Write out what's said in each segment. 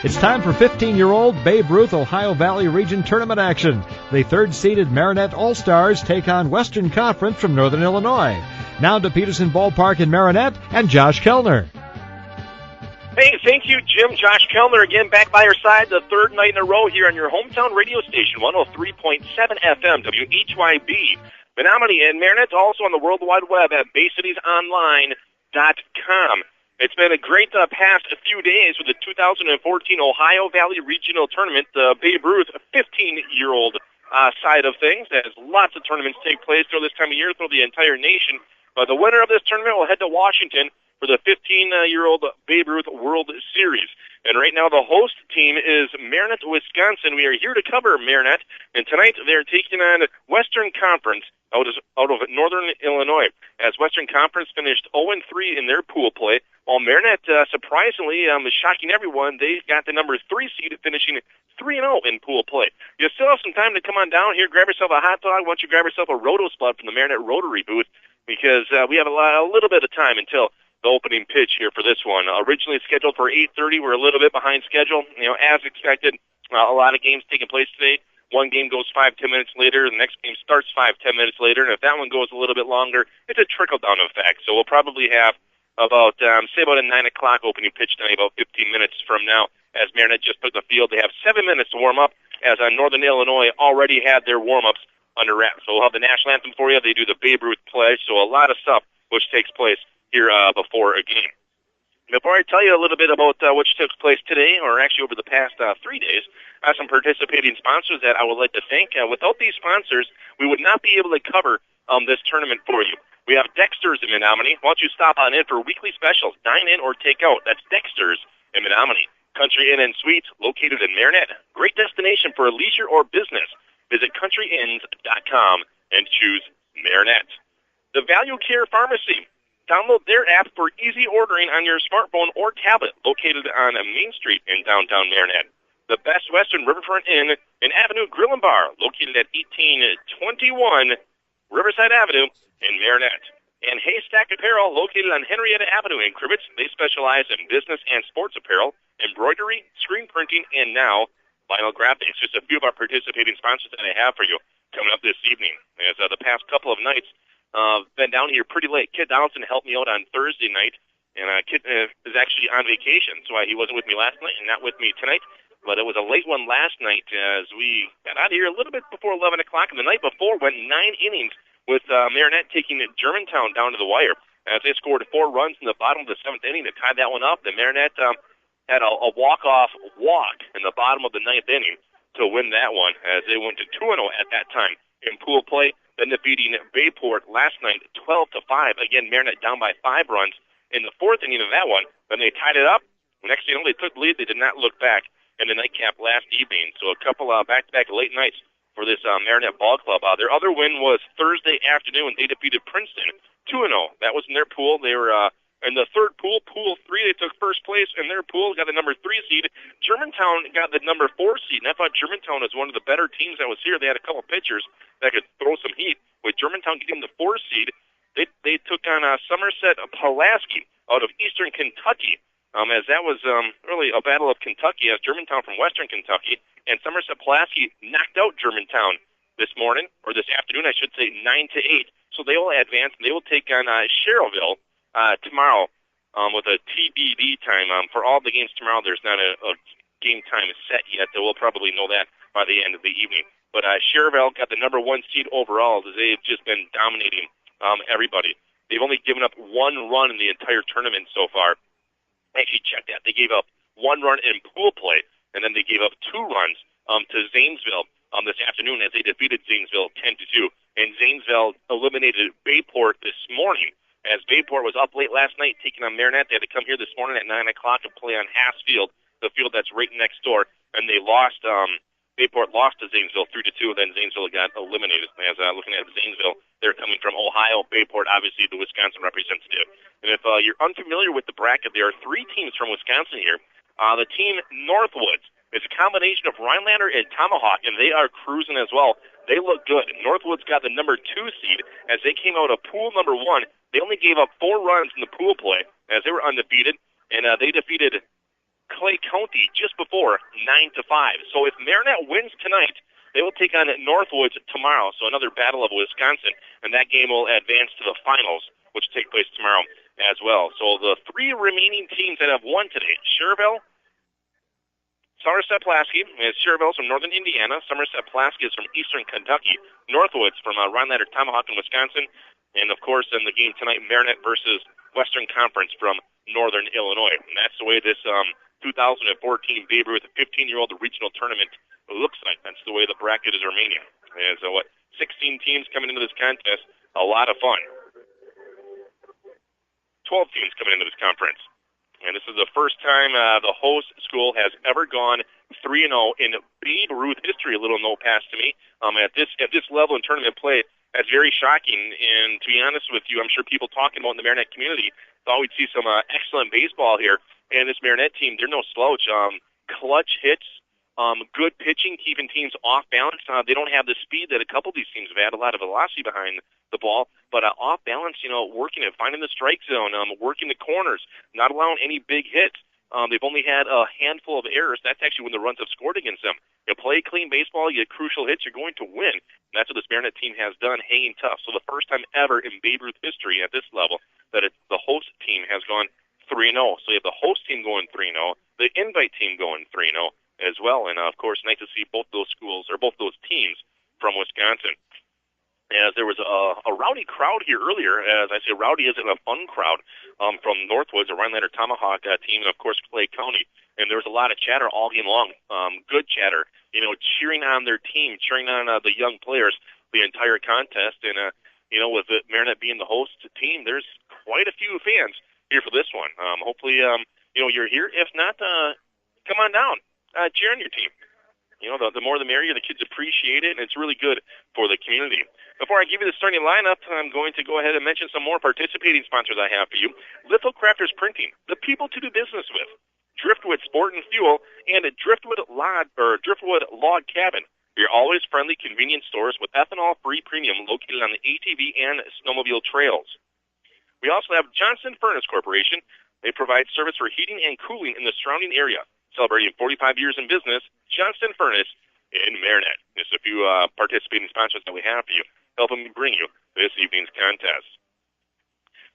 It's time for 15-year-old Babe Ruth Ohio Valley Region Tournament action. The third-seeded Marinette All-Stars take on Western Conference from Northern Illinois. Now to Peterson Ballpark in Marinette and Josh Kellner. Hey, thank you, Jim. Josh Kellner again back by your side the third night in a row here on your hometown radio station, 103.7 FM, WHYB. Menominee and Marinette, also on the World Wide Web at BayCitiesOnline.com. It's been a great past few days with the 2014 Ohio Valley Regional Tournament, the Babe Ruth 15-year-old side of things, as lots of tournaments take place through this time of year, through the entire nation. But the winner of this tournament will head to Washington for the 15-year-old Babe Ruth World Series. And right now the host team is Marinette, Wisconsin. We are here to cover Marinette, and tonight they're taking on Western Conference out of Northern Illinois, as Western Conference finished 0-3 in their pool play, while Marinette, surprisingly, is shocking everyone. They got the number 3 seed, finishing 3-0 in pool play. You still have some time to come on down here, grab yourself a hot dog. Why don't you grab yourself a roto spot from the Marinette Rotary booth, because we have a little bit of time until the opening pitch here for this one. Originally scheduled for 8:30, we're a little bit behind schedule. As expected, a lot of games taking place today. One game goes 5-10 minutes later, the next game starts 5-10 minutes later, and if that one goes a little bit longer, it's a trickle-down effect. So we'll probably have about a 9 o'clock opening pitch tonight, about 15 minutes from now, as Marinette just took the field. They have 7 minutes to warm up, as Northern Illinois already had their warm-ups under wraps. So we'll have the national anthem for you. They do the Babe Ruth pledge, so a lot of stuff which takes place here before a game. Before I tell you a little bit about which took place today, or actually over the past 3 days, I have some participating sponsors that I would like to thank. Without these sponsors, we would not be able to cover this tournament for you. We have Dexter's in Menominee. Why don't you stop on in for weekly specials, dine in or take out. That's Dexter's in Menominee. Country Inn and Suites, located in Marinette. Great destination for leisure or business. Visit countryinns.com and choose Marinette. The Value Care Pharmacy. Download their app for easy ordering on your smartphone or tablet, located on Main Street in downtown Marinette. The Best Western Riverfront Inn and Avenue Grill and Bar, located at 1821 Riverside Avenue in Marinette. And Haystack Apparel, located on Henrietta Avenue in Crivets. They specialize in business and sports apparel, embroidery, screen printing, and now vinyl graphics. Just a few of our participating sponsors that I have for you coming up this evening. As the past couple of nights, been down here pretty late. Kid Donaldson helped me out on Thursday night, and Kid is actually on vacation, so he wasn't with me last night and not with me tonight. But it was a late one last night as we got out of here a little bit before 11 o'clock, and the night before went 9 innings with Marinette taking Germantown down to the wire. As they scored 4 runs in the bottom of the 7th inning to tie that one up, the Marinette had a walk-off walk in the bottom of the 9th inning to win that one, as they went to 2-0 at that time in pool play. Then defeating Bayport last night 12-5. Again, Marinette down by 5 runs in the 4th inning of that one. Then they tied it up. Next thing you know, they took the lead. They did not look back in the nightcap last evening. So a couple back-to-back late nights for this Marinette Ball Club. Their other win was Thursday afternoon. They defeated Princeton 2-0. That was in their pool. They were in the third pool, Pool 3. They took first place in their pool, got the number 3 seed. Germantown got the number 4 seed, and I thought Germantown was one of the better teams that was here. They had a couple pitchers that could throw some heat. With Germantown getting the 4 seed, they took on Somerset Pulaski out of Eastern Kentucky, as that was really a battle of Kentucky, as Germantown from Western Kentucky, and Somerset Pulaski knocked out Germantown this morning, or this afternoon, I should say, 9-8. So they will advance, and they will take on Sherrillville tomorrow with a TBD time. For all the games tomorrow, there's not a game time set yet. We'll probably know that by the end of the evening. But Sherrillville got the number 1 seed overall, as they've just been dominating everybody. They've only given up 1 run in the entire tournament so far. Actually, check that. They gave up 1 run in pool play, and then they gave up 2 runs to Zanesville this afternoon as they defeated Zanesville 10-2. And Zanesville eliminated Bayport this morning, as Bayport was up late last night taking on Marinette. They had to come here this morning at 9 o'clock to play on Haas Field, the field that's right next door, and they lost. Bayport lost to Zanesville 3-2, then Zanesville got eliminated. As looking at Zanesville, they're coming from Ohio. Bayport, obviously, the Wisconsin representative. And if you're unfamiliar with the bracket, there are 3 teams from Wisconsin here. The team Northwoods is a combination of Rhinelander and Tomahawk, and they are cruising as well. They look good. Northwoods got the number 2 seed as they came out of pool number 1. They only gave up 4 runs in the pool play as they were undefeated, and they defeated Clay County just before 9-5. So if Marinette wins tonight, they will take on Northwoods tomorrow. So another battle of Wisconsin, and that game will advance to the finals, which take place tomorrow as well. So the three remaining teams that have won today, Cherville, Somerset Pulaski is Cherville's from northern Indiana. Somerset Pulaski is from eastern Kentucky. Northwoods from Rhinelander Tomahawk in Wisconsin. And, of course, in the game tonight, Marinette versus Western Conference from northern Illinois. And that's the way this 2014 Babe Ruth 15-year-old regional tournament looks like. That's the way the bracket is remaining. And so, 16 teams coming into this contest. A lot of fun. 12 teams coming into this conference. And this is the first time the host school has ever gone 3-0 in Babe Ruth history. A little note passed to me. At this level in tournament play, that's very shocking. And to be honest with you, I'm sure people talking about in the Marinette community thought we'd see some excellent baseball here. And this Marinette team, they're no slouch. Clutch hits, good pitching, keeping teams off balance. They don't have the speed that a couple of these teams have had. A lot of velocity behind the ball, but off balance, working it, finding the strike zone, working the corners, not allowing any big hits. They've only had a handful of errors. That's actually when the runs have scored against them. You play clean baseball, you get crucial hits, you're going to win. And that's what this Marinette team has done, hanging tough. So the first time ever in Babe Ruth history at this level that the host team has gone 3-0. So you have the host team going 3-0, the invite team going 3-0 as well. And, of course, nice to see both those schools, or both those teams from Wisconsin. As there was a rowdy crowd here earlier. As I say, rowdy isn't a fun crowd from Northwoods, a Rhinelander Tomahawk team, and, of course, Clay County. And there was a lot of chatter all game long, good chatter, cheering on their team, cheering on the young players the entire contest. And, with the Marinette being the host team, there's quite a few fans here for this one. Hopefully, you're here. If not, come on down, cheer on your team. The more the merrier. The kids appreciate it, and it's really good for the community. Before I give you the starting lineup, I'm going to go ahead and mention some more participating sponsors I have for you. Litho Crafters Printing, the people to do business with. Driftwood Sport and Fuel, and Driftwood Log Cabin. Your always friendly convenience stores with ethanol-free premium located on the ATV and snowmobile trails. We also have Johnson Furnace Corporation. They provide service for heating and cooling in the surrounding area. Celebrating 45 years in business, Johnson Furnace in Marinette. Just a few participating sponsors that we have for you, helping bring you this evening's contest.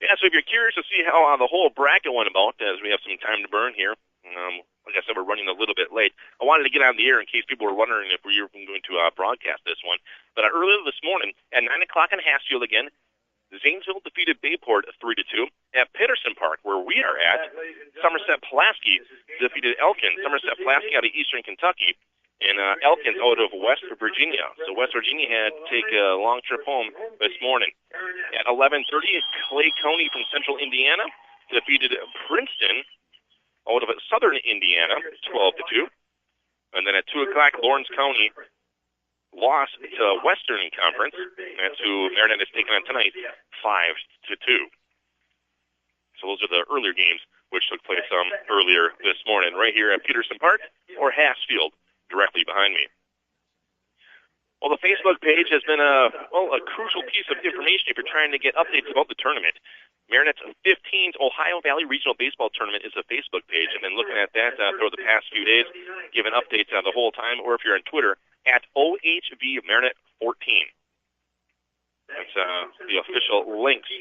Yeah, so if you're curious to see how the whole bracket went about, as we have some time to burn here, like I said, we're running a little bit late. I wanted to get on the air in case people were wondering if we were going to broadcast this one. But earlier this morning, at 9 o'clock in Hassfield again, Zanesville defeated Bayport 3-2. At Peterson Park, where we are at, Somerset Pulaski defeated Elkins. Somerset Pulaski out of eastern Kentucky, and Elkins out of West Virginia. So West Virginia had to take a long trip home this morning. At 11:30, Clay County from central Indiana defeated Princeton out of southern Indiana, 12-2. And then at 2 o'clock, Lawrence County lost to Western Conference. That's who Marinette is taking on tonight, 5-2. So those are the earlier games which took place earlier this morning, right here at Peterson Park or Hassfield, directly behind me. Well, the Facebook page has been a crucial piece of information if you're trying to get updates about the tournament. Marinette's 15th Ohio Valley Regional Baseball Tournament is a Facebook page. I've been looking at that for the past few days, giving updates the whole time, or if you're on Twitter, at OHV Marinette 14. That's the official links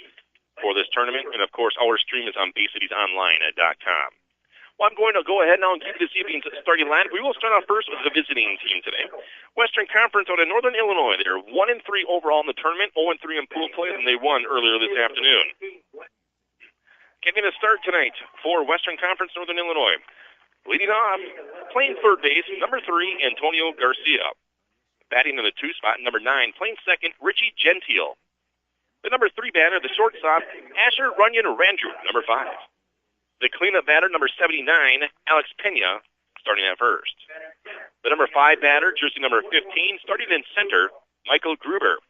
for this tournament. And, of course, our stream is on BayCitiesOnline.com. Well, I'm going to go ahead now and give this evening's starting lineup. We will start off first with the visiting team today. Western Conference out of Northern Illinois. They're 1-3 overall in the tournament, 0-3 in pool play, and they won earlier this afternoon. Getting a start tonight for Western Conference Northern Illinois. Leading off, playing third base, number 3, Antonio Garcia. Batting in the 2 spot, number 9, playing second, Richie Gentile. The number 3 batter, the shortstop, Asher Runyon Randrew, number 5. The cleanup batter, number 79, Alex Pena, starting at first. The number 5 batter, jersey number 15, starting in center, Michael Gruber.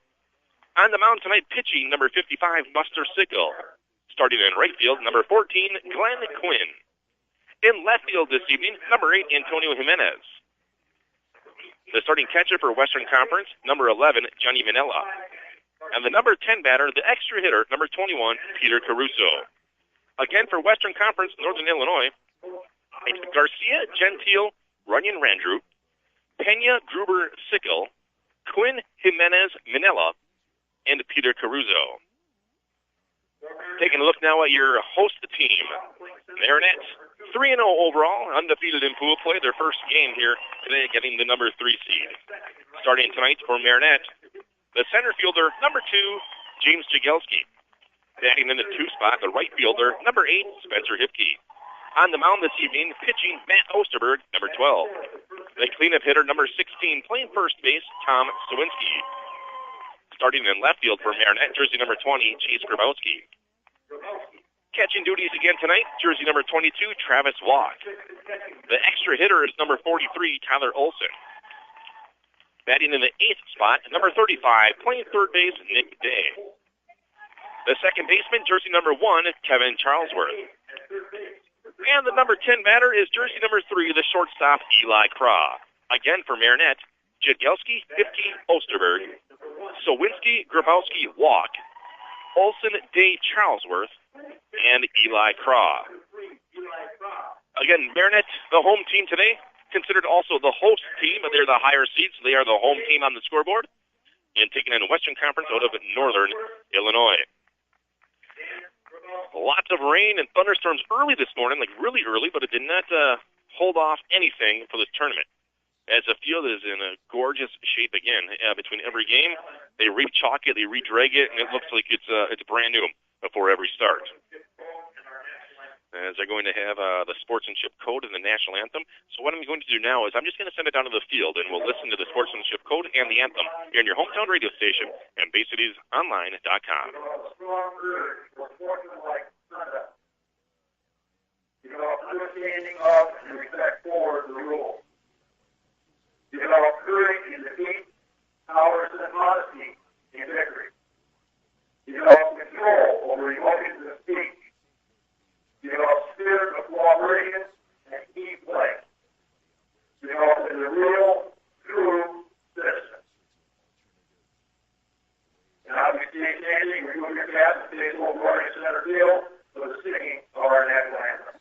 On the mound tonight, pitching, number 55, Buster Sickle. Starting in right field, number 14, Glenn Quinn. In left field this evening, number 8, Antonio Jimenez. The starting catcher for Western Conference, number 11, Johnny Vanella. And the number 10 batter, the extra hitter, number 21, Peter Caruso. Again, for Western Conference, Northern Illinois, Garcia, Gentile, Runyon Randrew, Pena Gruber Sickle, Quinn Jimenez Minella, and Peter Caruso. Taking a look now at your host team. Marinette, 3-0 overall, undefeated in pool play. Their first game here today, getting the number 3 seed. Starting tonight for Marinette, the center fielder, number 2, James Jagelski. Batting in the 2 spot, the right fielder, number 8, Spencer Hipke. On the mound this evening, pitching Matt Osterberg, number 12. The cleanup hitter, number 16, playing first base, Tom Sawinski. Starting in left field for Marinette, jersey number 20, Chase Grabowski. Catching duties again tonight, jersey number 22, Travis Walk. The extra hitter is number 43, Tyler Olson. Batting in the 8th spot, number 35, playing third base, Nick Day. The second baseman, jersey number 1, Kevin Charlesworth. And the number 10 batter is jersey number 3, the shortstop, Eli Craw. Again for Marinette, Jagelski, Hipke, Osterberg, Sawinski, Grabowski, Walk, Olson, Day, Charlesworth, and Eli Craw. Again, Marinette, the home team today, considered also the host team. They're the higher seeds, so they are the home team on the scoreboard, and taking in Western Conference out of Northern Illinois. Lots of rain and thunderstorms early this morning, like really early, but it did not hold off anything for this tournament. As the field is in a gorgeous shape again. Between every game, they re-chalk it, they re-drag it, and it looks like it's brand new before every start. As they're going to have the sportsmanship code and the national anthem. So what I'm going to do now is I'm just going to send it down to the field, and we'll listen to the sportsmanship code and the anthem here on your hometown radio station and BayCitiesOnline.com. Understanding of and respect for the rules. Develop courage in defeat, power and modesty in victory. Develop control over emotions and speech. Develop spirit of cooperation and team play. Develop as a real, true citizen. Now, if you stay standing, remove your cap and face over in center field for the singing of our national anthem.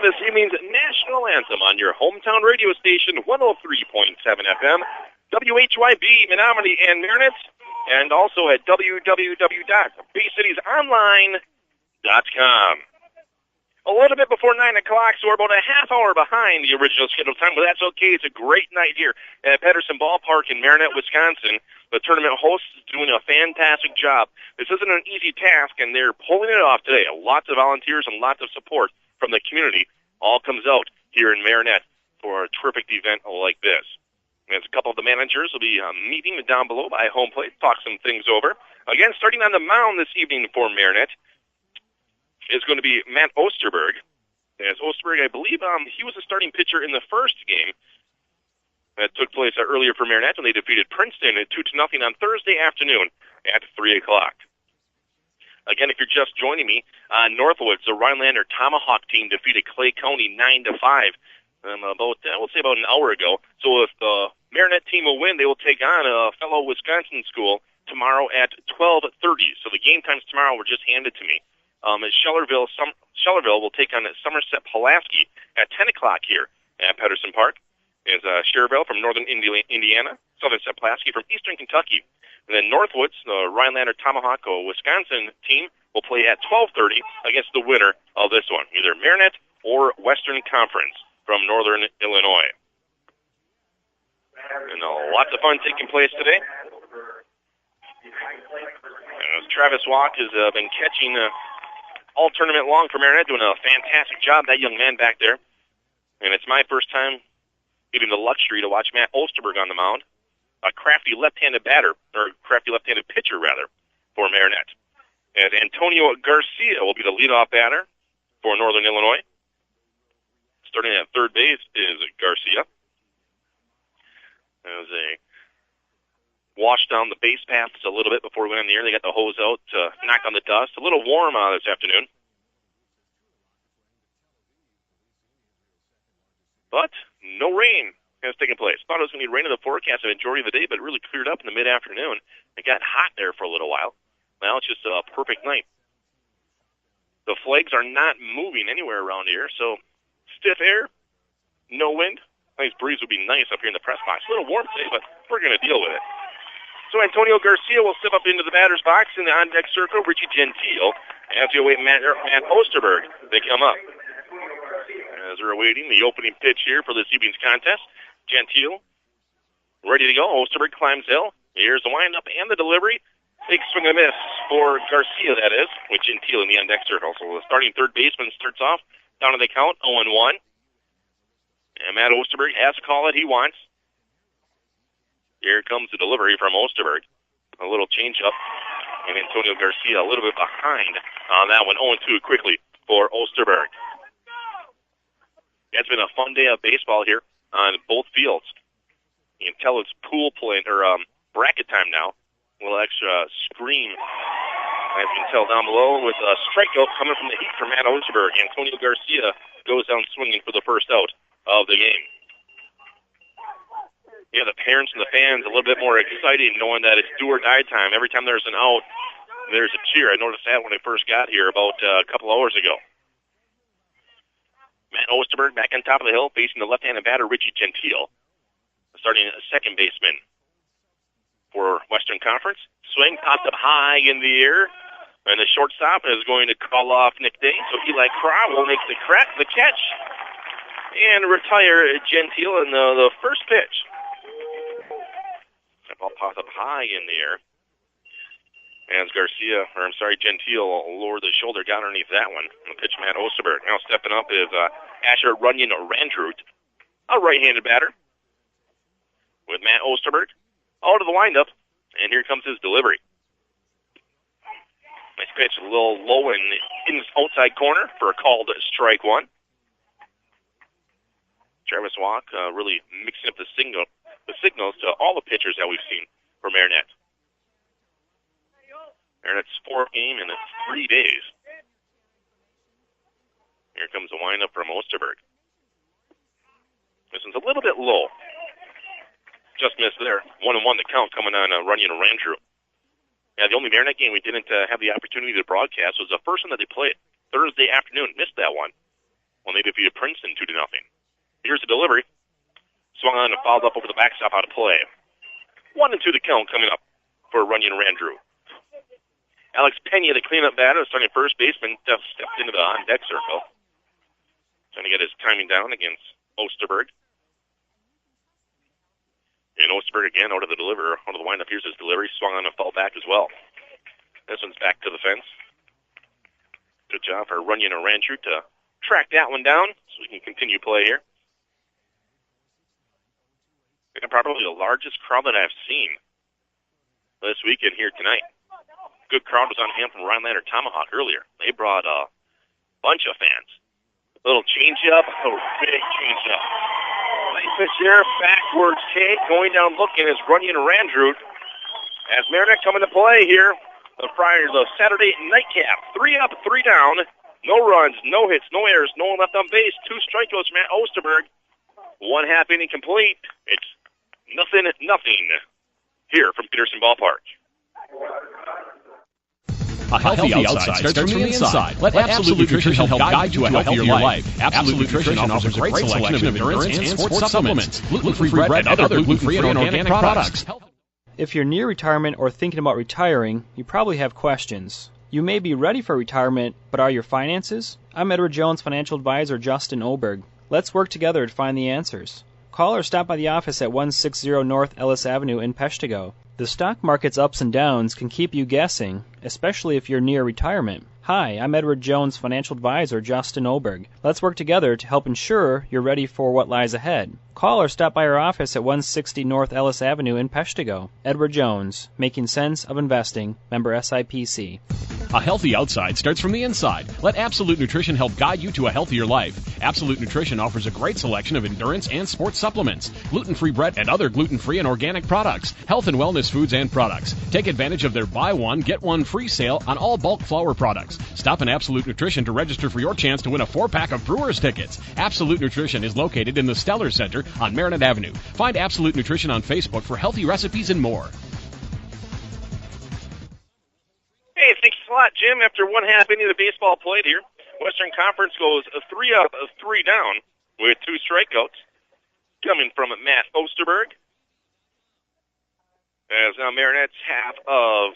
This evening's national anthem on your hometown radio station, 103.7 FM, WHYB, Menominee and Marinette, and also at www.BayCitiesOnline.com. A little bit before 9 o'clock, so we're about a half hour behind the original scheduled time, but that's okay. It's a great night here at Pedersen Ballpark in Marinette, Wisconsin. The tournament host is doing a fantastic job. This isn't an easy task, and they're pulling it off today. Lots of volunteers and lots of support from the community all comes out here in Marinette for a terrific event like this. As a couple of the managers will be meeting down below by home plate, talk some things over. Again, starting on the mound this evening for Marinette is going to be Matt Osterberg. As Osterberg, I believe he was the starting pitcher in the first game that took place earlier for Marinette when they defeated Princeton at 2-0 on Thursday afternoon at 3 o'clock. Again, if you're just joining me, Northwoods, the Rhinelander Tomahawk team defeated Clay County 9-5 about an hour ago. So if the Marinette Marinette team will win, they will take on a fellow Wisconsin school tomorrow at 12:30. So the game times tomorrow were just handed to me. Schuylerville will take on Somerset Pulaski at 10 o'clock here at Pedersen Park. Is Schererville from northern Indiana, Somerset Pulaski from eastern Kentucky. And then Northwoods, the Rhinelander Tomahawk, Wisconsin team, will play at 12:30 against the winner of this one, either Marinette or Western Conference from northern Illinois. And lots of fun taking place today. And Travis Walk has been catching all tournament long for Marinette, doing a fantastic job, that young man back there. And it's my first time getting the luxury to watch Matt Osterberg on the mound, a crafty left-handed pitcher, for Marinette. And Antonio Garcia will be the leadoff batter for Northern Illinois. Starting at third base is Garcia. As they washed down the base paths a little bit before we went in the air, they got the hose out to knock on the dust. A little warm this afternoon. But no rain has taken place. Thought it was going to be rain in the forecast the majority of the day, but it really cleared up in the mid-afternoon. It got hot there for a little while. Now it's just a perfect night. The flags are not moving anywhere around here, so stiff air, no wind. Nice breeze would be nice up here in the press box. A little warm today, but we're going to deal with it. So Antonio Garcia will step up into the batter's box in the on-deck circle. Richie Gentile, as we await Matt Osterberg, they come up. As we're awaiting the opening pitch here for this evening's contest, Gentile ready to go. Osterberg climbs hill. Here's the windup and the delivery. Big swing and a miss for Garcia, that is, with Gentile in the on-deck circle. So the starting third baseman starts off down to the count, 0-1. And Matt Osterberg has a call that he wants. Here comes the delivery from Osterberg. A little change-up. And Antonio Garcia a little bit behind on that one. 0-2 quickly for Osterberg. It's been a fun day of baseball here on both fields. You can tell it's pool play, or bracket time now. A little extra screen, as you can tell down below, with a strikeout coming from the heat from Matt Osterberg. Antonio Garcia goes down swinging for the first out of the game. Yeah, the parents and the fans a little bit more excited knowing that it's do or die time. Every time there's an out, there's a cheer. I noticed that when I first got here about a couple hours ago. Matt Osterberg back on top of the hill, facing the left-handed batter, Richie Gentile. Starting second baseman for Western Conference. Swing popped up high in the air. And the shortstop is going to call off Nick Day. So Eli Craw will make the catch and retire Gentile in the first pitch. That ball popped up high in the air. As Gentile lowered the shoulder, got underneath that one. And the pitch, Matt Osterberg. Now stepping up is Asher Runyon Randrut, a right-handed batter, with Matt Osterberg out of the windup. And here comes his delivery. Nice pitch, a little low in the outside corner for a called strike one. Travis Walk really mixing up the signals to all the pitchers that we've seen for Marinette. Marinette's fourth game in 3 days. Here comes the windup from Osterberg. This one's a little bit low. Just missed there. 1-1 the count coming on Runyon and Randrew. Yeah, the only Marinette game we didn't have the opportunity to broadcast was the first one that they played Thursday afternoon. Missed that one when they defeated Princeton 2-0. Here's the delivery. Swung on and fouled up over the backstop out of play. 1-2 the count coming up for Runyon and Randrew. Alex Pena, the cleanup batter, starting first baseman, stepped into the on-deck circle. Trying to get his timing down against Osterberg. And Osterberg again out of the windup. Here's his delivery. Swung on and fell back as well. This one's back to the fence. Good job for Runyon and Randrew to track that one down so we can continue play here. And probably the largest crowd that I've seen this weekend here tonight. Good crowd was on hand from Rhinelander Tomahawk earlier. They brought a bunch of fans. A little change-up, a big change-up. Nice pitch there, backwards take, going down looking is Runyon and Randrew. As Marinette coming to play here, the Saturday nightcap. 3 up, 3 down. No runs, no hits, no errors, no one left on base. 2 strikeouts, Matt Osterberg. 1 half inning complete. It's nothing here from Peterson Ballpark. A healthy outside starts from the inside. Let Absolute Nutrition help guide you to a healthier life. Absolute Nutrition offers a great selection of endurance and sports supplements, gluten-free bread, and other gluten-free and organic products. If you're near retirement or thinking about retiring, you probably have questions. You may be ready for retirement, but are your finances? I'm Edward Jones Financial Advisor Justin Oberg. Let's work together to find the answers. Call or stop by the office at 160 North Ellis Avenue in Peshtigo. The stock market's ups and downs can keep you guessing, especially if you're near retirement. Hi, I'm Edward Jones Financial Advisor Justin Oberg. Let's work together to help ensure you're ready for what lies ahead. Call or stop by our office at 160 North Ellis Avenue in Peshtigo. Edward Jones, making sense of investing, member SIPC. A healthy outside starts from the inside. Let Absolute Nutrition help guide you to a healthier life. Absolute Nutrition offers a great selection of endurance and sports supplements, gluten-free bread and other gluten-free and organic products, health and wellness foods and products. Take advantage of their buy one, get one free sale on all bulk flour products. Stop in Absolute Nutrition to register for your chance to win a 4-pack of Brewers tickets. Absolute Nutrition is located in the Stellar Center on Marinette Avenue. Find Absolute Nutrition on Facebook for healthy recipes and more. Hey, thanks a lot, Jim. After one half inning of the baseball played here, Western Conference goes 3 up, 3 down with 2 strikeouts coming from Matt Osterberg. As now Marinette's half of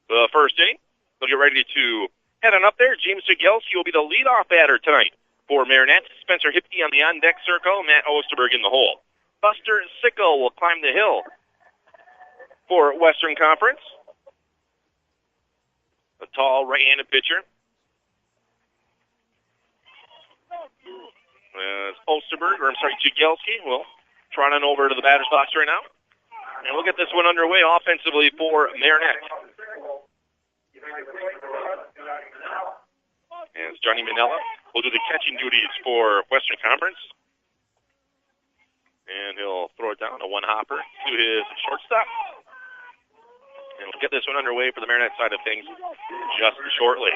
the first inning. They'll get ready to head on up there. James Jagielski will be the leadoff batter tonight for Marinette. Spencer Hipke on the on-deck circle. Matt Osterberg in the hole. Buster Sickle will climb the hill for Western Conference. A tall right-handed pitcher. Jagielski will trot on over to the batter's box right now. And we'll get this one underway offensively for Marinette. As Johnny Minella will do the catching duties for Western Conference. And he'll throw it down, a one-hopper to his shortstop. And we'll get this one underway for the Marinette side of things just shortly.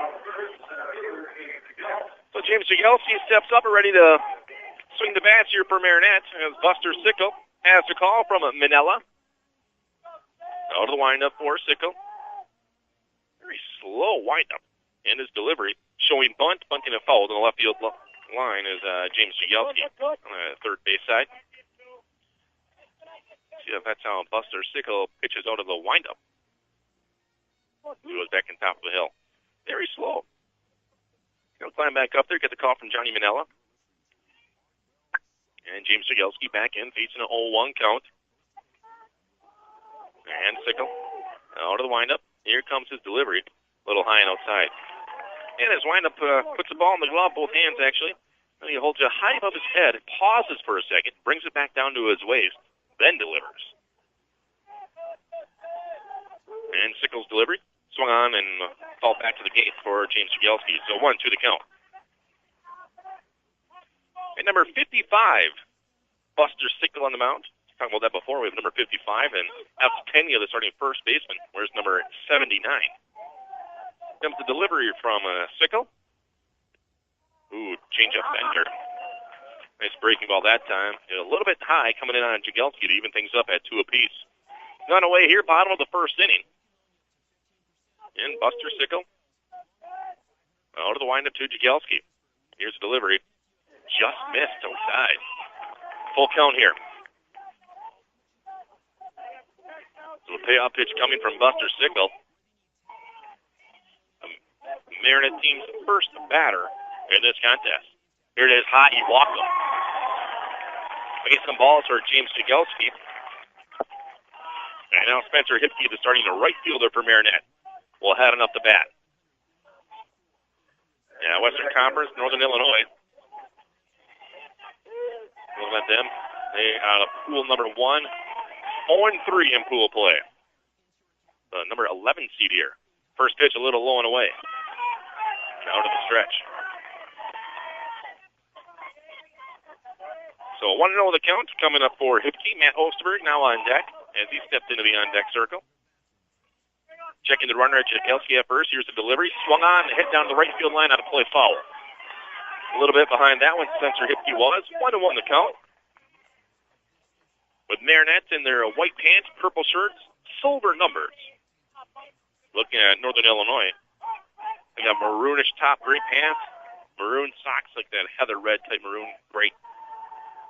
So James Jagielski steps up and ready to swing the bats here for Marinette as Buster Sickle has a call from Minella. Out of the windup for Sickle. Very slow windup in his delivery. Showing bunting a foul on the left field line is James Jagielski on the third base side. See if that's how Buster Sickle pitches out of the windup. He was back on top of the hill. Very slow. He'll climb back up there, get the call from Johnny Minella. And James Jagielski back in, facing an 0-1 count. And Sickle out of the windup. Here comes his delivery. A little high and outside. And his windup puts the ball in the glove, both hands actually. And he holds it high above his head, pauses for a second, brings it back down to his waist, then delivers. And Sickle's delivery swung on and fall back to the gate for James Jagielski. So 1-2 the count. And number 55, Buster Sickle on the mound. Talking about that before. We have number 55 and F. Pena, the starting first baseman. Where's number 79? Comes the delivery from Sickle. Ooh, change-up bender. Nice breaking ball that time. A little bit high coming in on Jagielski to even things up at 2 apiece. Gone away here, bottom of the first inning. And Buster Sickle out of the windup to Jagielski. Here's the delivery. Just missed outside. Full count here. So the payoff pitch coming from Buster Sickle. Marinette team's first batter in this contest. Here it is, high. He walked him. We get some balls for James Jagielski. And now Spencer Hipke, the starting right fielder for Marinette, will head on up the bat. Yeah, Western Conference, Northern Illinois. Looking at them. They out of pool number 1. 0-3 in pool play. The number 11 seed here. First pitch a little low and away. Out of the stretch. So 1-0 the count coming up for Hipke. Matt Osterberg now on deck as he stepped into the on-deck circle. Checking the runner at Jagielski at first. Here's the delivery. Swung on, hit down the right field line out of play foul. A little bit behind that one, Spencer Hipke was. 1-1 the count. with Marinette in their white pants, purple shirts, silver numbers. Looking at Northern Illinois, they got maroonish top, gray pants, maroon socks like that heather red type maroon, great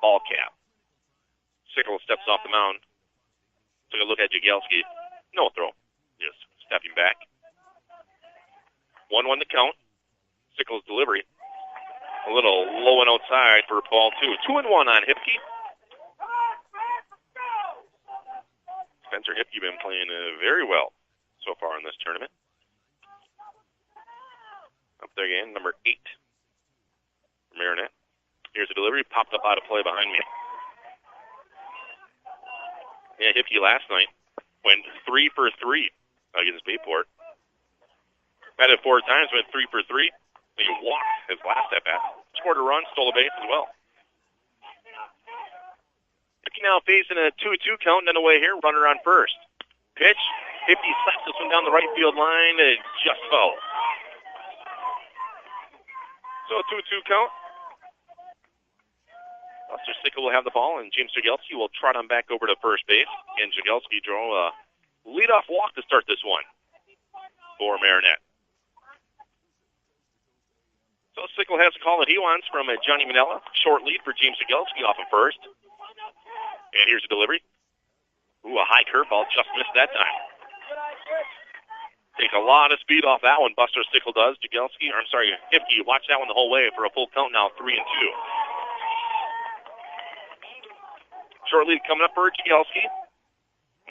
ball cap. Sickle steps off the mound. Took a look at Jagielski. No throw. Just stepping back. 1-1 the count. Sickle's delivery. A little low and outside for ball 2. 2-1 on Hipke. Spencer Hipke been playing very well so far in this tournament. Up there again, number 8 for Marinette. Here's a delivery. Popped up out of play behind me. Yeah, Hipke last night went 3 for 3 against Bayport. Batted 4 times, went 3 for 3. He walked his last at-bat. Scored a run, stole a base as well. Hipke now facing a 2-2 count and away here. Runner on first. Pitch. Hipke slaps this one down the right field line. It just fell. So a 2-2 count. Buster Sickle will have the ball, and James Jagielski will trot on back over to first base. And Jagielski draw a leadoff walk to start this one for Marinette. So Sickle has the call that he wants from Johnny Manella. Short lead for James Jagielski off of first. And here's a delivery. Ooh, a high curveball. Just missed that time. Takes a lot of speed off that one, Buster Sickle does. Hipke, watch that one the whole way for a full count now, 3-2. Short lead coming up for Jagielski.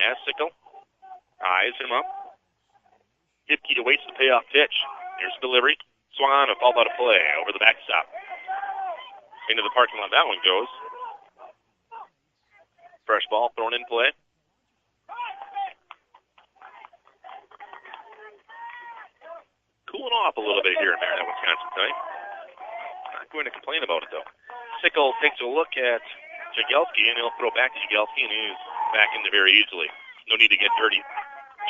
As Sickle eyes him up. Hipke awaits the payoff pitch. Here's the delivery. Swung on and fouled out of play over the backstop. Into the parking lot that one goes. Fresh ball thrown in play. Cooling off a little bit here in Marinette, Wisconsin tonight. Not going to complain about it, though. Sickle takes a look at Jagielski, and he'll throw back to Jagielski, and he's back in there very easily. No need to get dirty.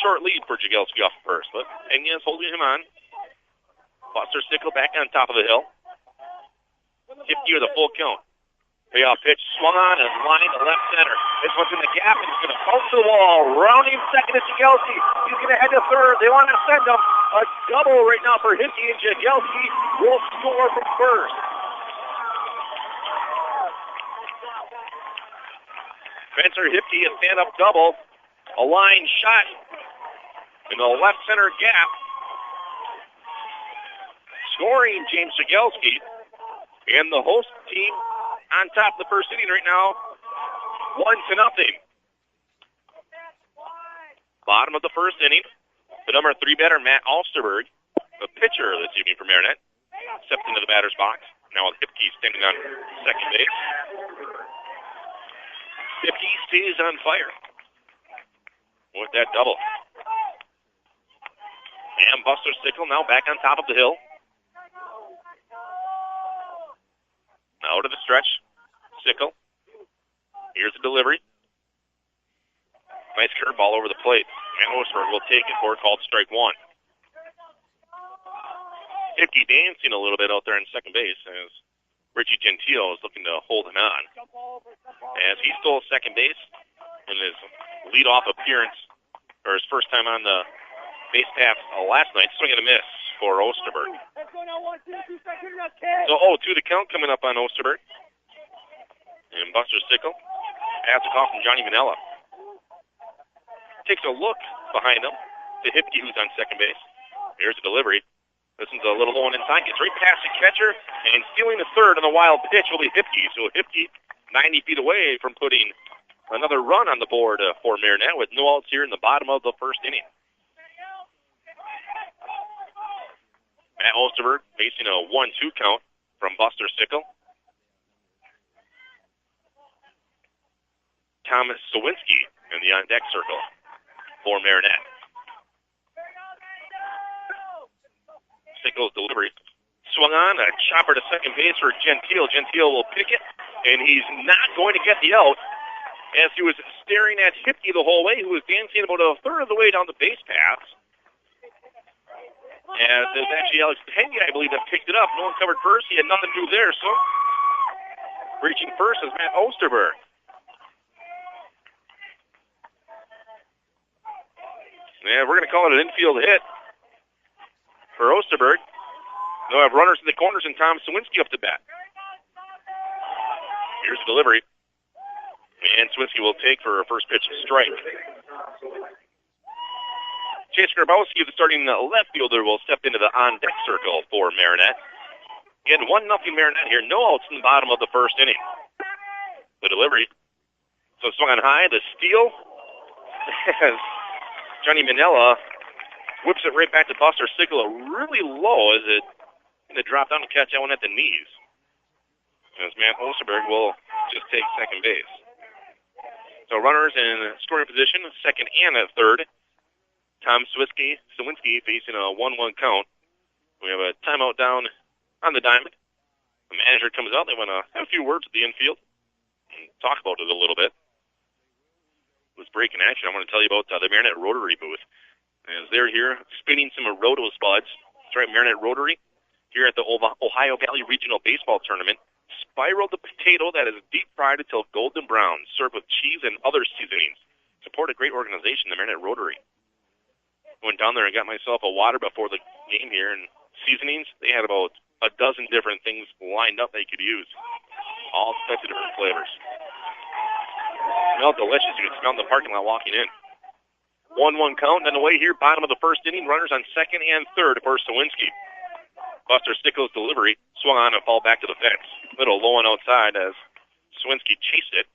Short lead for Jagielski off first, but Enyes holding him on. Buster Sickle back on top of the hill. 50 with a full count. Payoff pitch swung on and lined to left center. This one's in the gap, and he's going to bounce to the wall. Rounding second is Jagielski. He's going to head to third. They want to send him a double right now for Hipke, and Jagielski will score from first. Spencer Hipke, a stand-up double. A line shot in the left center gap. Scoring James Jagielski. And the host team on top of the first inning right now, 1-0. Bottom of the first inning, the number 3 batter, Matt Alsterberg, the pitcher this evening for Marinette, stepped into the batter's box. Now with Hipke standing on second base. Hipke stays on fire with that double. And Buster Sickle now back on top of the hill. Now to the stretch. Sickle. Here's the delivery. Nice curveball over the plate. And Osberg will take it for a called strike 1. Hipke dancing a little bit out there in second base as Richie Gentile is looking to hold him on. As he stole second base in his leadoff appearance, or his first time on the base path last night, swing and a miss for Osterberg. So 0-2 the count coming up on Osterberg. And Buster Sickle has a call from Johnny Manella. Takes a look behind him to Hipke, who's on second base. Here's the delivery. This one's a little low and inside. Gets right past the catcher, and stealing the third on the wild pitch will be Hipke. So Hipke 90 feet away from putting another run on the board for Marinette with no outs here in the bottom of the first inning. Matt Osterberg facing a 1-2 count from Buster Sickle. Thomas Sawinski in the on-deck circle for Marinette. Sickle's delivery. Swung on, a chopper to second base for Gentile. Gentile will pick it, and he's not going to get the out as he was staring at Hipke the whole way, who was dancing about a third of the way down the base paths. As it was actually Alex Pena, I believe, that picked it up. No one covered first. He had nothing to do there, so reaching first is Matt Osterberg. And we're going to call it an infield hit for Osterberg. They'll have runners in the corners and Tom Sawinski up to bat. Here's the delivery. And Sawinski will take for a first pitch strike. Chase Grabowski, the starting left fielder, will step into the on-deck circle for Marinette. Again, 1-0 Marinette here. No outs in the bottom of the first inning. The delivery. So swung on high. The steal. As Johnny Manella whips it right back to Buster Sickle really low as it dropped down to catch that one at the knees. As Matt Osterberg will just take second base. So runners in scoring position, second and a third. Tom Sawinski facing a 1-1 count. We have a timeout down on the diamond. The manager comes out. They want to have a few words with the infield and talk about it a little bit. This break in action, I want to tell you about the Marinette Rotary booth. As they're here spinning some Roto Spuds. That's right, Marinette Rotary here at the Ohio Valley Regional Baseball Tournament. Spiral the potato that is deep fried until golden brown, served with cheese and other seasonings. Support a great organization, the Marinette Rotary. Went down there and got myself a water before the game here, and seasonings, they had about a dozen different things lined up they could use. All types of different flavors. Smelled delicious. You could smell in the parking lot walking in. 1-1 count, and away here, bottom of the first inning, runners on second and third for Sawinski. Buster Stickle's delivery swung on and fall back to the fence. Little low and outside as Sawinski chased it.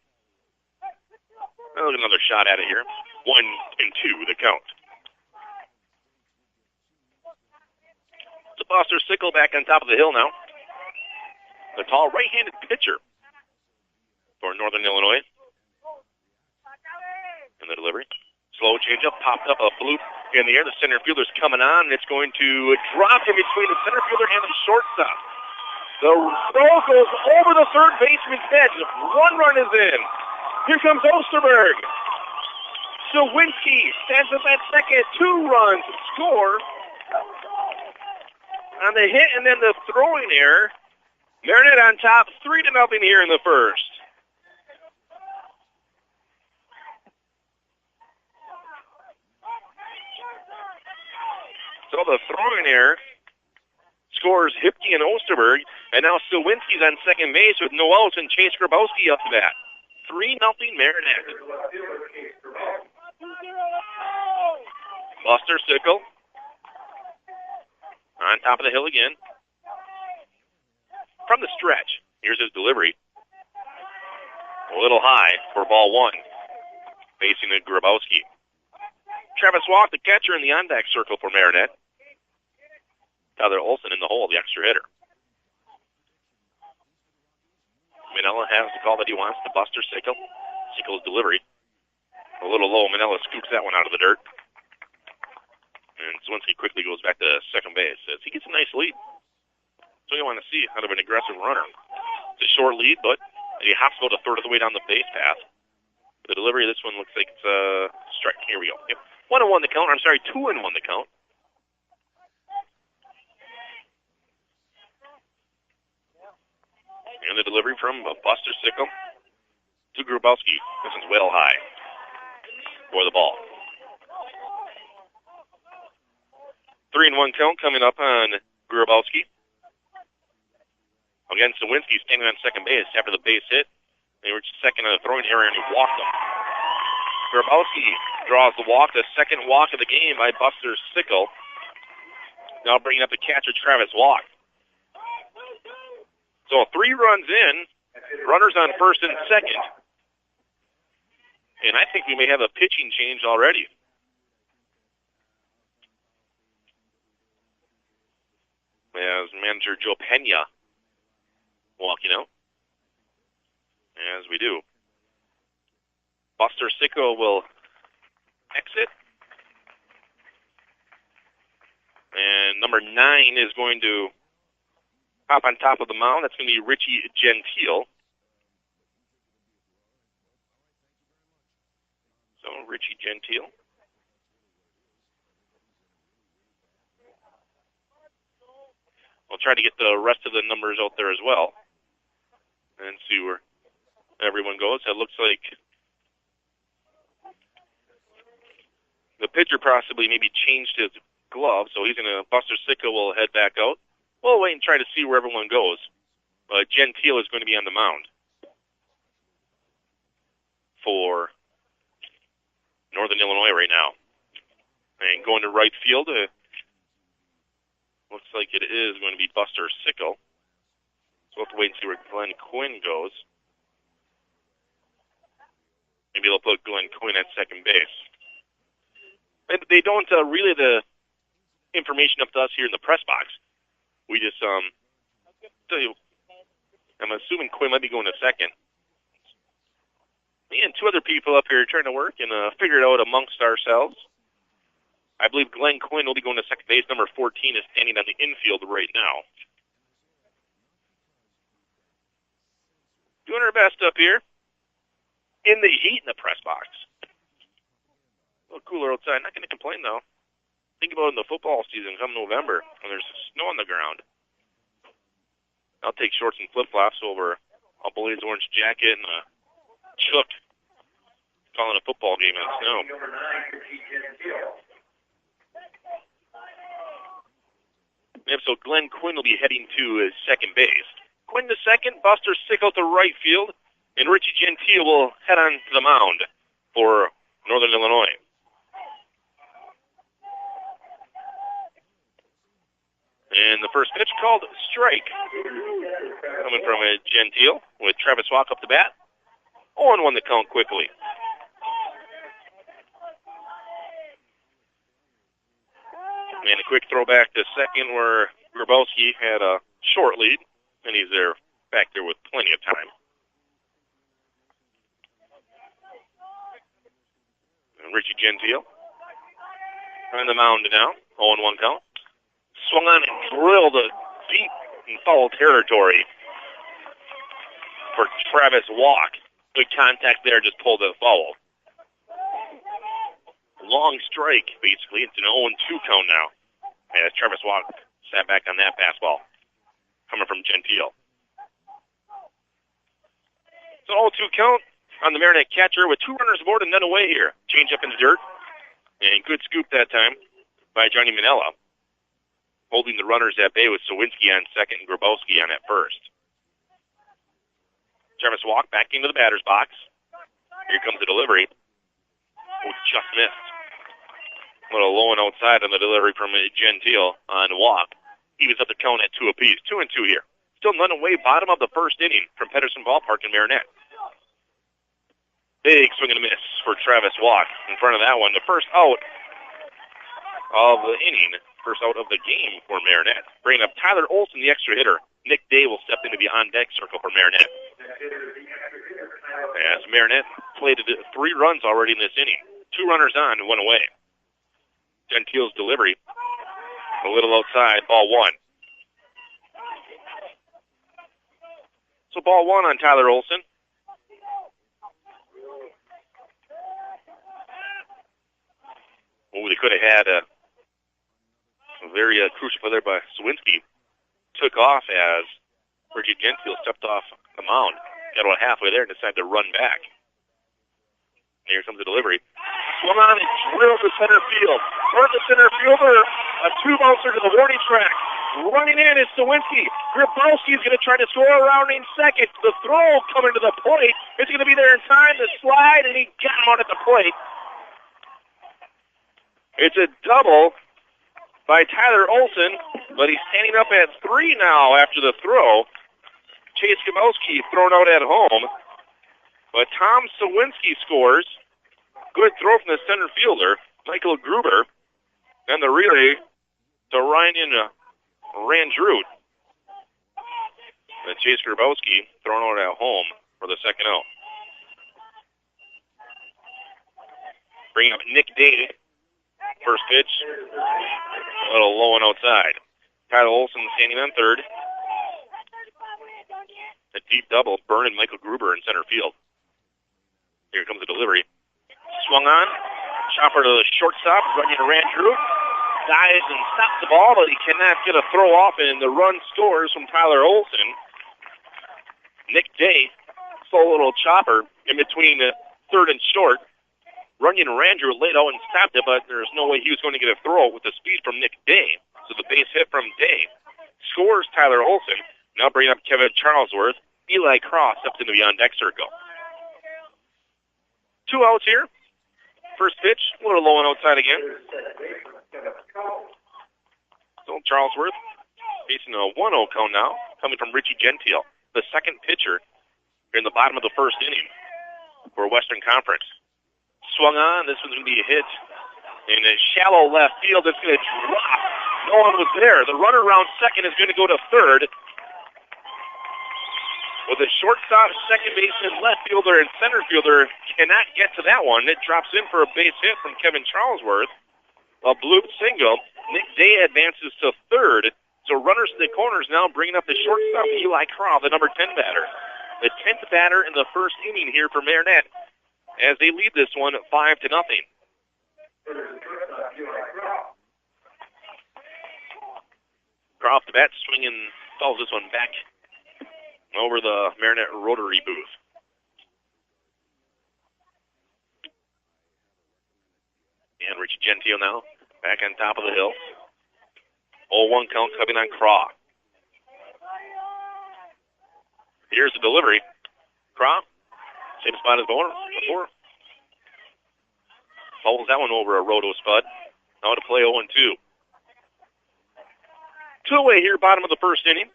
Look at another shot at it here. 1-2 the count. So Buster Stickle back on top of the hill now. The tall right-handed pitcher for Northern Illinois. And the delivery. Slow changeup, popped up a bloop in the air. The center fielder's coming on, and it's going to drop in between the center fielder and the shortstop. The throw goes over the third baseman's head. 1 run is in. Here comes Osterberg. Sawinski stands up at second. 2 runs score on the hit and then the throwing error. Marinette on top, 3-0 here in the first. So the throwing error scores Hipke and Osterberg, and now Sawinski's on second base with no outs and Chase Grabowski up to bat. 3-0 Marinette. Buster Sickle on top of the hill again. From the stretch, here's his delivery. A little high for ball 1, facing the Grabowski. Travis Walk, the catcher, in the on-deck circle for Marinette. Tyler Olson in the hole, the extra hitter. Manella has the call that he wants to Buster Sickle. Sickle's delivery. A little low. Manella scoops that one out of the dirt. And Sawinski quickly goes back to second base. As he gets a nice lead. So you want to see out of an aggressive runner. It's a short lead, but he hops about a third of the way down the base path. The delivery of this one looks like it's a strike. Here we go. Yep. 1-1 the count. I'm sorry, 2-1 the count. And the delivery from Buster Sickle to Grabowski. This one's well high for the ball. 3-1 count coming up on Grabowski. Again, Sawinski standing on second base after the base hit. They were second on the throwing area, and he walked him. Grabowski draws the walk, the second walk of the game by Buster Sickle. Now bringing up the catcher, Travis Walk. So 3 runs in, runners on first and second. And I think we may have a pitching change already. As manager Joe Pena walking out. As we do. Buster Sickle will exit. And number 9 is going to hop on top of the mound. That's going to be Richie Gentile. So Richie Gentile. We'll try to get the rest of the numbers out there as well and see where everyone goes. It looks like The pitcher possibly maybe changed his glove, so he's going to, Buster Sicko will head back out. We'll wait and try to see where everyone goes. But Gentile is going to be on the mound for Northern Illinois right now. And going to right field, looks like it is going to be Buster Sicko. So we'll have to wait and see where Glenn Quinn goes. Maybe they'll put Glenn Quinn at second base. They don't relay the information up to us here in the press box. We just, tell you, I'm assuming Quinn might be going to second. Me and two other people up here trying to work and figure it out amongst ourselves. I believe Glenn Quinn will be going to second base. Number 14 is standing on the infield right now. Doing our best up here in the heat in the press box. A little cooler outside. Not going to complain, though. Think about it in the football season come November when there's snow on the ground. I'll take shorts and flip-flops over a Blaze orange jacket and a chook calling a football game in the snow. Yep, so Glenn Quinn will be heading to his second base. Quinn to second, Buster Sicko to right field, and Richie Gentile will head on to the mound for Northern Illinois. And the first pitch called strike. Coming from a Gentile with Travis Walk up the bat. 0-1 the count quickly. And a quick throwback to second where Grabowski had a short lead. And he's there back there with plenty of time. And Richie Gentile on the mound now. 0-1 count. Swung on and drilled a deep in foul territory for Travis Walk. Good contact there, just pulled a foul. Long strike, basically. It's an 0-2 count now. As Travis Walk sat back on that fastball coming from Gentile. It's an 0-2 count on the Marinette catcher with 2 runners aboard and none away here. Change up in the dirt. And good scoop that time by Johnny Manella. Holding the runners at bay with Sawinski on second and Grabowski on at first. Travis Walk back into the batter's box. Here comes the delivery. Oh, just missed. A little low and outside on the delivery from Gentile on Walk. He was up the count at 2 apiece. 2-2 here. Still none away, bottom of the first inning from Pedersen Ballpark in Marinette. Big swing and a miss for Travis Walk in front of that one. The first out of the inning. First out of the game for Marinette. Bringing up Tyler Olson, the extra hitter. Nick Day will step into the on-deck circle for Marinette. As Marinette played 3 runs already in this inning. 2 runners on and 1 away. Gentile's delivery. A little outside, ball 1. So ball 1 on Tyler Olson. Oh, they could have had a very crucial play there by Sawinski. Took off as Richie Gentile stepped off the mound. Got about halfway there and decided to run back. And here comes the delivery. Swung on and drilled to center field. Toward the center fielder, a 2-bouncer to the warning track. Running in is Sawinski. Grabowski is going to try to score around in second. The throw coming to the plate. It's going to be there in time to slide, and he got him out at the plate. It's a double by Tyler Olson, but he's standing up at 3 now after the throw. Chase Grabowski thrown out at home, but Tom Sawinski scores. Good throw from the center fielder, Michael Gruber, and the relay to Ryan Randrut. And Chase Grabowski thrown out at home for the second out. Bringing up Nick Day. First pitch, a little low and outside. Tyler Olson standing on third. A deep double, burning Michael Gruber in center field. Here comes the delivery. Swung on, chopper to the shortstop, running to Randrew. Dives and stops the ball, but he cannot get a throw off, and the run scores from Tyler Olson. Nick Day stole a little chopper in between third and short. Runyon Ranger laid out and stopped it, but there's no way he was going to get a throw with the speed from Nick Day. So the base hit from Day. Scores Tyler Olson. Now bringing up Kevin Charlesworth. Eli Cross steps into the on-deck circle. 2 outs here. First pitch, a little low and outside again. So Charlesworth facing a 1-0 count now, coming from Richie Gentile, the second pitcher here in the bottom of the first inning for Western Conference. Swung on, this one's going to be a hit. In a shallow left field, it's going to drop. No one was there. The runner around second is going to go to third. With a shortstop, second baseman, left fielder, and center fielder cannot get to that one. It drops in for a base hit from Kevin Charlesworth. A bloop single. Nick Day advances to third. So runners in the corners now bringing up the shortstop, Eli Crow, the number 10 batter. The 10th batter in the first inning here for Marinette as they lead this one 5-0. Crow off the bat, swinging, fouls this one back over the Marinette rotary booth. And Richie Gentile now back on top of the hill. 0-1 count coming on Craw. Here's the delivery. Craw, same spot as before. Fouls that one over a roto spud. Now to play 0-2. 2 away here, bottom of the first inning.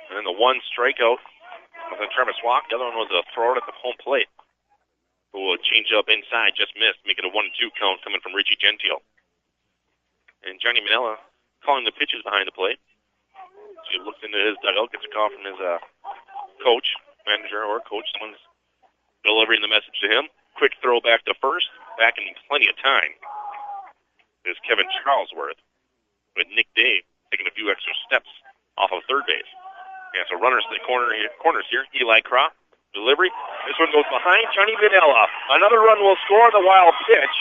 And then the one strikeout was a Travis walk. The other one was a throw at the home plate. Who will change up inside, just missed, making a 1-2 count coming from Richie Gentile. And Johnny Manella calling the pitches behind the plate. So he looks into his dugout, gets a call from his coach, manager, or coach. Someone's delivering the message to him. Quick throw back to first, back in plenty of time. Is Kevin Charlesworth with Nick Day taking a few extra steps off of third base. Yeah, so runners in the corners here. Eli Crow. Delivery. This one goes behind Johnny Vanilla. Another run will score on the wild pitch.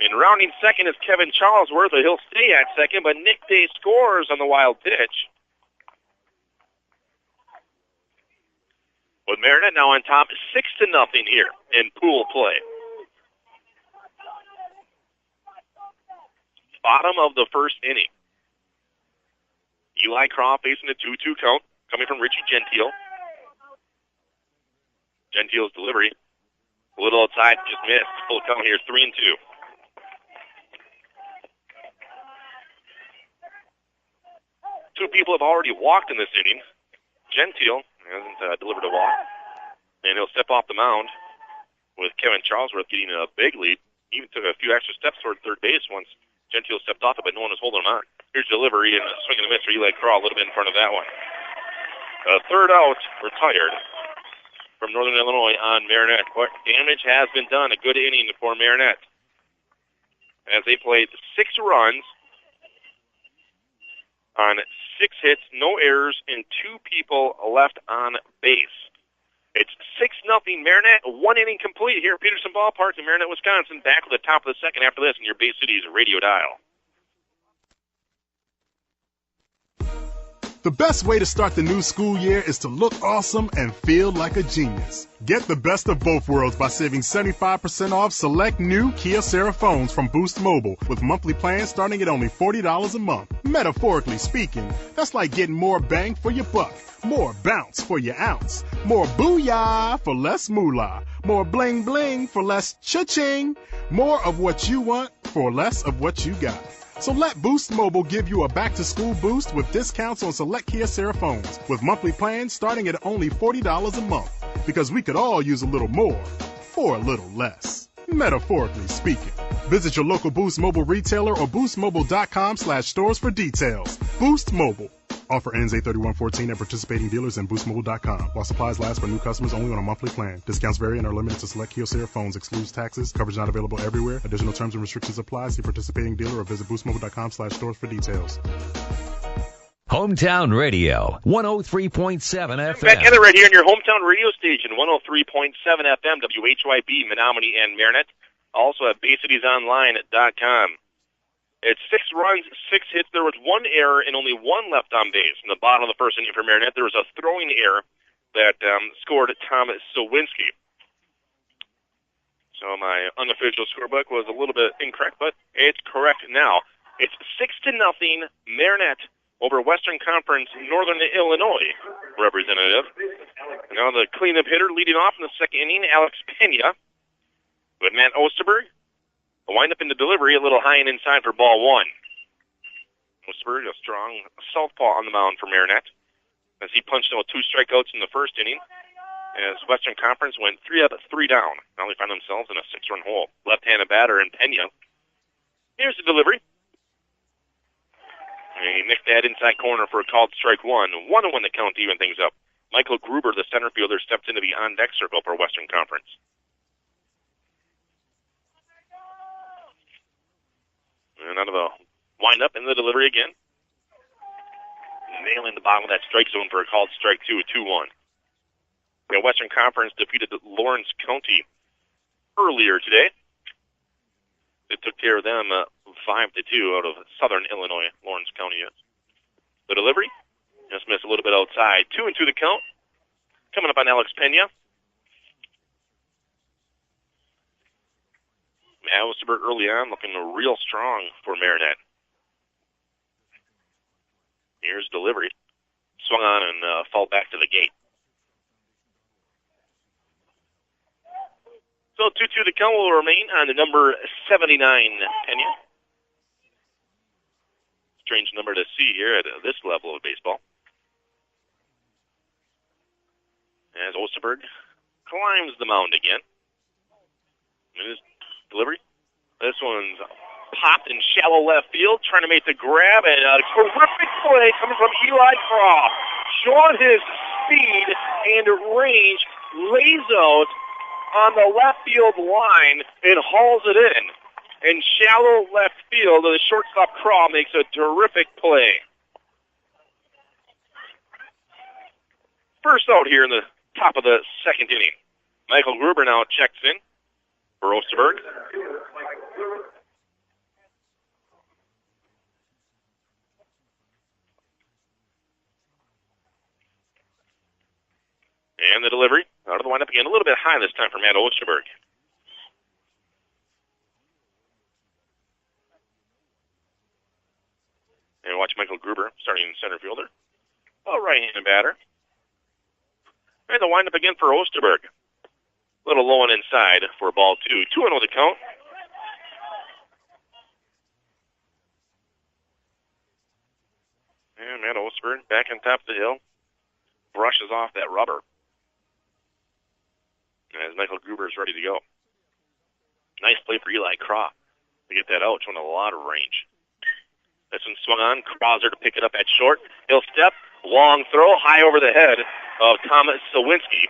And rounding second is Kevin Charlesworth. He'll stay at second, but Nick Day scores on the wild pitch. With Marinette now on top, 6-0 here in pool play. Bottom of the first inning. Eli Crow facing a 2-2 count coming from Richie Gentile. Gentile's delivery, a little outside, just missed. Full count here, 3-2. Two people have already walked in this inning. Gentile hasn't delivered a walk, and he'll step off the mound with Kevin Charlesworth getting a big lead. He even took a few extra steps toward third base once Gentile stepped off it, but no one was holding him on. Here's delivery, and a swing and a miss for Eli Crow, a little bit in front of that one. Third out, retired from Northern Illinois on Marinette. But damage has been done. A good inning for Marinette as they played 6 runs on 6 hits, no errors, and 2 people left on base. It's 6-0 Marinette, 1 inning complete here at Peterson Ballpark in Marinette, Wisconsin. Back with the top of the second after this in your Bay Cities radio dial. The best way to start the new school year is to look awesome and feel like a genius. Get the best of both worlds by saving 75% off select new Kia Sarah phones from Boost Mobile with monthly plans starting at only $40 a month. Metaphorically speaking, that's like getting more bang for your buck, more bounce for your ounce, more booyah for less moolah, more bling bling for less cha-ching, more of what you want for less of what you got. So let Boost Mobile give you a back-to-school boost with discounts on select Kia Sarah phones with monthly plans starting at only $40 a month. Because we could all use a little more for a little less. Metaphorically speaking. Visit your local Boost Mobile retailer or boostmobile.com/stores for details. Boost Mobile. Offer ends 8/31/14 at participating dealers and boostmobile.com. While supplies last for new customers only on a monthly plan. Discounts vary and are limited to select Kyocera phones. Excludes taxes. Coverage not available everywhere. Additional terms and restrictions apply. See participating dealer or visit boostmobile.com/stores for details. Hometown Radio, 103.7 FM. Back at it right here in your hometown radio station, 103.7 FM, WHYB, Menominee and Marinette. Also at BayCitiesOnline.com. It's 6 runs, 6 hits. There was 1 error and only 1 left on base. In the bottom of the first inning for Marinette, there was a throwing error that scored Tom Sawinski. So my unofficial scorebook was a little bit incorrect, but it's correct now. It's 6-0 Marinette over Western Conference Northern Illinois representative. Now the cleanup hitter leading off in the second inning, Alex Pena. With Matt Osterberg. A wind-up in the delivery, a little high and inside for ball one. Osterberg, a strong southpaw on the mound for Marinette, as he punched out 2 strikeouts in the first inning, as Western Conference went 3 up, 3 down. Now they find themselves in a 6-run hole. Left-handed batter in Pena. Here's the delivery. And he nicked that inside corner for a called strike one. 1-1 the count to even things up. Michael Gruber, the center fielder, stepped into the on-deck circle for Western Conference. And out of a wind-up in the delivery again. Nailing the bottom of that strike zone for a called strike two, 2-1. The Western Conference defeated Lawrence County earlier today. It took care of them 5-2 out of Southern Illinois, Lawrence County is. The delivery just missed a little bit outside. 2-2 the count. Coming up on Alex Pena. Matt Osterberg early on looking real strong for Marinette. Here's delivery. Swung on and fall back to the gate. So 2-2 the count will remain on the number 79, Pena. Strange number to see here at this level of baseball. As Osterberg climbs the mound again. And his delivery. This one's popped in shallow left field, trying to make the grab, and a terrific play coming from Eli Craw. Showing his speed and range, lays out on the left field line and hauls it in. In shallow left field, the shortstop Craw makes a terrific play. First out here in the top of the second inning. Michael Gruber now checks in for Osterberg. And the delivery out of the windup again, a little bit high this time for Matt Osterberg. And watch Michael Gruber starting in center fielder. A right-handed batter. And the windup again for Osterberg. A little low and inside for ball two. 2-0 the count. And Matt Osterberg back on top of the hill. Brushes off that rubber. As Michael Gruber is ready to go. Nice play for Eli Craw to get that out, showing a lot of range. This one swung on. Krauser to pick it up at short. He'll step. Long throw high over the head of Thomas Sawinski.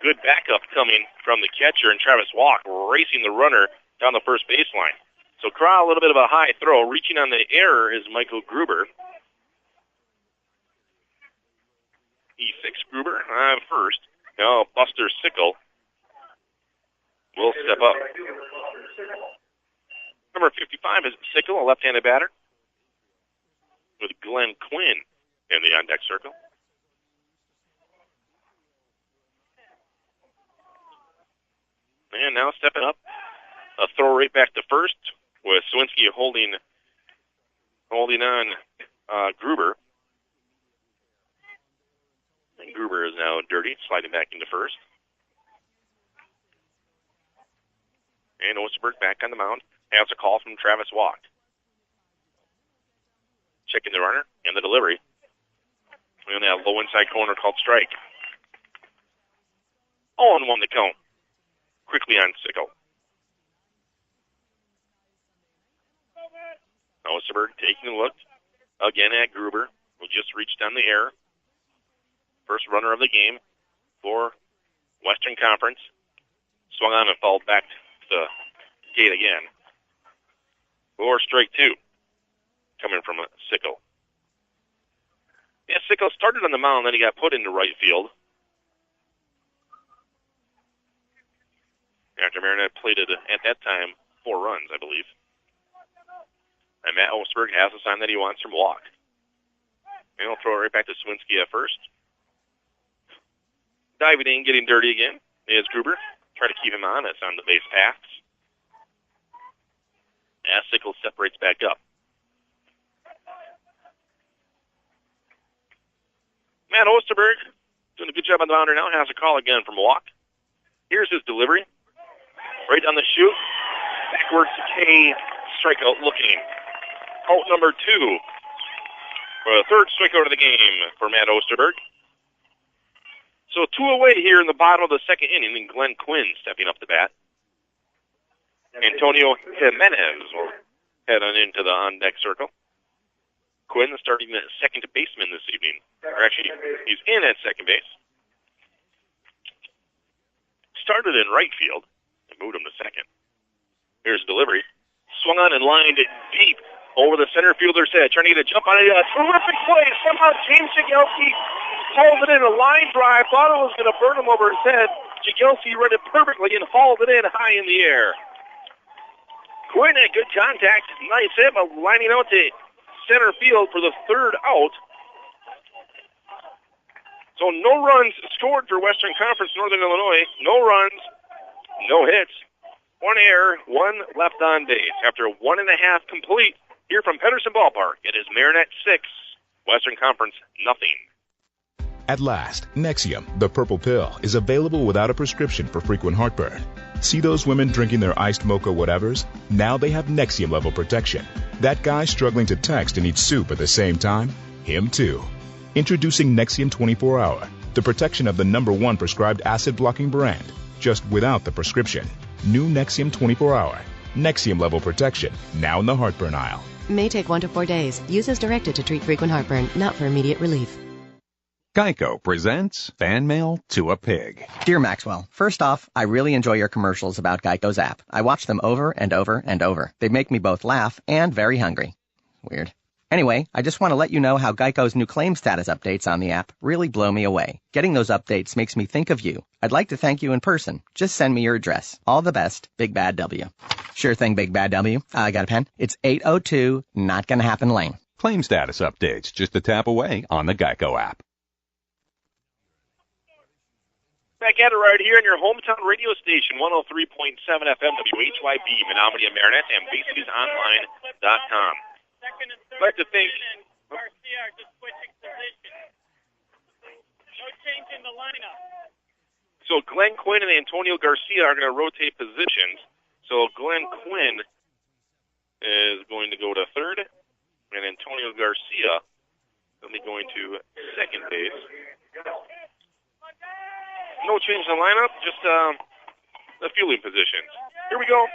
Good backup coming from the catcher, and Travis Walk racing the runner down the first baseline. So Craw, a little bit of a high throw. Reaching on the error is Michael Gruber. E6 Gruber first. Now Buster Sickle will step up. Number 55 is Sickle, a left-handed batter, with Glenn Quinn in the on-deck circle. And now stepping up, a throw right back to first, with Sawinski holding on Gruber. And Gruber is now dirty, sliding back into first. And Osterberg back on the mound. Has a call from Travis Walk. Checking the runner and the delivery. And that low inside corner called strike. 0-1 the count. Quickly on Sickle. Osterberg taking a look again at Gruber, who just reached on the air. First runner of the game for Western Conference. Swung on and fouled back to the gate again. Or strike two, coming from Sickle. Yeah, Sickle started on the mound, then he got put into right field. After Marinette plated at that time 4 runs, I believe. And Matt Osterberg has a sign that he wants from Walk. And he'll throw it right back to Sawinski at first. Diving in, getting dirty again is Gruber. Try to keep him honest on the base paths. As Sickles separates back up. Matt Osterberg doing a good job on the boundary now. Has a call again from walk. Here's his delivery. Right down the chute. Backwards to K. Strikeout looking. Out number 2. For the third strikeout of the game for Matt Osterberg. So 2 away here in the bottom of the second inning, and Glenn Quinn stepping up to bat. Antonio Jimenez will head on into the on-deck circle. Quinn starting at second baseman this evening. Or actually, he's in at second base. Started in right field and moved him to second. Here's delivery. Swung on and lined it deep over the center fielder's head. Trying to get a jump on a terrific play. Somehow James Jagielski hauled it in a line drive. Thought it was going to burn him over his head. Jagielski read it perfectly and hauled it in high in the air. Quinn had good contact. Nice hit, but lining out to center field for the third out. So no runs scored for Western Conference Northern Illinois. No runs, no hits, 1 error, 1 left on base. After 1.5 complete here from Pedersen Ballpark, it is Marinette 6, Western Conference nothing. At last, Nexium, the purple pill, is available without a prescription for frequent heartburn. See those women drinking their iced mocha whatevers? Now they have Nexium level protection. That guy struggling to text and eat soup at the same time? Him too. Introducing Nexium 24-Hour, the protection of the #1 prescribed acid-blocking brand, just without the prescription. New Nexium 24-Hour. Nexium level protection, now in the heartburn aisle. May take 1 to 4 days. Use as directed to treat frequent heartburn, not for immediate relief. Geico presents Fan Mail to a Pig. Dear Maxwell, first off, I really enjoy your commercials about Geico's app. I watch them over and over and over. They make me both laugh and very hungry. Weird. Anyway, I just want to let you know how Geico's new claim status updates on the app really blow me away. Getting those updates makes me think of you. I'd like to thank you in person. Just send me your address. All the best, Big Bad W. Sure thing, Big Bad W. I got a pen. It's 802 Not Gonna Happen Lane. Claim status updates just a tap away on the Geico app. Back at it right here on your hometown radio station, 103.7 FM WHYB, Menominee and Marinette, and BaseBeesOnline.com. I'd like to think. Garcia are just switching positions. No change in the lineup. So Glenn Quinn and Antonio Garcia are going to rotate positions. So Glenn Quinn is going to go to third, and Antonio Garcia will be going to second base. No change in the lineup, just the fielding positions. Here we go.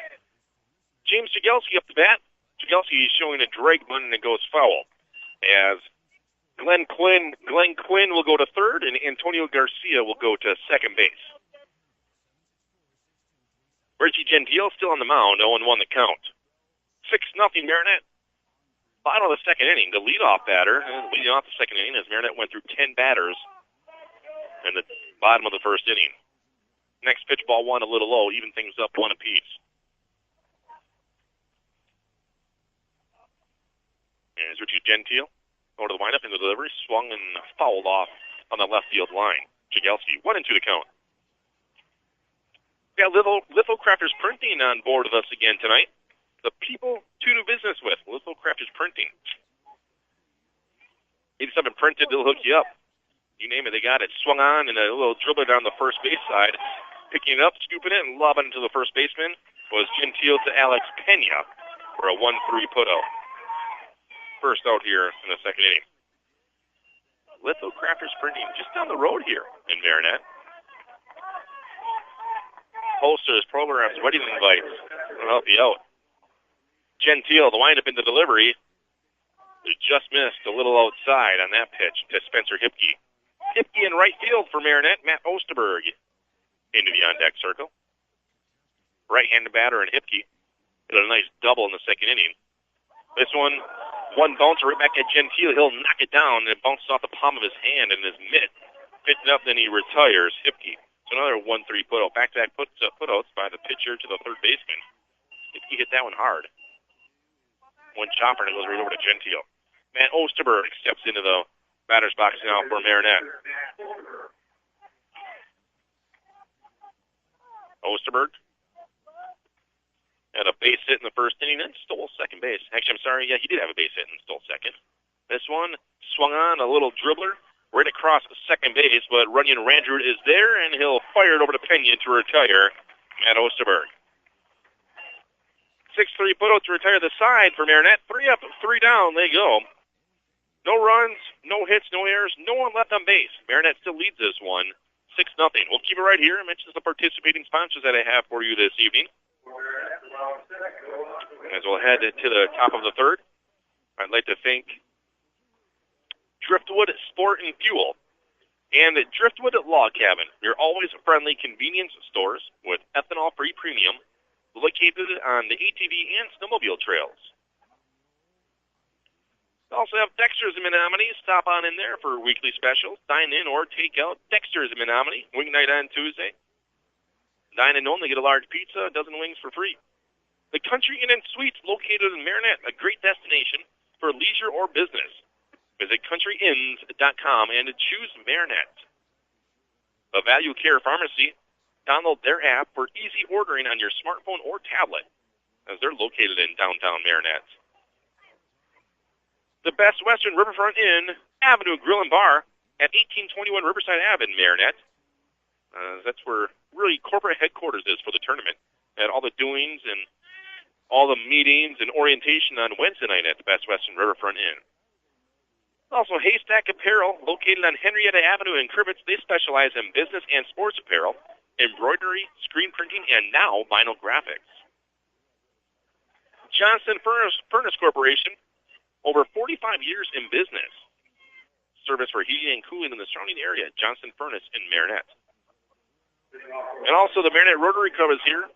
James Jagielski up to bat. Jagielski is showing a drag bunt, and it goes foul. As Glenn Quinn will go to third, and Antonio Garcia will go to second base. Richie Gentile still on the mound, 0-1 the count. 6-0 Marinette. Bottom of the second inning, the leadoff batter, leading off the second inning as Marinette went through 10 batters in the bottom of the first inning. Next pitch, ball 1 a little low, even things up 1 apiece. And it's Richie Gentile over to the windup in the delivery, swung and fouled off on the left field line. Jagielski 1-2 the count. We got Lithocrafters Printing on board with us again tonight. The people to do business with, Lithocrafters Printing. Need something printed, they'll hook you up. You name it, they got it. Swung on and a little dribbler down the first base side. Picking it up, scooping it, and lobbing it to the first baseman was Gentile to Alex Pena for a 1-3 putout. First out here in the second inning. Lithocrafters Printing just down the road here in Marinette. Posters, programs, wedding invites will help you out. Gentile, the windup in the delivery. He just missed a little outside on that pitch to Spencer Hipke. Hipke in right field for Marinette. Matt Osterberg into the on-deck circle. Right-handed batter and Hipke did a nice double in the second inning. This one bouncer right back at Gentile. He'll knock it down, and it bounces off the palm of his hand and his mitt. Picks it up, then he retires. Hipke. So another 1-3 putout. Back-to-back putouts by the pitcher to the third baseman. Hipke hit that one hard. One chopper, and it goes right over to Gentile. Matt Osterberg steps into the batter's box now for Marinette. Osterberg had a base hit in the first inning and stole second base. Actually, I'm sorry. Yeah, he did have a base hit and stole second. This one swung on a little dribbler right across the second base, but Runyon Randrud is there, and he'll fire it over to Pena to retire Matt Osterberg. 6-3 put out to retire the side for Marinette. 3 up, 3 down. They go. No runs, no hits, no errors, no one left on base. Marinette still leads this one, 6-0. We'll keep it right here and mention the participating sponsors that I have for you this evening. As we'll head to the top of the third, I'd like to thank Driftwood Sport and Fuel and Driftwood Log Cabin, your always friendly convenience stores with ethanol-free premium located on the ATV and snowmobile trails. We also have Dexter's in Menominee. Stop on in there for weekly specials. Dine in or take out. Dexter's in Menominee. Wing night on Tuesday. Dine in only. Get a large pizza, a dozen wings for free. The Country Inn and Suites located in Marinette, a great destination for leisure or business. Visit countryinns.com and choose Marinette. A Value Care Pharmacy. Download their app for easy ordering on your smartphone or tablet, as they're located in downtown Marinette. The Best Western Riverfront Inn, Avenue Grill and Bar at 1821 Riverside Ave in Marinette. That's where really corporate headquarters is for the tournament. At all the doings and all the meetings and orientation on Wednesday night at the Best Western Riverfront Inn. Also, Haystack Apparel, located on Henrietta Avenue in Crivitz. They specialize in business and sports apparel, embroidery, screen printing, and now vinyl graphics. Johnson Furnace Corporation, over 45 years in business. Service for heating and cooling in the surrounding area, Johnson Furnace in Marinette. And also the Marinette Rotary Club is here.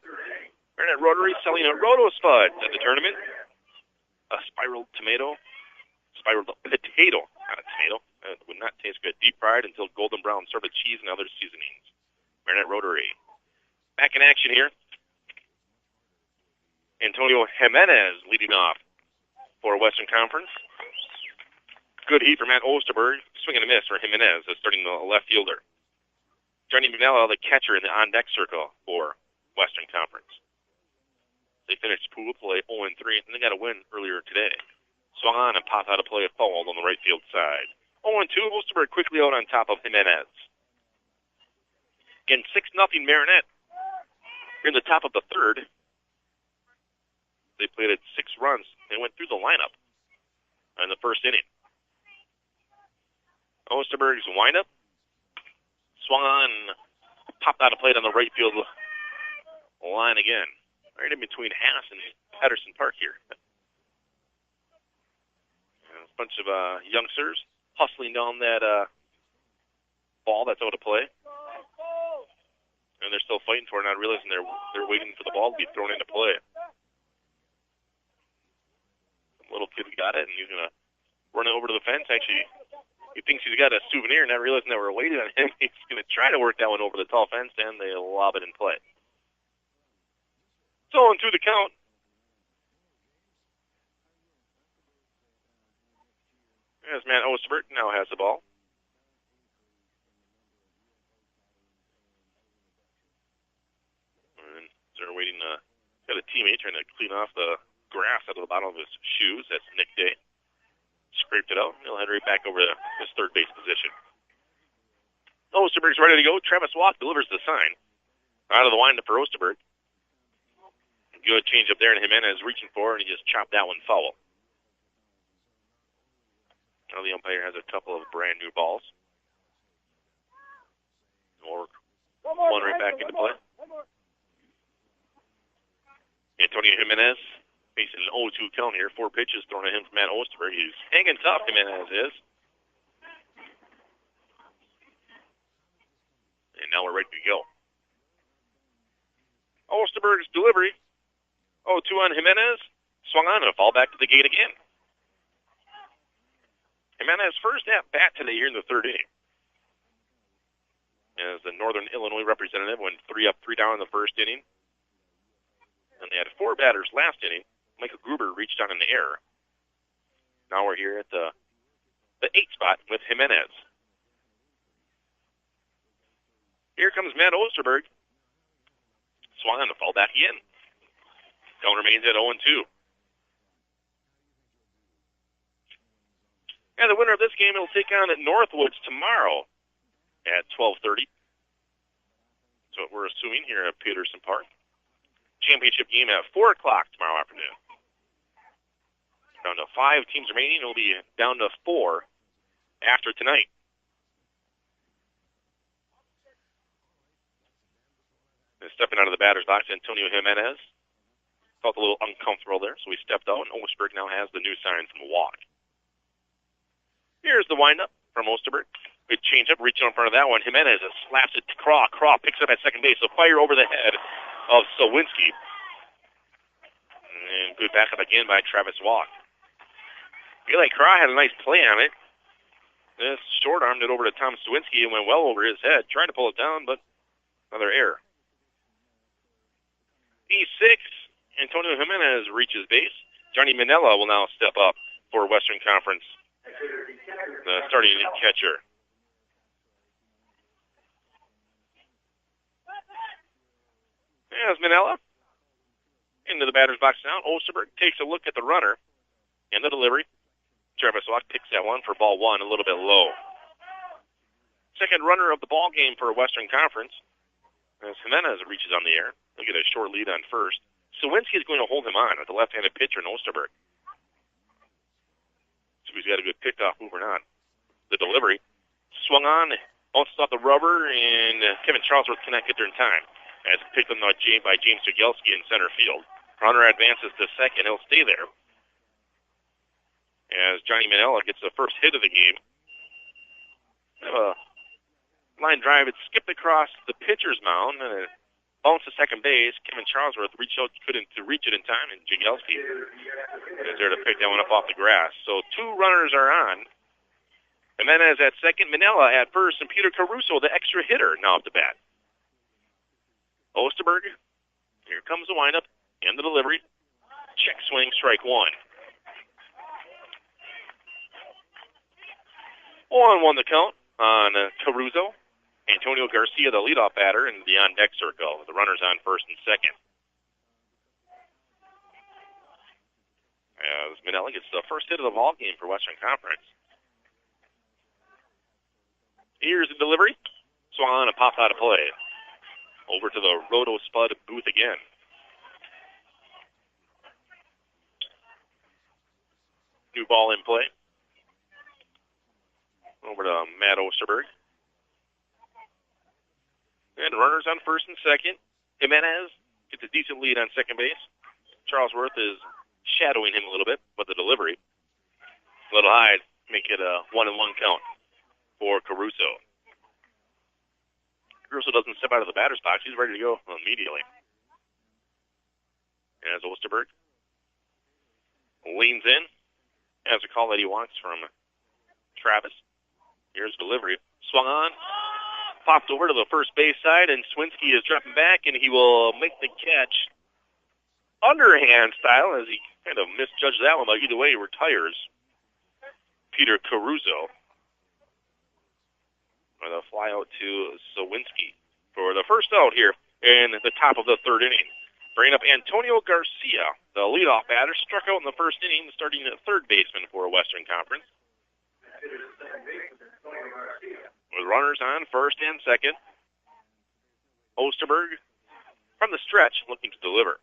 Marinette Rotary selling a Roto Spud at the tournament. A spiraled potato, not a tomato. It would not taste good. Deep fried until golden brown, served with cheese and other seasonings. Marinette Rotary. Back in action here. Antonio Jimenez leading off for Western Conference. Good heat for Matt Osterberg. Swing and a miss for Jimenez, starting the left fielder. Johnny Manella, the catcher in the on-deck circle for Western Conference. They finished pool play 0-3, and they got a win earlier today. Swung on and popped out of play, fouled on the right field side. 0-2, Osterberg quickly out on top of Jimenez. Again, 6-0 Marinette. Here in the top of the third. They played at 6 runs. They went through the lineup in the first inning. Osterberg's windup. Swung on, popped out of plate on the right field line again. Right in between Haas and Patterson Park here. A bunch of youngsters hustling down that ball that's out of play. And they're still fighting for it, not realizing they're waiting for the ball to be thrown into play. The little kid got it, and he's going to run it over to the fence. Actually, he thinks he's got a souvenir, not realizing that we're waiting on him. He's going to try to work that one over the tall fence, and they lob it in play. So, on to the count. As Matt Osterberg now has the ball. And they're waiting. Got a teammate trying to clean off the grass out of the bottom of his shoes. That's Nick Day. Scraped it out. He'll head right back over to his third base position. Osterberg's ready to go. Travis Walk delivers the sign. Out of the windup for Osterberg. Good change up there, and Jimenez reaching for it, and he just chopped that one foul. Now the umpire has a couple of brand new balls. Or one right back into play. Antonio Jimenez facing an 0-2 count here. 4 pitches thrown at him from Matt Osterberg. He's hanging tough, Jimenez is. And now we're ready to go. Osterberg's delivery. 0-2 on Jimenez. Swung on and a fall back to the gate again. Jimenez first at bat today here in the third inning. As the Northern Illinois representative went 3 up, 3 down in the first inning. And they had 4 batters last inning. Michael Gruber reached on an error. Now we're here at the 8th spot with Jimenez. Here comes Matt Osterberg. swung on and fall back again. Count remains at 0-2. And the winner of this game will take on Northwoods tomorrow at 12:30. So we're assuming here at Peterson Park. Championship game at 4 o'clock tomorrow afternoon. Down to 5 teams remaining. It'll be down to 4 after tonight. And stepping out of the batter's box, Antonio Jimenez felt a little uncomfortable there, so he stepped out, and Osterberg now has the new sign from the walk. Here's the windup from Osterberg. Good changeup, reaching in front of that one. Jimenez slaps it to Craw. Craw picks up at second base, so fire over the head of Sawinski. And good backup again by Travis Walk. I feel like Craw had a nice play on it. Just short-armed it over to Tom Sawinski and went well over his head. Tried to pull it down, but another error. E6, Antonio Jimenez reaches base. Johnny Manella will now step up for Western Conference, the starting catcher. As Manella into the batter's box now, Osterberg takes a look at the runner and the delivery. Travis Walk picks that one for ball one, a little bit low. Second runner of the ball game for Western Conference. As Jimenez reaches on the air, he'll get a short lead on first. Sawinski is going to hold him on with the left-handed pitcher in Osterberg. So he's got a good pickoff move or not. The delivery swung on, bounces off the rubber, and Kevin Charlesworth cannot get there in time. As picked on by James Jagielski in center field. Runner advances to second. He'll stay there. As Johnny Manella gets the first hit of the game. A line drive. It skipped across the pitcher's mound and it bounced to second base. Kevin Charlesworth couldn't reach it in time, and Jagielski is there to pick that one up off the grass. So 2 runners are on. Jimenez at second, Manella at first, and Peter Caruso, the extra hitter, now up to bat. Osterberg, here comes the windup and the delivery. Check swing, strike one. 0-1 the count on Caruso. Antonio Garcia, the leadoff batter, in the on-deck circle. The runners on first and second. As Manella gets the first hit of the ball game for Western Conference. Here's the delivery. Swung on and popped out of play. Over to the Roto Spud booth again. New ball in play. Over to Matt Osterberg. And runners on first and second. Jimenez gets a decent lead on second base. Charlesworth is shadowing him a little bit with the delivery. A little high, make it a 1-1 count for Caruso. Caruso doesn't step out of the batter's box. He's ready to go immediately. As Osterberg leans in, has a call that he wants from Travis. Here's delivery. Swung on, popped over to the first base side, and Sawinski is dropping back, and he will make the catch underhand style as he kind of misjudged that one, but either way he retires. Peter Caruso with a fly out to Sawinski for the first out here in the top of the third inning. Bringing up Antonio Garcia, the leadoff batter, struck out in the first inning, starting at third baseman for Western Conference. With runners on first and second. Osterberg from the stretch looking to deliver.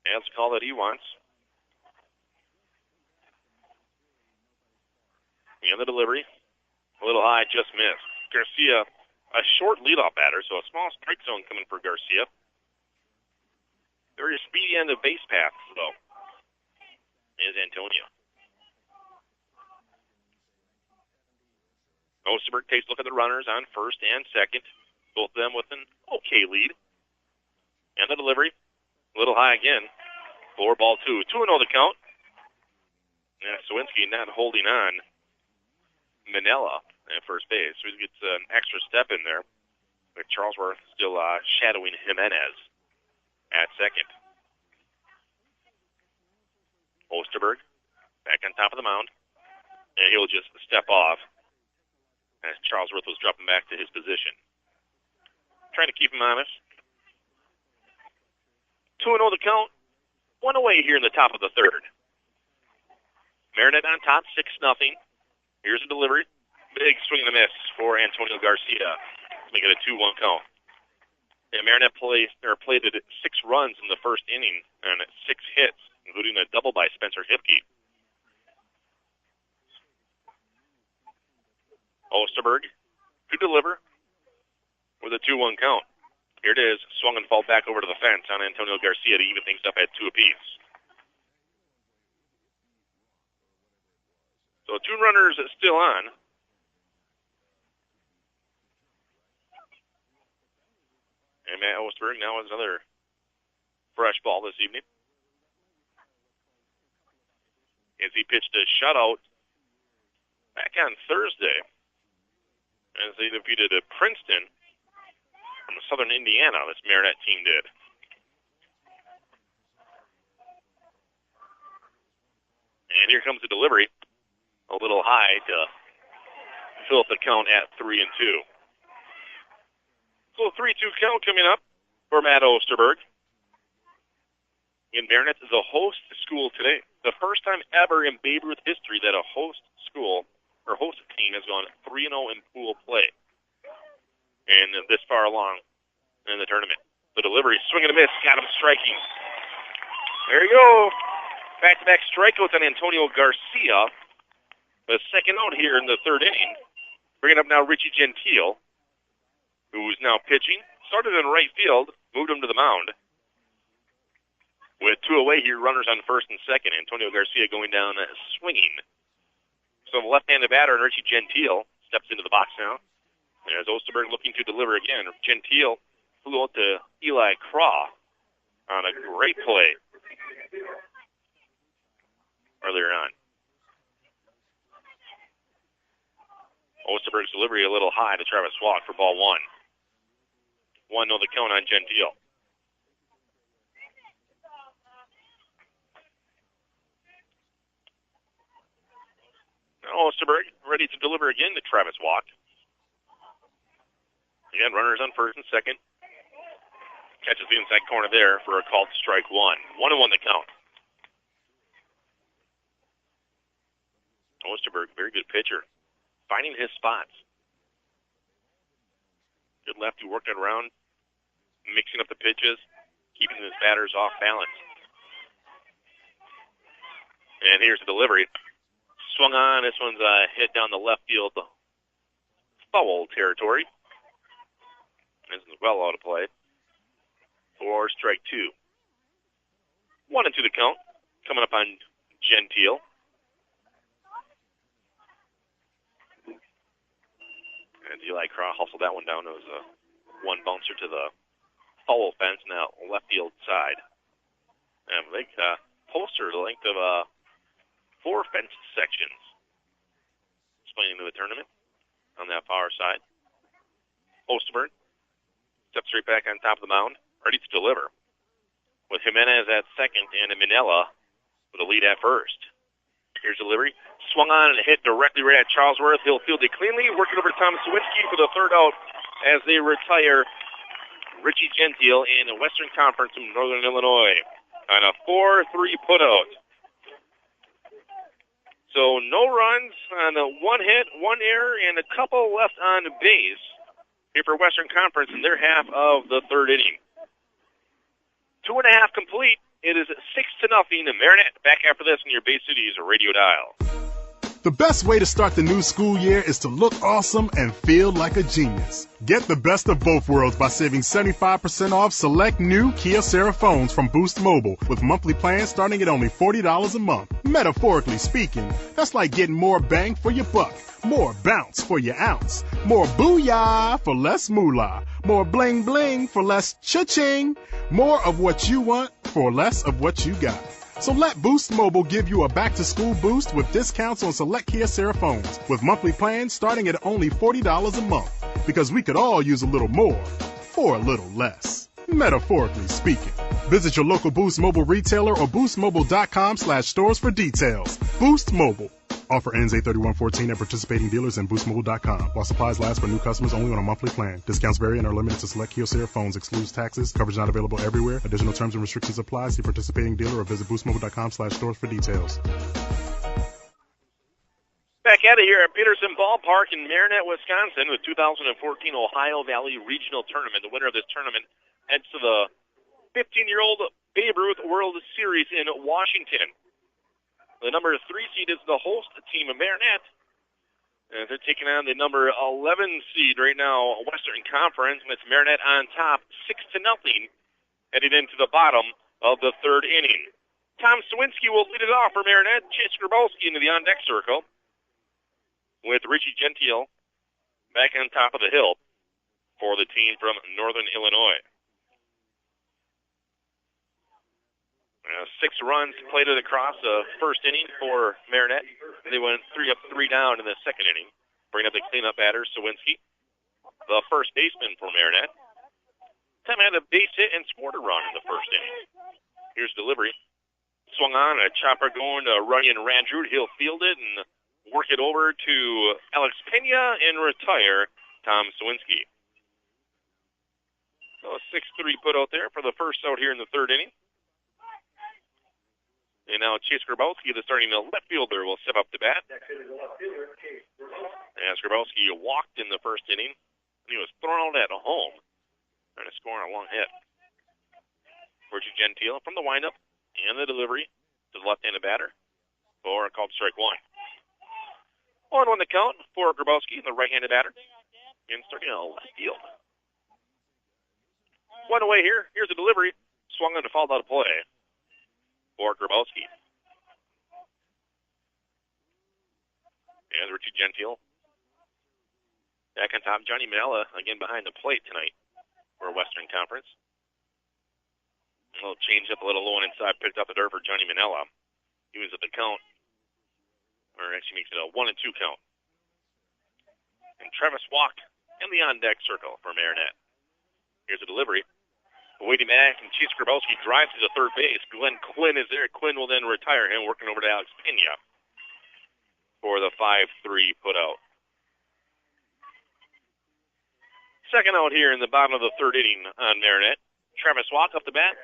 That's the call that he wants. And the delivery. A little high, just missed. Garcia, a short leadoff batter, so a small strike zone coming for Garcia. Very speedy end of base path, though, is Antonio. Osterberg takes a look at the runners on first and second. Both of them with an okay lead. And the delivery. A little high again. 4-2. 2-0 the count. And Sawinski not holding on Manella at first base. So he gets an extra step in there. But Charlesworth still shadowing Jimenez at second. Osterberg back on top of the mound. And he'll just step off as Charlesworth was dropping back to his position. Trying to keep him honest. 2-0 the count. One away here in the top of the third. Marinette on top, 6-0. Here's a delivery. Big swing and a miss for Antonio Garcia to make it a 2-1 count. And Marinette played 6 runs in the first inning and 6 hits, including a double by Spencer Hipke. Osterberg to deliver with a 2-1 count. Here it is, swung and fall back over to the fence on Antonio Garcia to even things up at 2 apiece. So 2 runners still on. And Matt Osterberg now has another fresh ball this evening. As he pitched a shutout back on Thursday as they defeated Princeton from Southern Indiana, this Marinette team did. And here comes the delivery. A little high to fill up the count at 3-2. So 3-2 count coming up for Matt Osterberg. And Marinette is a host school today. The first time ever in Babe Ruth history that a host school or host team has gone 3-0 in pool play. And this far along in the tournament. The delivery, swing and a miss, got him striking. There you go. Back-to-back strikeouts on Antonio Garcia. The second out here in the third inning. Bringing up now Richie Gentile, who's now pitching. Started in right field, moved him to the mound. With 2 away here, runners on first and second. Antonio Garcia going down swinging. So the left-handed batter, and Richie Gentile steps into the box now. As Osterberg looking to deliver again. Gentile flew out to Eli Craw on a great play earlier on. Osterberg's delivery a little high to Travis Walk for ball 1. 1-0 the count on Gentile. Now Osterberg ready to deliver again to Travis Walk. Again, runners on first and second. Catches the inside corner there for a called strike 1. 1-1 the count. Osterberg, very good pitcher. Finding his spots. Good lefty, working it around, mixing up the pitches, keeping his batters off balance. And here's the delivery. Swung on. This one's hit down the left field foul territory. This is well out of play. For strike 2. 1-2 the count. Coming up on Gentile. And Eli Craw hustled that one down. It was a one bouncer to the foul fence, now left field side. And a big poster the length of 4 fence sections. Explaining to the tournament on that far side. Osterberg steps right back on top of the mound, ready to deliver. With Jimenez at second and Minella with a lead at first. Here's delivery. Swung on and hit directly right at Charlesworth. He'll field it cleanly. Working over Thomas Sawinski for the third out as they retire Richie Gentile in the Western Conference from Northern Illinois on a 4-3 putout. So no runs on a 1 hit, 1 error, and a couple left on base here for Western Conference in their half of the third inning. 2.5 complete. It is 6-0. Marinette back after this on your Bay Cities radio dial. The best way to start the new school year is to look awesome and feel like a genius. Get the best of both worlds by saving 75% off select new Kia Ceira phones from Boost Mobile with monthly plans starting at only $40 a month. Metaphorically speaking, that's like getting more bang for your buck, more bounce for your ounce, more booyah for less moolah, more bling bling for less cha-ching, more of what you want for less of what you got. So let Boost Mobile give you a back-to-school boost with discounts on select Kia Ceira phones with monthly plans starting at only $40 a month. Because we could all use a little more for a little less. Metaphorically speaking. Visit your local Boost Mobile retailer or boostmobile.com/stores for details. Boost Mobile. Offer ends 8/31/14 at participating dealers and boostmobile.com. While supplies last for new customers only on a monthly plan. Discounts vary and are limited to select Kyocera phones. Excludes taxes. Coverage not available everywhere. Additional terms and restrictions apply. See participating dealer or visit boostmobile.com/stores for details. Back at it here at Peterson Ballpark in Marinette, Wisconsin, the 2014 Ohio Valley Regional Tournament. The winner of this tournament heads to the 15-year-old Babe Ruth World Series in Washington. The number 3 seed is the host team of Marinette. And they're taking on the number 11 seed right now, Western Conference, and it's Marinette on top, 6-0, heading into the bottom of the third inning. Tom Sawinski will lead it off for Marinette. Chase Grabowski into the on-deck circle, with Richie Gentile back on top of the hill for the team from Northern Illinois. 6 runs plated across the first inning for Marinette. They went 3 up, 3 down in the second inning. Bring up the cleanup batter, Sawinski, the first baseman for Marinette. Time had a base hit and scored a run in the first inning. Here's delivery. Swung on, a chopper going to Runyon Randrud. He'll field it and work it over to Alex Pena and retire Tom Sawinski. So a 6-3 put out there for the first out here in the third inning. And now Chase Grabowski, the starting left fielder, will step up to bat. As Grabowski walked in the first inning, and he was thrown out at home, trying to score on a long hit. Richie Gentile from the windup and the delivery to the left-handed batter for a called strike 1. 1-1 the count for Grabowski, the right-handed batter, and starting on left field. 1 away here. Here's the delivery. Swung on to foul out of play for Grabowski. And Richie Gentile back on top. Johnny Manella again behind the plate tonight for Western Conference. A little change up, a little low and inside, picked up the dirt for Johnny Manella. He was at the count, or actually makes it a 1-2 count. And Travis Walk in the on-deck circle for Marinette. Here's a delivery. Waiting back, and Chase Grabowski drives to the third base. Glenn Quinn is there. Quinn will then retire him, working over to Alex Pena for the 5-3 put out. Second out here in the bottom of the third inning on Marinette. Travis Walk up the bat.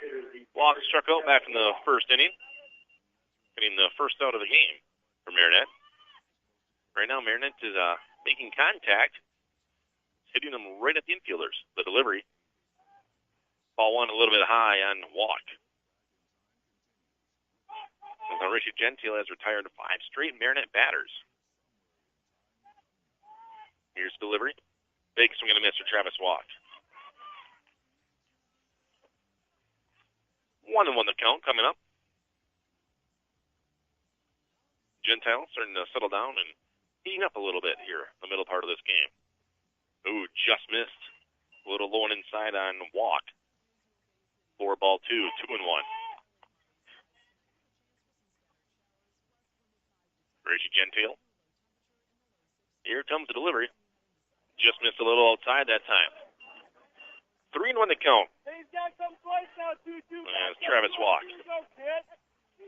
Walk struck out back in the first inning, getting the first out of the game for Marinette. Right now, Marinette is making contact, hitting them right at the infielders. The delivery. Ball one a little bit high on Walk. So Richie Gentile has retired 5 straight Marinette batters. Here's delivery. Big swing and a miss for Travis Walk. 1-1 the count coming up. Gentile starting to settle down and heating up a little bit here in the middle part of this game. Ooh, just missed. A little low and inside on Walk. 4-2, 2-1. Richie Gentile. Here comes the delivery. Just missed a little outside that time. 3-1 the count. As Travis Walk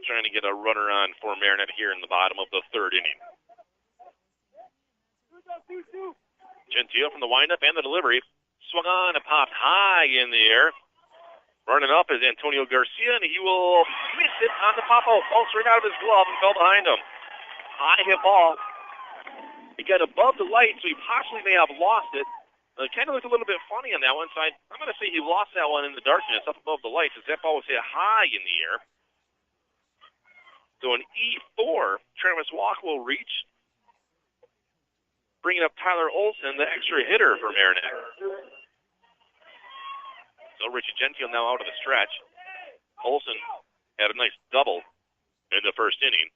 trying to get a runner on for Marinette here in the bottom of the third inning. Gentile from the windup and the delivery. Swung on and popped high in the air. Running up is Antonio Garcia, and he will miss it on the pop-out. Ball straight out of his glove and fell behind him. High hit ball. He got above the light, so he possibly may have lost it. It kind of looked a little bit funny on that one, so I'm going to say he lost that one in the darkness up above the lights, as that ball was hit high in the air. So an E4, Travis Walk will reach, bringing up Tyler Olson, the extra hitter for Marinette. So Richie Gentile now out of the stretch. Olson had a nice double in the first inning,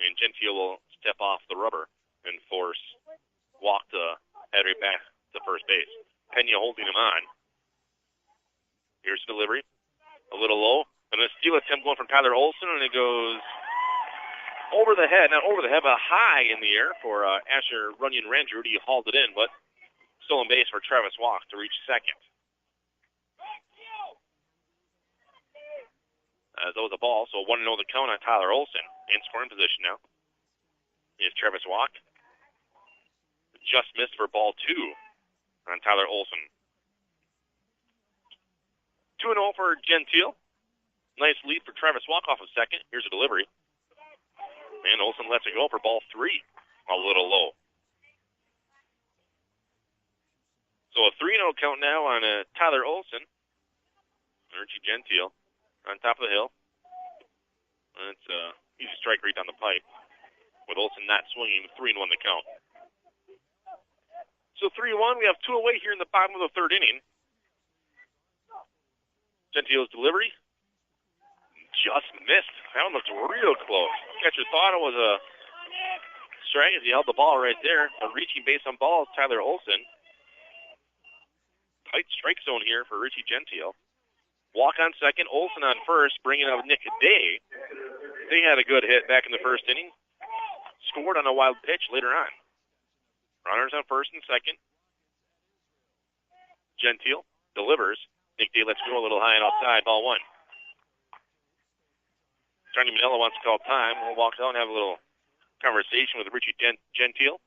and Gentile will step off the rubber and force Walk to head right back to first base. Pena holding him on. Here's the delivery. A little low. And a steal attempt going from Tyler Olson, and it goes over the head, not over the head, but high in the air for Asher Runyon Randrud. He hauled it in, but stolen base for Travis Walk to reach second. As though the ball, so 1-0 the count on Tyler Olson. In scoring position now is Travis Walk. Just missed for ball 2 on Tyler Olson. 2-0 for Gentile. Nice lead for Travis Walk off of second. Here's a delivery. And Olson lets it go for ball 3. A little low. So a 3-0 count now on Tyler Olson. Richie Gentile on top of the hill. And it's an easy strike rate down the pipe. With Olson not swinging, 3-1 the count. So 3-1, we have 2 away here in the bottom of the third inning. Gentile's delivery just missed. That one looked real close. Catcher thought it was a strike as he held the ball right there. A reaching base on ball is Tyler Olson. Tight strike zone here for Richie Gentile. Walk on second, Olson on first, bringing up Nick Day. They had a good hit back in the first inning. Scored on a wild pitch later on. Runners on first and second. Gentile delivers. Nick Day lets go a little high and outside, ball 1. Johnny Manella wants to call time. We'll walk out and have a little conversation with Richie Gentile.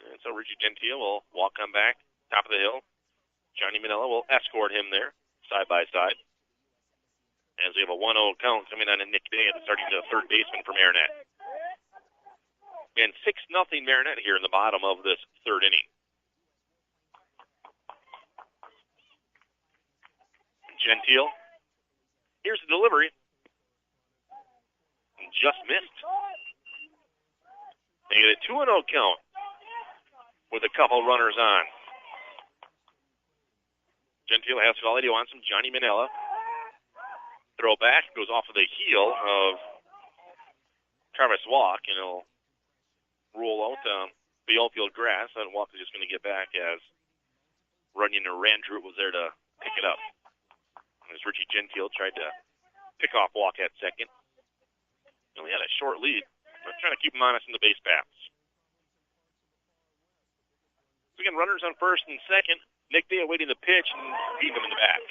And so Richie Gentile will walk on back, top of the hill. Johnny Manella will escort him there, side by side. As we have a 1-0 count coming on to Nick Day at starting the third baseman for Marinette. And 6-0 Marinette here in the bottom of this third inning. Gentile. Here's the delivery. Just missed. They get a 2-0 count with a couple runners on. Gentile has all he wants from Johnny Manella. Throw back, goes off of the heel of Travis Walk, and he'll roll out the outfield grass, and Walk is just going to get back as Runyon or Randrew was there to pick it up. As Richie Gentile tried to pick off Walk at second. He only had a short lead. We're trying to keep him honest in the base paths. So again, runners on first and second. Nick Day awaiting the pitch and beating him in the back.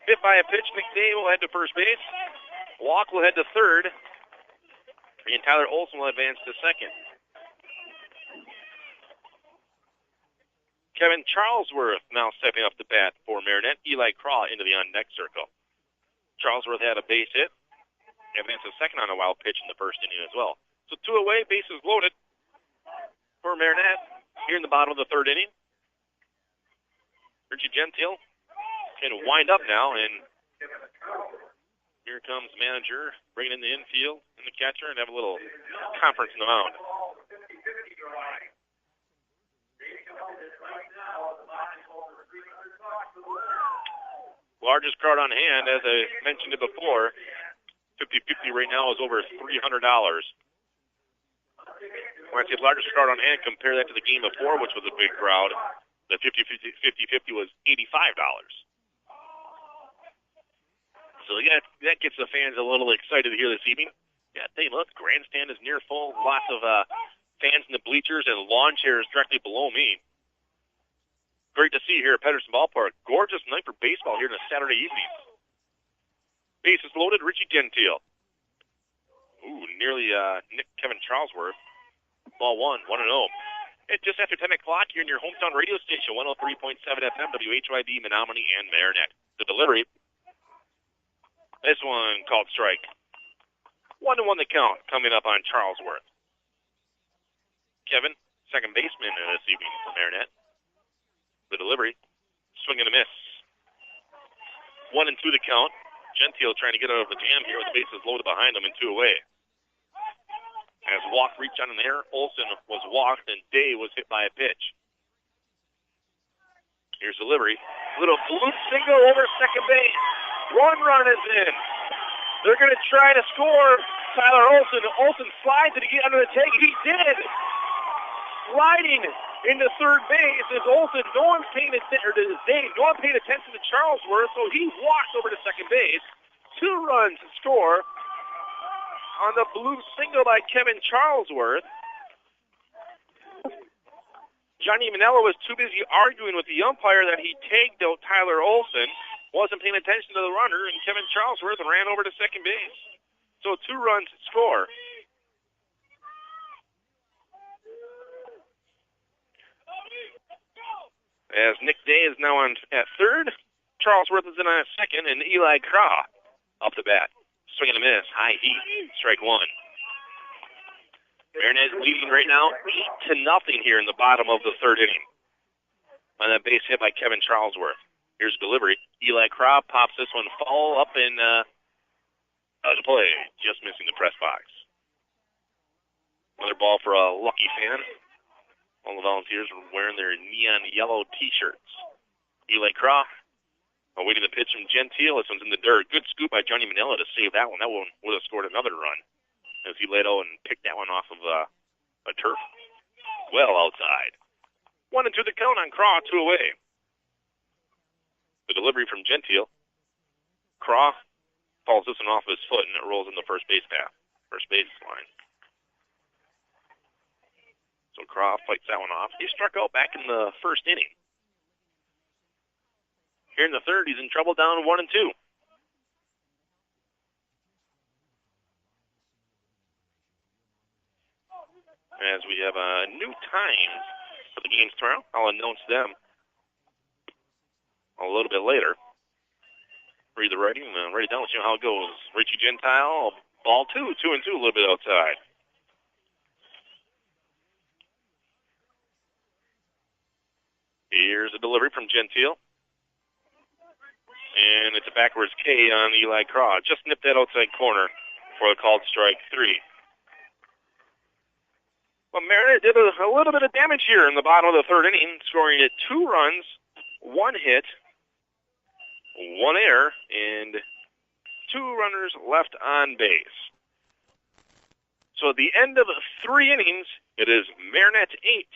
Hit by a pitch, Nick Day will head to first base. Walk will head to third. And Tyler Olson will advance to second. Kevin Charlesworth now stepping up to bat for Marinette. Eli Craw into the on-deck circle. Charlesworth had a base hit. Advances second on a wild pitch in the first inning as well. So 2 away, bases loaded for Marinette here in the bottom of the third inning. Richie Gentile can wind up now, and here comes the manager bringing in the infield and the catcher and have a little conference in the mound. Largest crowd on hand, as I mentioned it before, 50-50 right now is over $300. When I say largest crowd on hand, compare that to the game before, which was a big crowd. The 50-50 was $85. So yeah, that gets the fans a little excited here this evening. Yeah, hey, look, grandstand is near full. Lots of fans in the bleachers and lawn chairs directly below me. Great to see here at Pedersen Ballpark. Gorgeous night for baseball here on a Saturday evening. Bases loaded, Richie Gentile. Ooh, nearly Kevin Charlesworth. Ball 1, 1-0. It's just after 10 o'clock here in your hometown radio station, 103.7 FM, WHYB, Menominee, and Marinette. The delivery. This one called strike. 1-1 the count coming up on Charlesworth. Kevin, second baseman this evening for Marinette. The delivery. Swing and a miss. 1-2 the count. Gentile trying to get out of the jam here with the bases loaded behind him and 2 away. As Walk reached on in the air, Olson was walked and Day was hit by a pitch. Here's delivery. Little blue single over second base. 1 run is in. They're going to try to score. Tyler Olson. Olson slides to get under the tag. He did. Sliding into third base is Olson. No one paid attention to Charlesworth, so he walks over to second base. 2 runs to score on the blue single by Kevin Charlesworth. Johnny Manella was too busy arguing with the umpire that he tagged out Tyler Olson. wasn't paying attention to the runner, and Kevin Charlesworth ran over to second base. So 2 runs score. As Nick Day is now on at third, Charlesworth is in on second, and Eli Craw up the bat. Swing and a miss, high heat, strike 1. Marinette leading right now 8-0 here in the bottom of the third inning. On that base hit by Kevin Charlesworth. Here's delivery. Eli Craw pops this one foul up and out of play, just missing the press box. Another ball for a lucky fan. All the Volunteers were wearing their neon yellow T-shirts. Eli Craw awaiting the pitch from Gentile. This one's in the dirt. Good scoop by Johnny Manila to save that one. That one would have scored another run as he laid out and picked that one off of a turf. Well outside. 1-2 the count on Craw, 2 away. The delivery from Gentile. Craw falls this one off his foot and it rolls in the first base path. First base line. So Craw fights that one off. He struck out back in the first inning. Here in the third, he's in trouble down 1-2. As we have new times for the games tomorrow, I'll announce them a little bit later. Read the writing, write it down, let you know how it goes. Richie Gentile, ball 2, 2-2, a little bit outside. Here's a delivery from Gentile. And it's a backwards K on Eli Craw. Just nipped that outside corner for the called strike 3. But Marinette did a little bit of damage here in the bottom of the third inning, scoring at 2 runs, 1 hit, 1 error, and 2 runners left on base. So at the end of 3 innings, it is Marinette 8,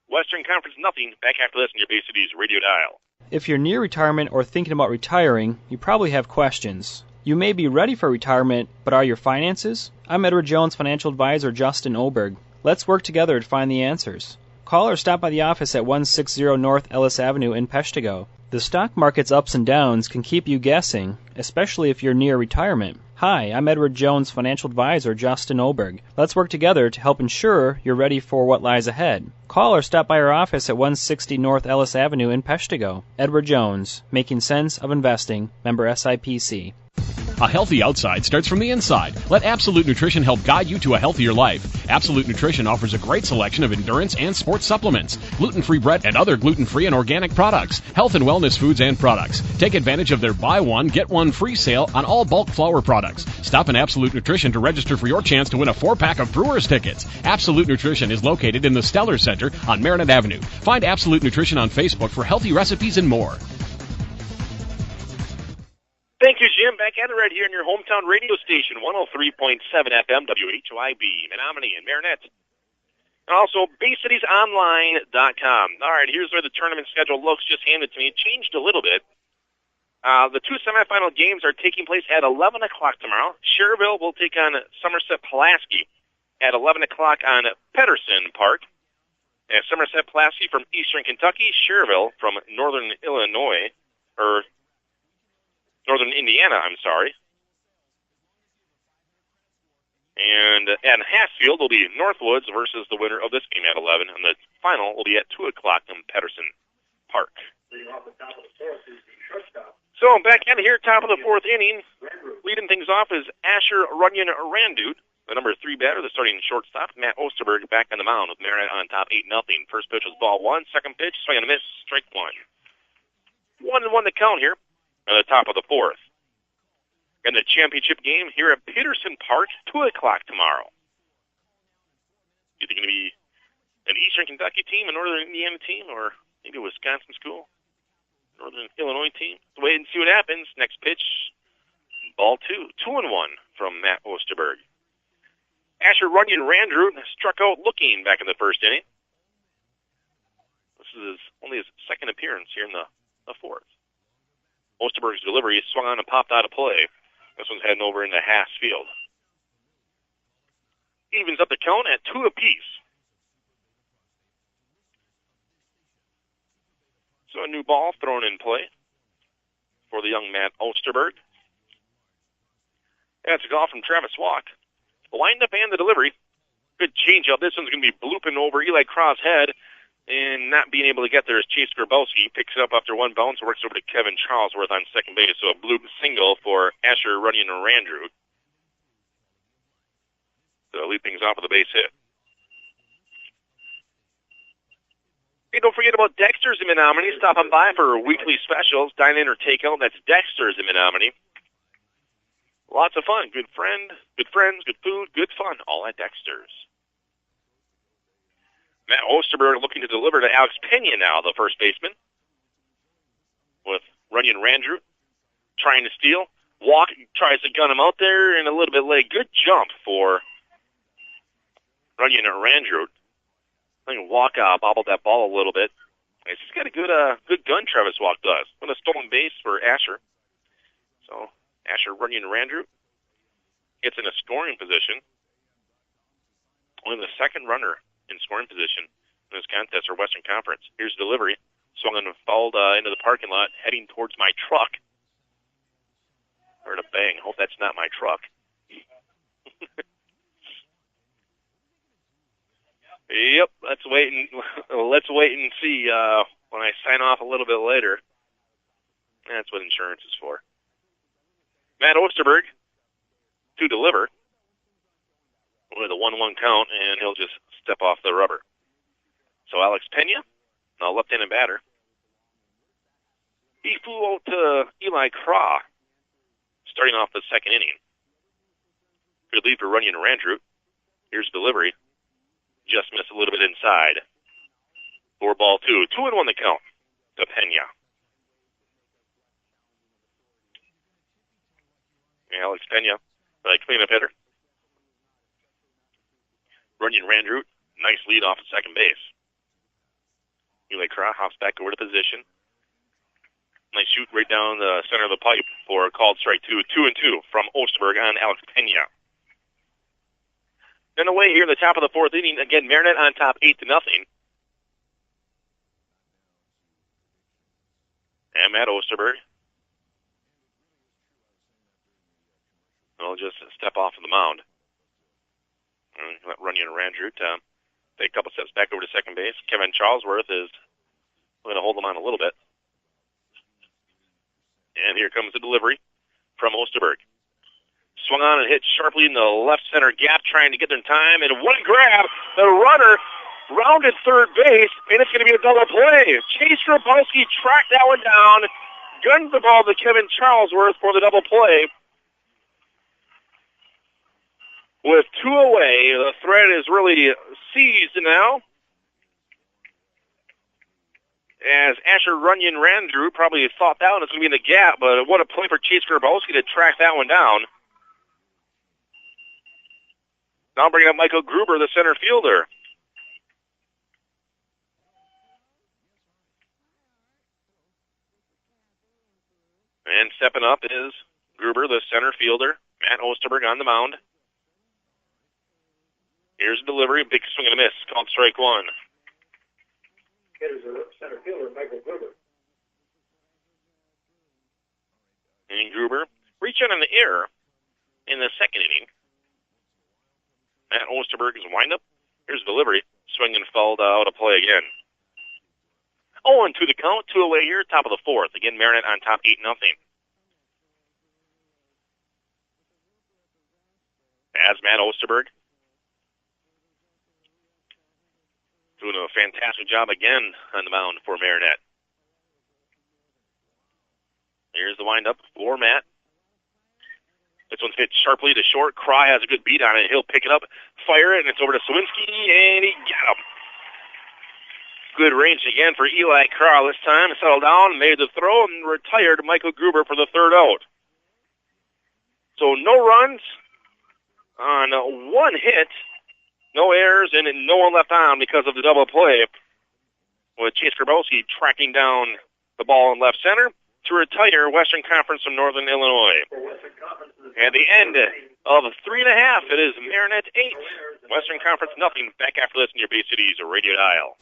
Western Conference nothing. Back after this on your Bay Cities radio dial. If you're near retirement or thinking about retiring, you probably have questions. You may be ready for retirement, but are your finances? I'm Edward Jones financial advisor Justin Oberg. Let's work together to find the answers. Call or stop by the office at 160 North Ellis Avenue in Peshtigo. The stock market's ups and downs can keep you guessing, especially if you're near retirement. Hi, I'm Edward Jones financial advisor Justin Oberg. Let's work together to help ensure you're ready for what lies ahead. Call or stop by our office at 160 North Ellis Avenue in Peshtigo. Edward Jones, making sense of investing, member SIPC. A healthy outside starts from the inside. Let Absolute Nutrition help guide you to a healthier life. Absolute Nutrition offers a great selection of endurance and sports supplements, gluten-free bread and other gluten-free and organic products, health and wellness foods and products. Take advantage of their buy one, get one free sale on all bulk flour products. Stop in Absolute Nutrition to register for your chance to win a 4-pack of Brewers tickets. Absolute Nutrition is located in the Stellar Center on Marinette Avenue. Find Absolute Nutrition on Facebook for healthy recipes and more. Thank you, Jim. Back at it right here in your hometown radio station, 103.7 FM, WHYB, Menominee and Marinette. And also, BayCitiesOnline.com. All right, here's where the tournament schedule looks. Just handed to me. It changed a little bit. The 2 semifinal games are taking place at 11 o'clock tomorrow. Cherville will take on Somerset Pulaski at 11 o'clock on Pedersen Park. And Somerset Pulaski from Eastern Kentucky, Cherville from Northern Indiana, And at Hatfield will be Northwoods versus the winner of this game at 11, and the final will be at 2 o'clock in Pedersen Park. So back in here, top of the 4th inning, leading things off is Asher Runyon Randute, the number 3 batter, the starting shortstop. Matt Osterberg back on the mound with Marinette on top 8-0. First pitch was ball 1, second pitch, swing and a miss, strike 1. 1-1 the count here at the top of the 4th. And the championship game here at Peterson Park, 2 o'clock tomorrow. Either going to be an Eastern Kentucky team, a Northern Indiana team, or maybe a Wisconsin school, Northern Illinois team. Let's wait and see what happens. Next pitch, ball 2. 2-1 from Matt Osterberg. Asher Runyon Randrew struck out looking back in the first inning. This is only his second appearance here in the 4th. Osterberg's delivery swung on and popped out of play. This one's heading over into Hatfield. Evens up the count at 2 apiece. So a new ball thrown in play. for the young Matt Osterberg. That's a call from Travis Walk. The windup and the delivery. Good changeup. This one's going to be blooping over Eli Crow's head, and not being able to get there is Chase Grabowski. Picks it up after one bounce, works over to Kevin Charlesworth on second base. So a bloop single for Asher Runyon Randrew. So lead things off with a base hit. Hey, don't forget about Dexter's in Menominee. Stop on by for weekly specials, dine in or take out. That's Dexter's in Menominee. Lots of fun. Good friends, good food, good fun. All at Dexter's. Matt Osterberg looking to deliver to Alex Pena now, the first baseman. With Runyon Randrew trying to steal. Walk tries to gun him out there and a little bit late. Good jump for Runyon Randrew. I think Walk bobbled that ball a little bit. He's got a good gun, Travis Walk does. With a stolen base for Asher. So Asher Runyon Randrew gets in a scoring position. Only the second runner in scoring position in this contest for Western Conference. Here's delivery. Swung and fouled into the parking lot, heading towards my truck. Heard a bang. Hope that's not my truck. Yep, let's wait and see when I sign off a little bit later. That's what insurance is for. Matt Osterberg to deliver with a 1-1 count, and he'll just step off the rubber. So Alex Pena, now left-handed batter. He flew out to Eli Craw, starting off the second inning. Good lead for Runyon Randrew. Here's delivery. Just missed a little bit inside. 4-2. 2-1 the count to Pena. Alex Pena, cleanup hitter. Runyon Randrew, nice lead off of second base. Eli Craw hops back over to position. Nice shoot right down the center of the pipe for a called strike 2. 2-2 from Osterberg on Alex Pena. Then away here in the top of the fourth inning. Again, Marinette on top 8-0. And Matt Osterberg will just step off of the mound. Let Runyon Randrew take a couple steps back over to second base. Kevin Charlesworth is going to hold him on a little bit. And here comes the delivery from Osterberg. Swung on and hit sharply in the left center gap, trying to get there in time. And one grab, the runner rounded third base, and it's going to be a double play. Chase Grabowski tracked that one down, guns the ball to Kevin Charlesworth for the double play. With 2 away, the threat is really seized now. As Asher Runyon Randrew probably thought that one was going to be in the gap, but what a play for Chase Grabowski to track that one down. Now bringing up Michael Gruber, the center fielder. And stepping up is Gruber, the center fielder. Matt Osterberg on the mound. Here's a delivery, big swing and a miss, called strike 1. Here's the center fielder, Michael Gruber. And Gruber reached out on the error in the second inning. Matt Osterberg's windup. Here's delivery. Swing and fouled out of play again. 0-2 the count. 2 away here, top of the fourth. Again, Marinette on top 8-0. As Matt Osterberg doing a fantastic job again on the mound for Marinette. Here's the windup for Matt. This one's hit sharply to short. Cry has a good beat on it. He'll pick it up, fire it, and it's over to Sawinski, and he got him. Good range again for Eli Carl this time. Settled down, made the throw, and retired Michael Gruber for the third out. So no runs on 1 hit, no errors, and no one left on because of the double play, with Chase Grabowski tracking down the ball in left center to retire Western Conference from Northern Illinois. At the end of 3.5, it is Marinette 8, Western Conference nothing. Back after this in your Bay Cities radio dial.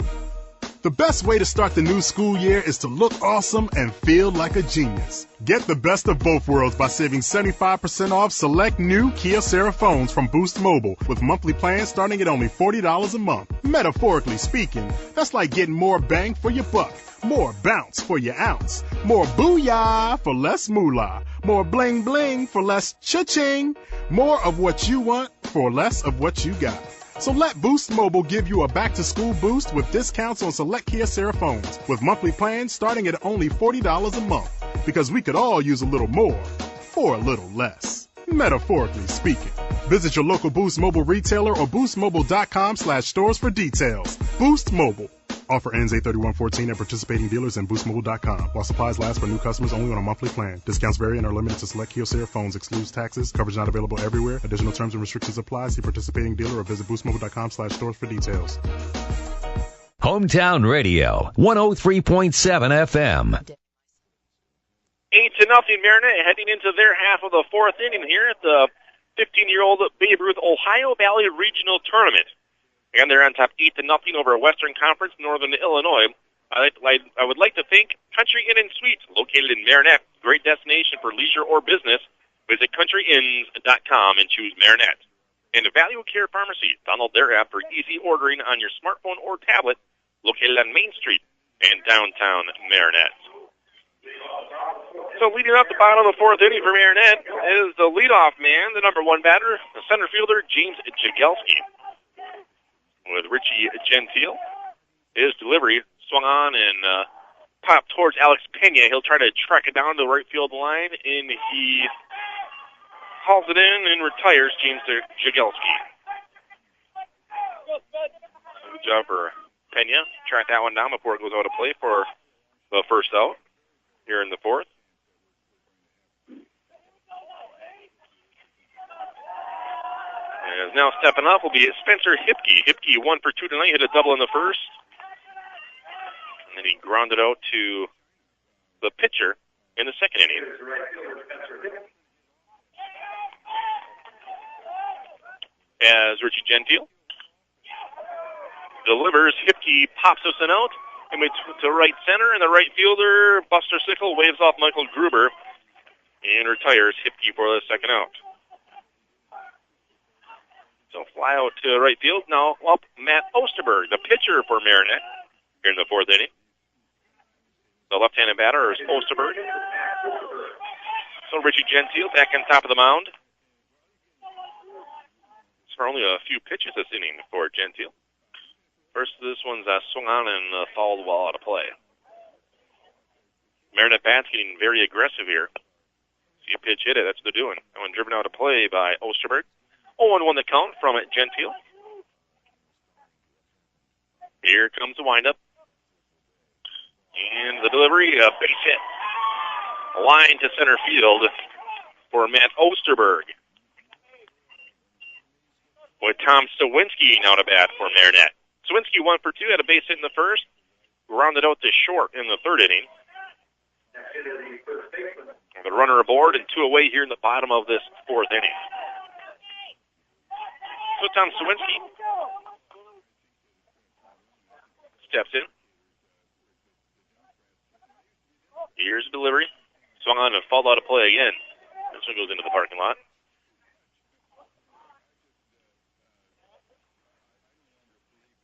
The best way to start the new school year is to look awesome and feel like a genius. Get the best of both worlds by saving 75% off select new Kia Sarah phones from Boost Mobile with monthly plans starting at only $40 a month. Metaphorically speaking, that's like getting more bang for your buck, more bounce for your ounce, more booyah for less moolah, more bling bling for less cha-ching, more of what you want for less of what you got. So let Boost Mobile give you a back-to-school boost with discounts on select Kia Sarah phones with monthly plans starting at only $40 a month. Because we could all use a little more for a little less, metaphorically speaking. Visit your local Boost Mobile retailer or boostmobile.com/stores for details. Boost Mobile. Offer ends 8/31/14 at participating dealers and boostmobile.com. While supplies last for new customers only on a monthly plan. Discounts vary and are limited to select Kyocera phones. Excludes taxes. Coverage not available everywhere. Additional terms and restrictions apply. See participating dealer or visit boostmobile.com/stores for details. Hometown Radio, 103.7 FM. 8-0 Marinette heading into their half of the fourth inning here at the 15-year-old Babe Ruth Ohio Valley Regional Tournament. And they're on top 8-0 over Western Conference, Northern Illinois. I would like to thank Country Inn and Suites, located in Marinette. Great destination for leisure or business. Visit countryinns.com and choose Marinette. And Value Care Pharmacy. Download their app for easy ordering on your smartphone or tablet, located on Main Street in downtown Marinette. So leading up the bottom of the fourth inning for Marinette is the leadoff man, the number one batter, the center fielder, James Jagelski. With Richie Gentile. His delivery swung on and popped towards Alex Pena. He'll try to track it down to the right field line, and he hauls it in and retires James Jagelski. Good job for Pena. Track that one down before it goes out of play for the first out here in the fourth. And now stepping up will be Spencer Hipke. Hipke 1 for 2 tonight, hit a double in the first. And then he grounded out to the pitcher in the second inning. As Richie Gentile delivers, Hipke pops us an out to right center, and the right fielder, Buster Sickle, waves off Michael Gruber and retires Hipke for the second out. So fly out to right field. Now up Matt Osterberg, the pitcher for Marinette, here in the fourth inning. The left-handed batter is Osterberg. So Richie Gentile back on top of the mound. It's for only a few pitches this inning for Gentile. First, this one's swung on and fouled well out of play. Marinette bats getting very aggressive here. See a pitch hit it, that's what they're doing. That one driven out of play by Osterberg. 0-1 the count from Gentile. Here comes the windup. And the delivery, a base hit. A line to center field for Matt Osterberg. With Tom Stawinski now to bat for Marinette. Stawinski 1 for 2, had a base hit in the first. Rounded out to short in the third inning. The runner aboard and 2 away here in the bottom of this fourth inning. So Tom Stawinski steps in. Here's a delivery. Swung on and fouled out of play again. This one goes into the parking lot.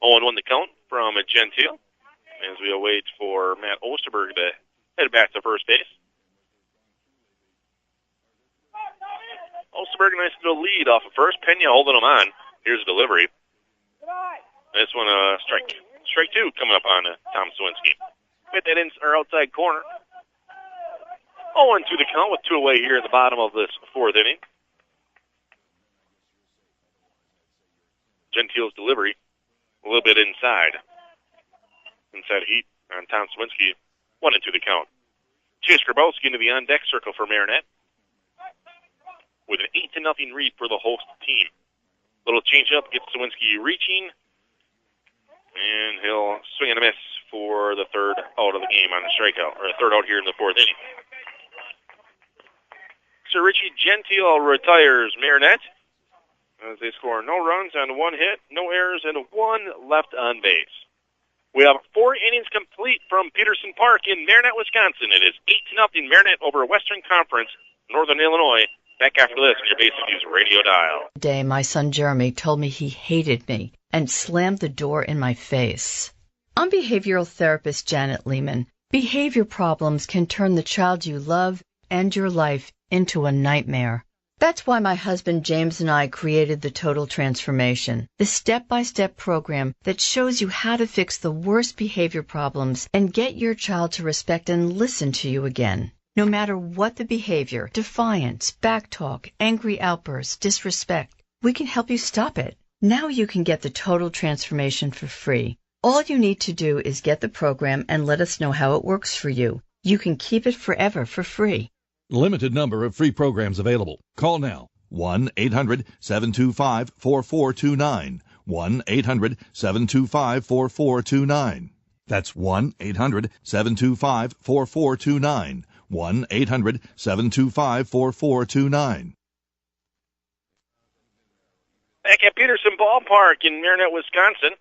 Oh, and 1 the count from Gentile as we await for Matt Osterberg to head back to first base. Osterberg, nice little lead off of first. Pena holding him on. Here's a delivery. This one, strike 2 coming up on Tom Stawinski. Hit that outside corner. 0-2 the count with 2 away here at the bottom of this fourth inning. Gentile's delivery a little bit inside heat on Tom Stawinski. 1-2 the count. Chase Grabowski into the on-deck circle for Marinette with an 8-0 lead for the host team. Little change-up, gets Stawinski reaching, and he'll swing and a miss for the third out of the game on a strikeout, or a third out here in the fourth inning. So Richie Gentile retires Marinette as they score no runs on 1 hit, no errors, and 1 left on base. We have 4 innings complete from Peterson Park in Marinette, Wisconsin. It is 8-0 Marinette over Western Conference, Northern Illinois. Back after this on your Basic News radio dial. Today, my son Jeremy told me he hated me and slammed the door in my face. I'm behavioral therapist Janet Lehman. Behavior problems can turn the child you love and your life into a nightmare. That's why my husband James and I created the Total Transformation, the step-by-step program that shows you how to fix the worst behavior problems and get your child to respect and listen to you again. No matter what the behavior, defiance, backtalk, angry outbursts, disrespect, we can help you stop it. Now you can get the Total Transformation for free. All you need to do is get the program and let us know how it works for you. You can keep it forever for free. Limited number of free programs available. Call now. 1-800-725-4429. 1-800-725-4429. That's 1-800-725-4429. 1-800-725-4429. Back at Peterson Ballpark in Marinette, Wisconsin.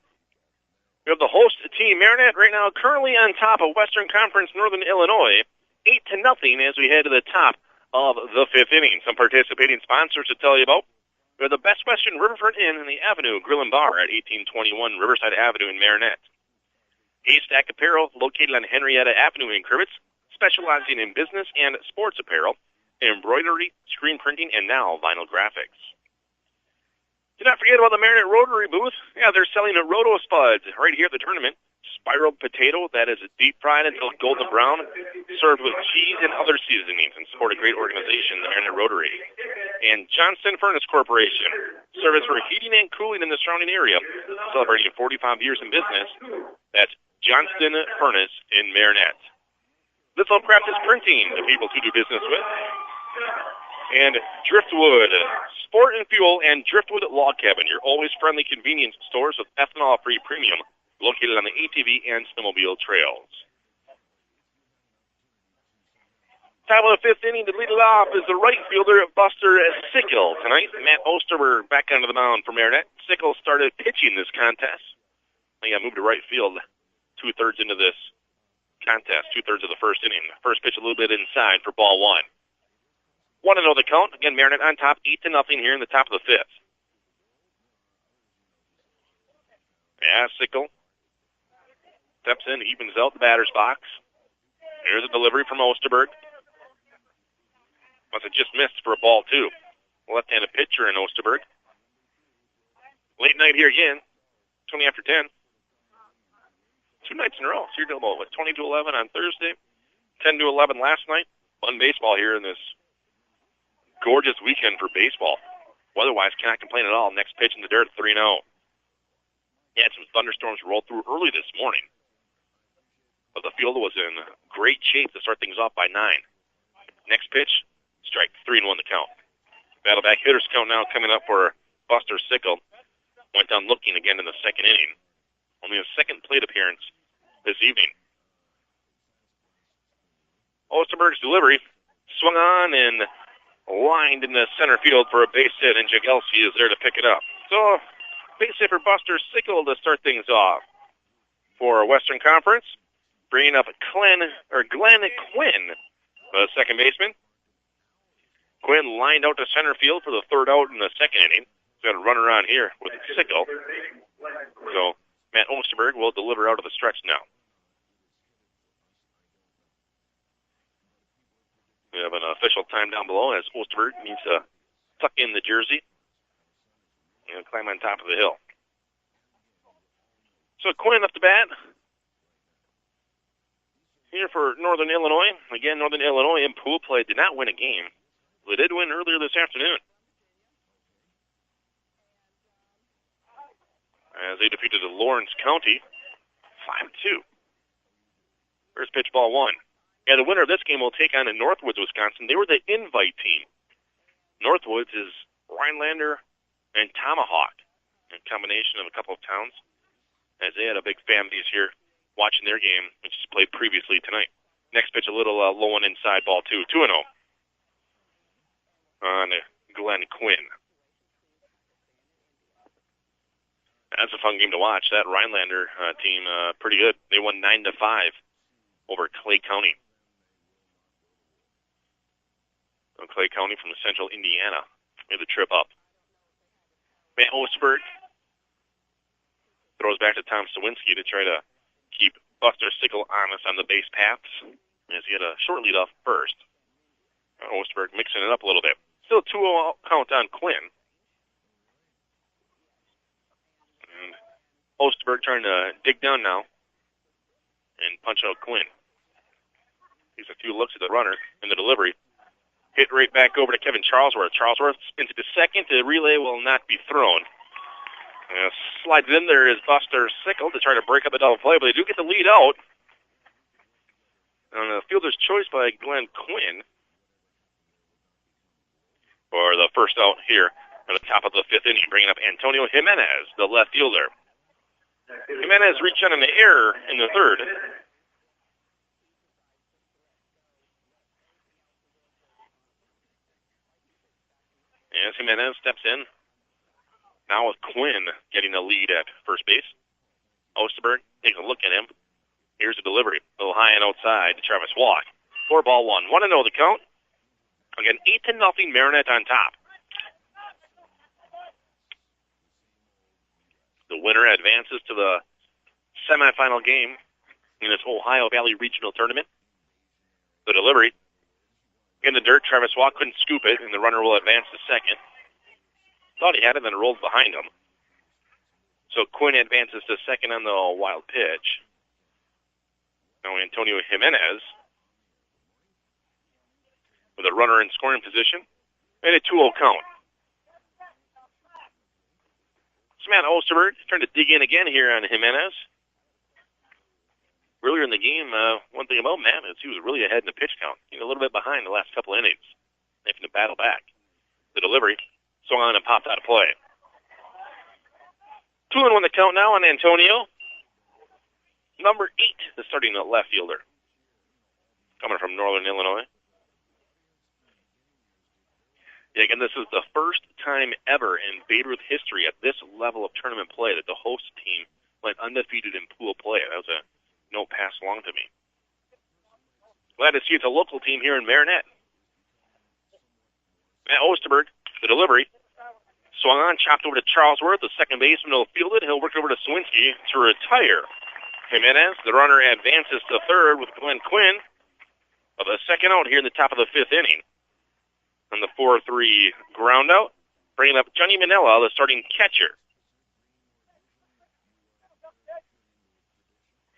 We have the host team, Marinette, right now currently on top of Western Conference Northern Illinois, 8-0 as we head to the top of the 5th inning. Some participating sponsors to tell you about. We have the Best Western Riverfront Inn in the Avenue Grill and Bar at 1821 Riverside Avenue in Marinette. Haystack Apparel, located on Henrietta Avenue in Crivitz, specializing in business and sports apparel, embroidery, screen printing, and now vinyl graphics. Do not forget about the Marinette Rotary booth. Yeah, they're selling a Roto Spuds right here at the tournament. Spiraled potato that is deep fried until golden brown, served with cheese and other seasonings, and support a great organization, the Marinette Rotary. And Johnston Furnace Corporation, service for heating and cooling in the surrounding area, celebrating 45 years in business. That's Johnston Furnace in Marinette. Little Practice Printing, the people to do business with. And Driftwood Sport and Fuel and Driftwood Log Cabin, your always friendly convenience stores with ethanol-free premium, located on the ATV and snowmobile trails. Top of the 5th inning to lead it off is the right fielder, Buster Sickle. Tonight, Matt Osterberg back onto the mound for Marinette. Sickle started pitching this contest. He got moved to right field 2/3 into this contest, 2/3 of the 1st inning. First pitch a little bit inside for ball 1. 1-0 the count. Again, Marinette on top, 8-0 here in the top of the 5th. Yeah, Sickle steps in, evens out the batter's box. Here's a delivery from Osterberg. Must have just missed for a ball 2. Left-handed pitcher in Osterberg. Late night here again, 20 after 10. 2 nights in a row. So you're doing about, what, 20-11 on Thursday, 10-11 last night. Fun baseball here in this gorgeous weekend for baseball. Weather-wise, cannot complain at all. Next pitch in the dirt, 3-0. Yeah, some thunderstorms rolled through early this morning. But the field was in great shape to start things off by 9. Next pitch, strike 3-1 the count. Battle back hitters count now coming up for Buster Sickle. Went down looking again in the 2nd inning. Only a 2nd plate appearance this evening. Osterberg's delivery swung on and lined in the center field for a base hit, and Jagelski is there to pick it up. So, base hit for Buster Sickle to start things off. For Western Conference, bringing up Glenn Quinn, the second baseman. Quinn lined out to center field for the 3rd out in the 2nd inning. He's got a runner on here with Sickle. So, Matt Osterberg will deliver out of the stretch now. We have an official time down below as Osterberg needs to tuck in the jersey and climb on top of the hill. So Quinn up the bat here for Northern Illinois. Again, Northern Illinois in pool play did not win a game. They did win earlier this afternoon, as they defeated Lawrence County 5-2. First pitch, ball 1. And the winner of this game will take on Northwoods, Wisconsin. They were the invite team. Northwoods is Rhinelander and Tomahawk, a combination of a couple of towns, as they had a big fan base here watching their game, which is played previously tonight. Next pitch, a little low and inside, ball 2. 2-0 on Glenn Quinn. That's a fun game to watch. That Rhinelander team, pretty good. They won 9-5 over Clay County. Clay County from central Indiana made the trip up. Matt Osterberg throws back to Tom Sawinski to try to keep Buster Sickle honest on the base paths as he had a short lead off first. Osterberg mixing it up a little bit. Still 2-0 count on Quinn. And Osterberg trying to dig down now and punch out Quinn. He's a few looks at the runner in the delivery. Hit right back over to Kevin Charlesworth. Charlesworth spins it to second. The relay will not be thrown. Slides in there is Buster Sickle to try to break up a double play, but they do get the lead out. On a fielder's choice by Glenn Quinn for the first out here at the top of the fifth inning, bringing up Antonio Jimenez, the left fielder. Jimenez reached out an error in the third. As Jimenez steps in, now with Quinn getting the lead at first base. Osterberg takes a look at him. Here's the delivery. A little high and outside to Travis Walk. 4-1. 1-0 the count. Again, 8-0 Marinette on top. The winner advances to the semifinal game in this Ohio Valley Regional Tournament. The delivery. In the dirt, Travis Walk couldn't scoop it, and the runner will advance to second. Thought he had it, then rolled behind him. So Quinn advances to second on the wild pitch. Now Antonio Jimenez with a runner in scoring position and a 2-0 count. So Matt Osterberg trying to dig in again here on Jimenez. Earlier in the game, one thing about Matt is he was really ahead in the pitch count. A little bit behind the last couple innings. Having to battle back. The delivery swung on and popped out of play. 2-1 the count now on Antonio. Number 8, the starting left fielder. Coming from Northern Illinois. Yeah, again, this is the first time ever in Babe Ruth history at this level of tournament play that the host team went undefeated in pool play. That was a note passed along to me. Glad to see it's a local team here in Marinette. Matt Osterberg, the delivery. Swung on, chopped over to Charlesworth. The second baseman will field it. He'll work over to Sawinski to retire. Jimenez, the runner, advances to third with Glenn Quinn of the second out here in the top of the fifth inning. On the 4-3 ground out, bringing up Johnny Manella, the starting catcher.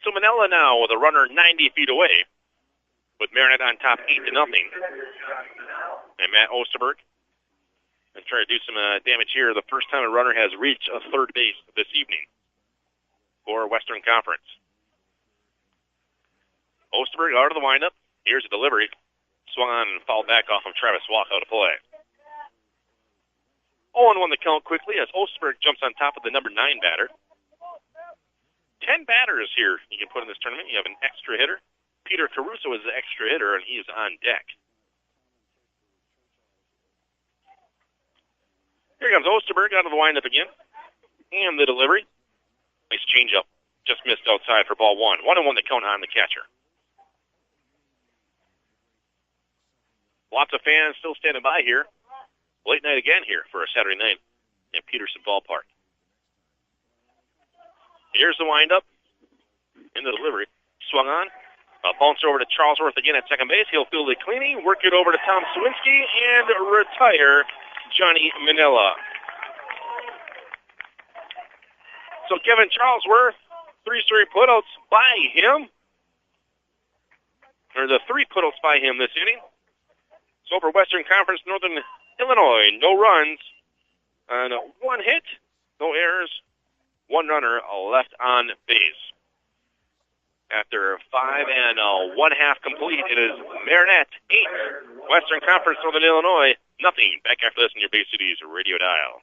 So Manella now with a runner 90 feet away, with Marinette on top 8-0. And Matt Osterberg and try to do some damage here. The first time a runner has reached a third base this evening for Western Conference. Osterberg out of the windup. Here's a delivery. Swung on and fouled back off of Travis Walk out of play. 0-1 the count quickly as Osterberg jumps on top of the number 9 batter. 10 batters here you can put in this tournament. You have an extra hitter. Peter Caruso is the extra hitter, and he is on deck. Here comes Osterberg out of the windup again. And the delivery. Nice changeup. Just missed outside for ball 1. 1-1 the count on the catcher. Lots of fans still standing by here. Late night again here for a Saturday night at Peterson Ballpark. Here's the windup. In the delivery. Swung on. A bounce over to Charlesworth again at second base. He'll field it cleaning. Work it over to Tom Sawinski and retire Johnny Manella. So Kevin Charlesworth, 3 straight putouts by him. Or the 3 putouts by him this inning. So for Western Conference, Northern Illinois, no runs, and 1 hit, no errors, 1 runner left on base. After 5 1/2 complete, it is Marinette 8, Western Conference, Northern Illinois, nothing. Back after this in your Bay Cities radio dial.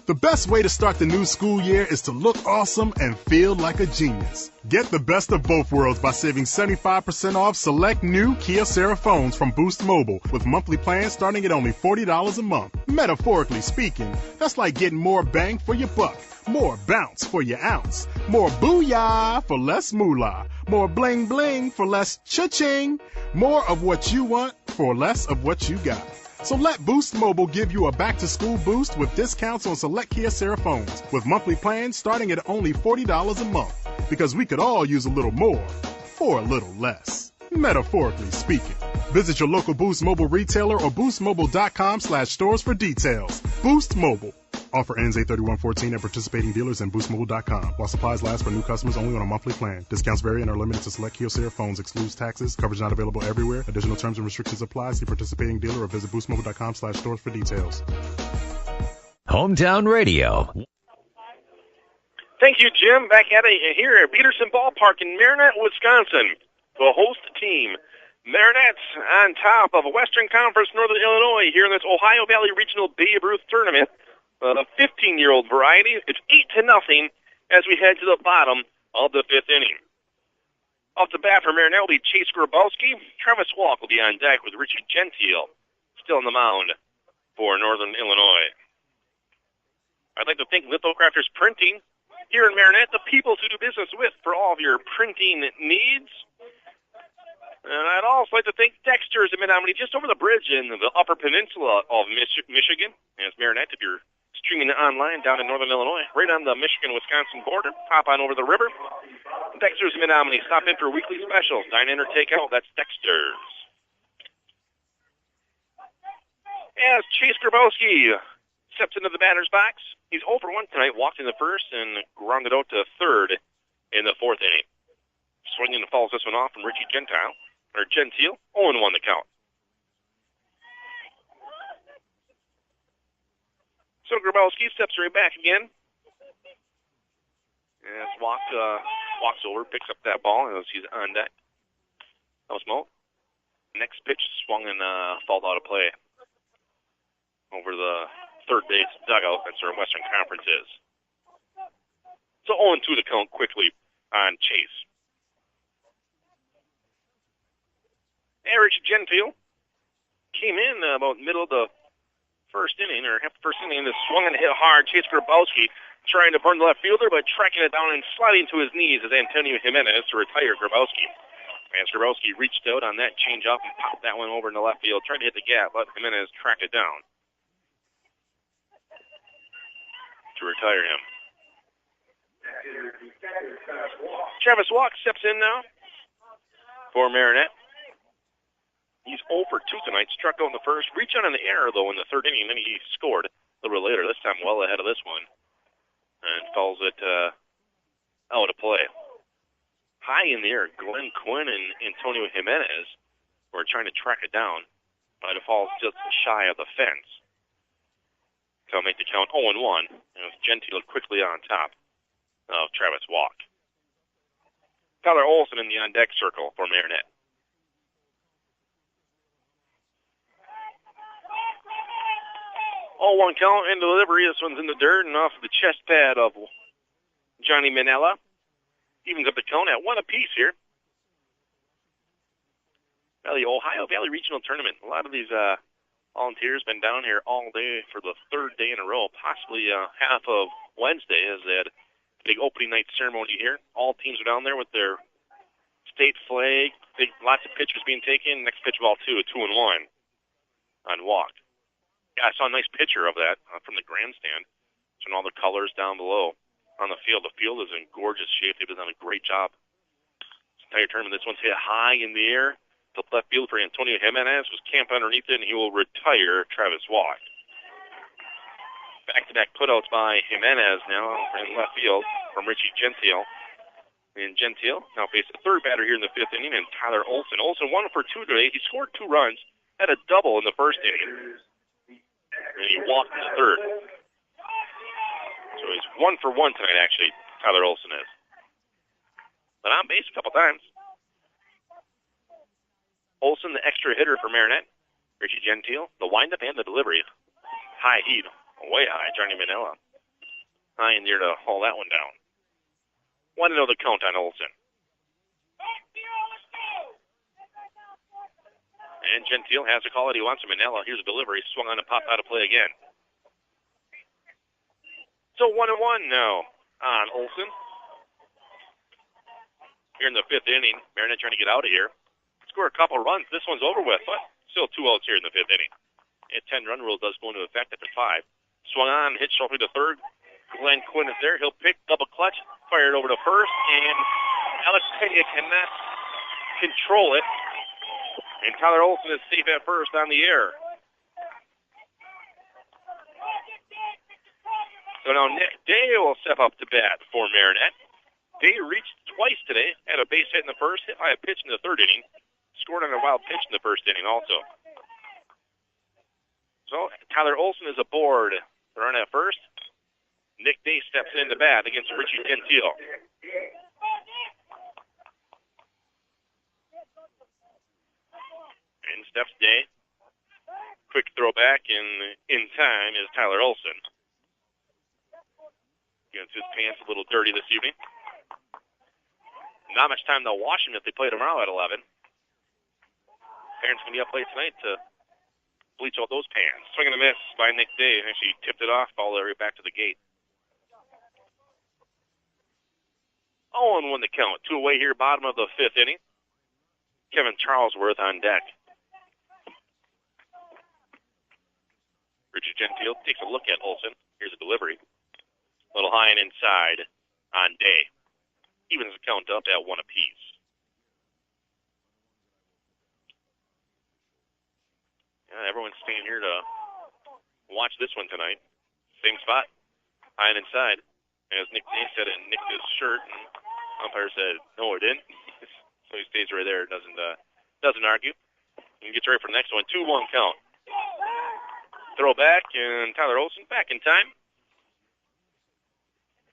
The best way to start the new school year is to look awesome and feel like a genius. Get the best of both worlds by saving 75% off select new Kia Sarah phones from Boost Mobile with monthly plans starting at only $40 a month. Metaphorically speaking, that's like getting more bang for your buck, more bounce for your ounce, more booyah for less moolah, more bling bling for less cha-ching, more of what you want for less of what you got. So let Boost Mobile give you a back-to-school boost with discounts on select Kia Sarah phones with monthly plans starting at only $40 a month. Because we could all use a little more for a little less. Metaphorically speaking. Visit your local Boost Mobile retailer or boostmobile.com/stores for details. Boost Mobile. Offer ends 8/31/14 at participating dealers and boostmobile.com. While supplies last for new customers only on a monthly plan. Discounts vary and are limited to select Kyocera phones. Excludes taxes. Coverage not available everywhere. Additional terms and restrictions apply. See participating dealer or visit boostmobile.com/stores for details. Hometown Radio. Thank you, Jim. Back at it here at Peterson Ballpark in Marinette, Wisconsin. The host team, Marinette, on top of Western Conference Northern Illinois here in this Ohio Valley Regional Babe Ruth Tournament. The 15-year-old variety. It's 8-0 as we head to the bottom of the fifth inning. Off the bat for Marinette will be Chase Grabowski. Travis Walk will be on deck with Richie Gentile still on the mound for Northern Illinois. I'd like to thank Lithocrafters Printing here in Marinette, the people to do business with for all of your printing needs. And I'd also like to thank Dexter's in Menominee, just over the bridge in the Upper Peninsula of Michigan. And it's Marinette, if you're streaming online down in Northern Illinois, right on the Michigan-Wisconsin border, hop on over the river. Dexter's in Menominee, stop in for weekly specials, dine in or take out, that's Dexter's. As Chase Grabowski steps into the batter's box, he's 0 for 1 tonight, walked in the first and grounded out to third in the fourth inning. Swinging and fouls this one off from Richie Gentile. 0-1 the count. So Grabowski steps right back again. As walks over, picks up that ball as he's on deck. No smoke. Next pitch swung and fouled out of play over the third base dugout. That's where Western Conference is. So 0-2 the count quickly on Chase. Richie Gentile came in about middle of the first inning, or half the first inning, and swung and hit hard. Chase Grabowski trying to burn the left fielder, but tracking it down and sliding to his knees as Antonio Jimenez to retire Grabowski. As Grabowski reached out on that change-up and popped that one over in the left field, tried to hit the gap, but Jimenez tracked it down to retire him. Travis Walk steps in now for Marinette. He's 0 for 2 tonight, struck out in the first, reached out on the error, though, in the third inning, and then he scored a little bit later, this time well ahead of this one, and fouls it out of play. High in the air, Glenn Quinn and Antonio Jimenez were trying to track it down, but it falls just shy of the fence. So make the count 0-1, and with Gentile quickly on top of Travis Walk. Tyler Olson in the on-deck circle for Marinette. 0-1 count and delivery. This one's in the dirt and off the chest pad of Johnny Manella. Evens up the count at 1 apiece here. Well, the Ohio Valley Regional Tournament. A lot of these volunteers been down here all day for the third day in a row, possibly half of Wednesday as they had a big opening night ceremony here. All teams are down there with their state flag. Lots of pictures being taken. Next pitch ball, 2 1 on Walk. Yeah, I saw a nice picture of that from the grandstand. Showing all the colors down below on the field. The field is in gorgeous shape. They've done a great job. This entire tournament, this one's hit high in the air to left field for Antonio Jimenez. Was camped underneath it, and he will retire Travis Walk. Back-to-back putouts by Jimenez now in left field from Richie Gentile. And Gentile now faces the third batter here in the fifth inning, and Tyler Olson. Olson 1 for 2 today. He scored 2 runs, had a double in the first inning. And he walked in the third. So he's 1 for 1 tonight, actually, Tyler Olson is. But on base a couple times. Olson, the extra hitter for Marinette. Richie Gentile, the windup and the delivery. High heat, way high, Johnny Manella. high in there to haul that one down. 1-0 the count on Olsen. And Gentile has a call that he wants. Manella, here's a delivery. Swung on and popped out of play again. So 1-1 now on Olsen. Here in the 5th inning, Marinette trying to get out of here. Score a couple runs. This one's over with, but still 2 outs here in the 5th inning. A 10-run rule does go into effect after 5. Swung on, hit sharply to third. Glenn Quinn is there. He'll pick double clutch, fire it over to first, and Alex Peña cannot control it. And Tyler Olsen is safe at first on the air. So now Nick Day will step up to bat for Marinette. Day reached twice today, had a base hit in the first, hit by a pitch in the 3rd inning, scored on a wild pitch in the 1st inning also. So Tyler Olsen is aboard. Run at first. Nick Day steps in to bat against Richie Gentile. In steps Day. Quick throw back, and in time is Tyler Olsen. Gets his pants a little dirty this evening. Not much time they'll wash him if they play tomorrow at 11. Parents going to be up late tonight to bleach out those pants. Swing and a miss by Nick Day. Actually tipped it off all the way back to the gate. 0-1 the count. 2 away here, bottom of the 5th inning. Kevin Charlesworth on deck. Richard Gentile takes a look at Olsen. Here's a delivery. A little high and inside on Day. Evens the count up at 1 apiece. Yeah, everyone's staying here to watch this one tonight. Same spot, high and inside. As Nick Day said it nicked his shirt, and umpire said, no, it didn't. So he stays right there, doesn't argue. And gets ready for the next one. 2-1 count. Throw back, and Tyler Olsen back in time.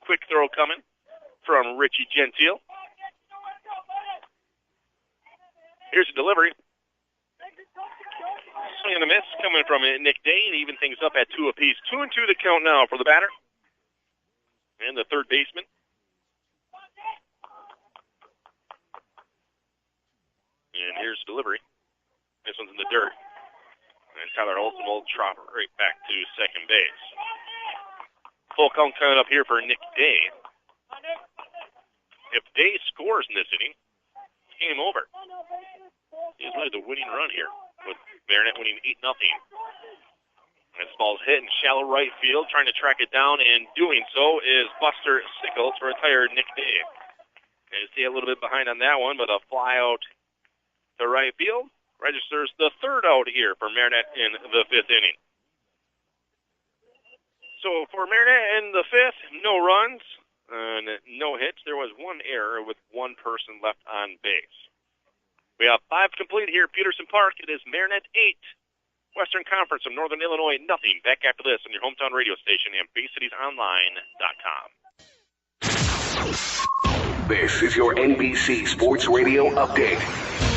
Quick throw coming from Richie Gentile. Here's a delivery. Swing and a miss coming from Nick Day, and even things up at 2 apiece. 2-2 the count now for the batter. And the third baseman. And here's the delivery. This one's in the dirt. And Tyler Olsen will trot right back to second base. Full count coming up here for Nick Day. If Day scores in this inning, it's game over. He's really the winning run here, with Marinette winning 8-0. And this ball's hit in shallow right field, trying to track it down, and doing so is Buster Sickles to retire Nick Day. And you see a little bit behind on that one, but a fly out to right field registers the 3rd out here for Marinette in the 5th inning. So for Marinette in the 5th, no runs and no hits. There was 1 error with 1 person left on base. We have 5 complete here at Peterson Park. It is Marinette 8, Western Conference of Northern Illinois nothing. Back after this on your hometown radio station and BayCitiesOnline.com. This is your NBC Sports Radio update.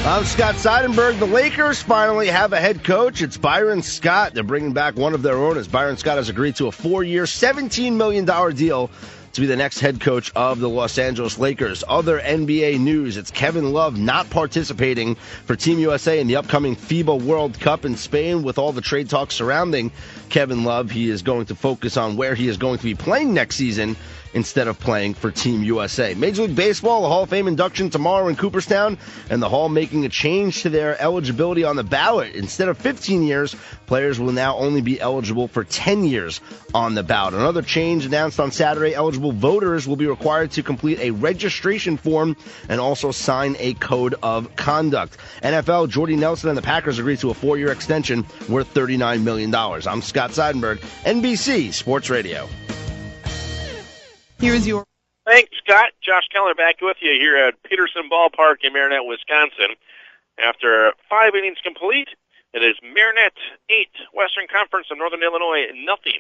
I'm Scott Seidenberg. The Lakers finally have a head coach. It's Byron Scott. They're bringing back one of their own, as Byron Scott has agreed to a 4-year, $17 million deal to be the next head coach of the Los Angeles Lakers. Other NBA news, it's Kevin Love not participating for Team USA in the upcoming FIBA World Cup in Spain. With all the trade talks surrounding Kevin Love, he is going to focus on where he is going to be playing next season instead of playing for Team USA. Major League Baseball, a Hall of Fame induction tomorrow in Cooperstown, and the Hall making a change to their eligibility on the ballot. Instead of 15 years, players will now only be eligible for 10 years on the ballot. Another change announced on Saturday, eligible voters will be required to complete a registration form and also sign a code of conduct. NFL, Jordy Nelson and the Packers agreed to a 4-year extension worth $39 million. I'm Scott Seidenberg, NBC Sports Radio. Here's your... Thanks, Scott. Josh Keller back with you here at Peterson Ballpark in Marinette, Wisconsin. After 5 innings complete, it is Marinette 8, Western Conference of Northern Illinois nothing.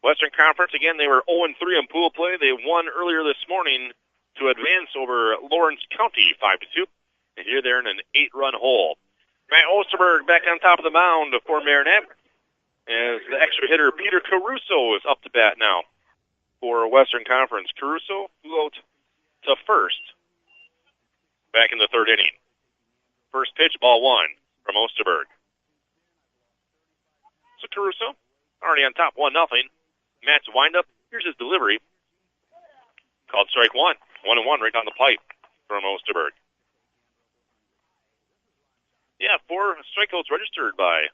Western Conference, again, they were 0-3 in pool play. They won earlier this morning to advance over Lawrence County 5-2. And here they're in an 8-run hole. Matt Osterberg back on top of the mound for Marinette, as the extra hitter Peter Caruso is up to bat now. for Western Conference. Caruso flew out to first back in the third inning. First pitch, ball one from Osterberg. So Caruso already on top, 1-0. Matt's windup. Here's his delivery. Called strike one. 1-1 right down the pipe from Osterberg. Yeah, 4 strikeouts registered by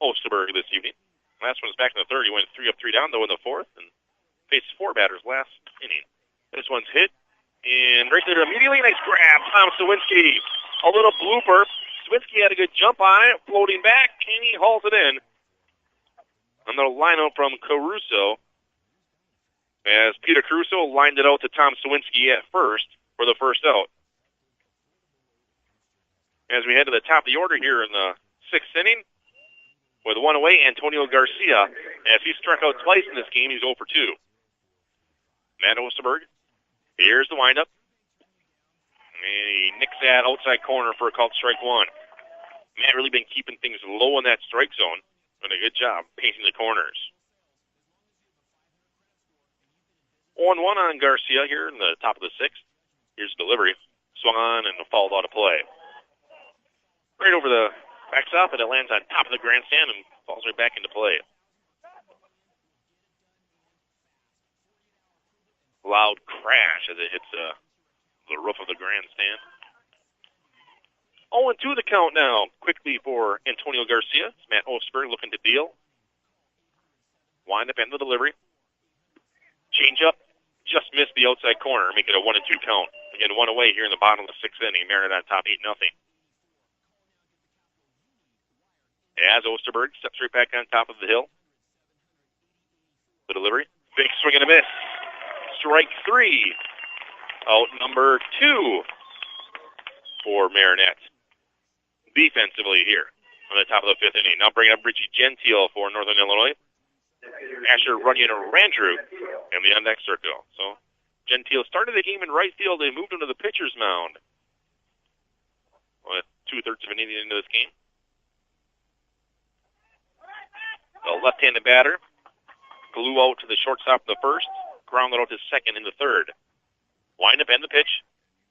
Osterberg this evening. Last one was back in the third. He went 3 up, 3 down, though, in the fourth, and faced 4 batters last inning. This one's hit, and right there immediately, nice grab. Tom Sawinski. A little blooper. Sawinski had a good jump on it, floating back, and he hauls it in. Another lineup from Caruso, as Peter Caruso lined it out to Tom Sawinski at first for the first out. As we head to the top of the order here in the 6th inning, with 1 away, Antonio Garcia, as he struck out twice in this game, he's 0 for 2. Matt Osterberg, here's the windup. And he nicks that outside corner for a called strike one. Matt really been keeping things low in that strike zone. Doing a good job painting the corners. 0-1 on Garcia here in the top of the 6th. Here's the delivery. Swung on and fouled out of play. Right over the backstop, and it lands on top of the grandstand and falls right back into play. Loud crash as it hits the roof of the grandstand. 0-2 the count now. Quickly for Antonio Garcia. It's Matt Osterberg looking to deal. Wind up and the delivery. Change up. Just missed the outside corner. Make it a 1-2 count. Again, 1 away here in the bottom of the 6th inning. Marinette on top 8-0. As Osterberg steps right back on top of the hill. The delivery. Big swing and a miss. Strike 3. Out number 2 for Marinette. Defensively here on the top of the 5th inning. Now bringing up Richie Gentile for Northern Illinois. Asher Runyon Randrew in the on-deck circle. So Gentile started the game in right field. They moved him to the pitcher's mound. With 2/3 of an inning into this game. The left-handed batter flew out to the shortstop in the first. Grounded out to second in the third. Wind up and the pitch.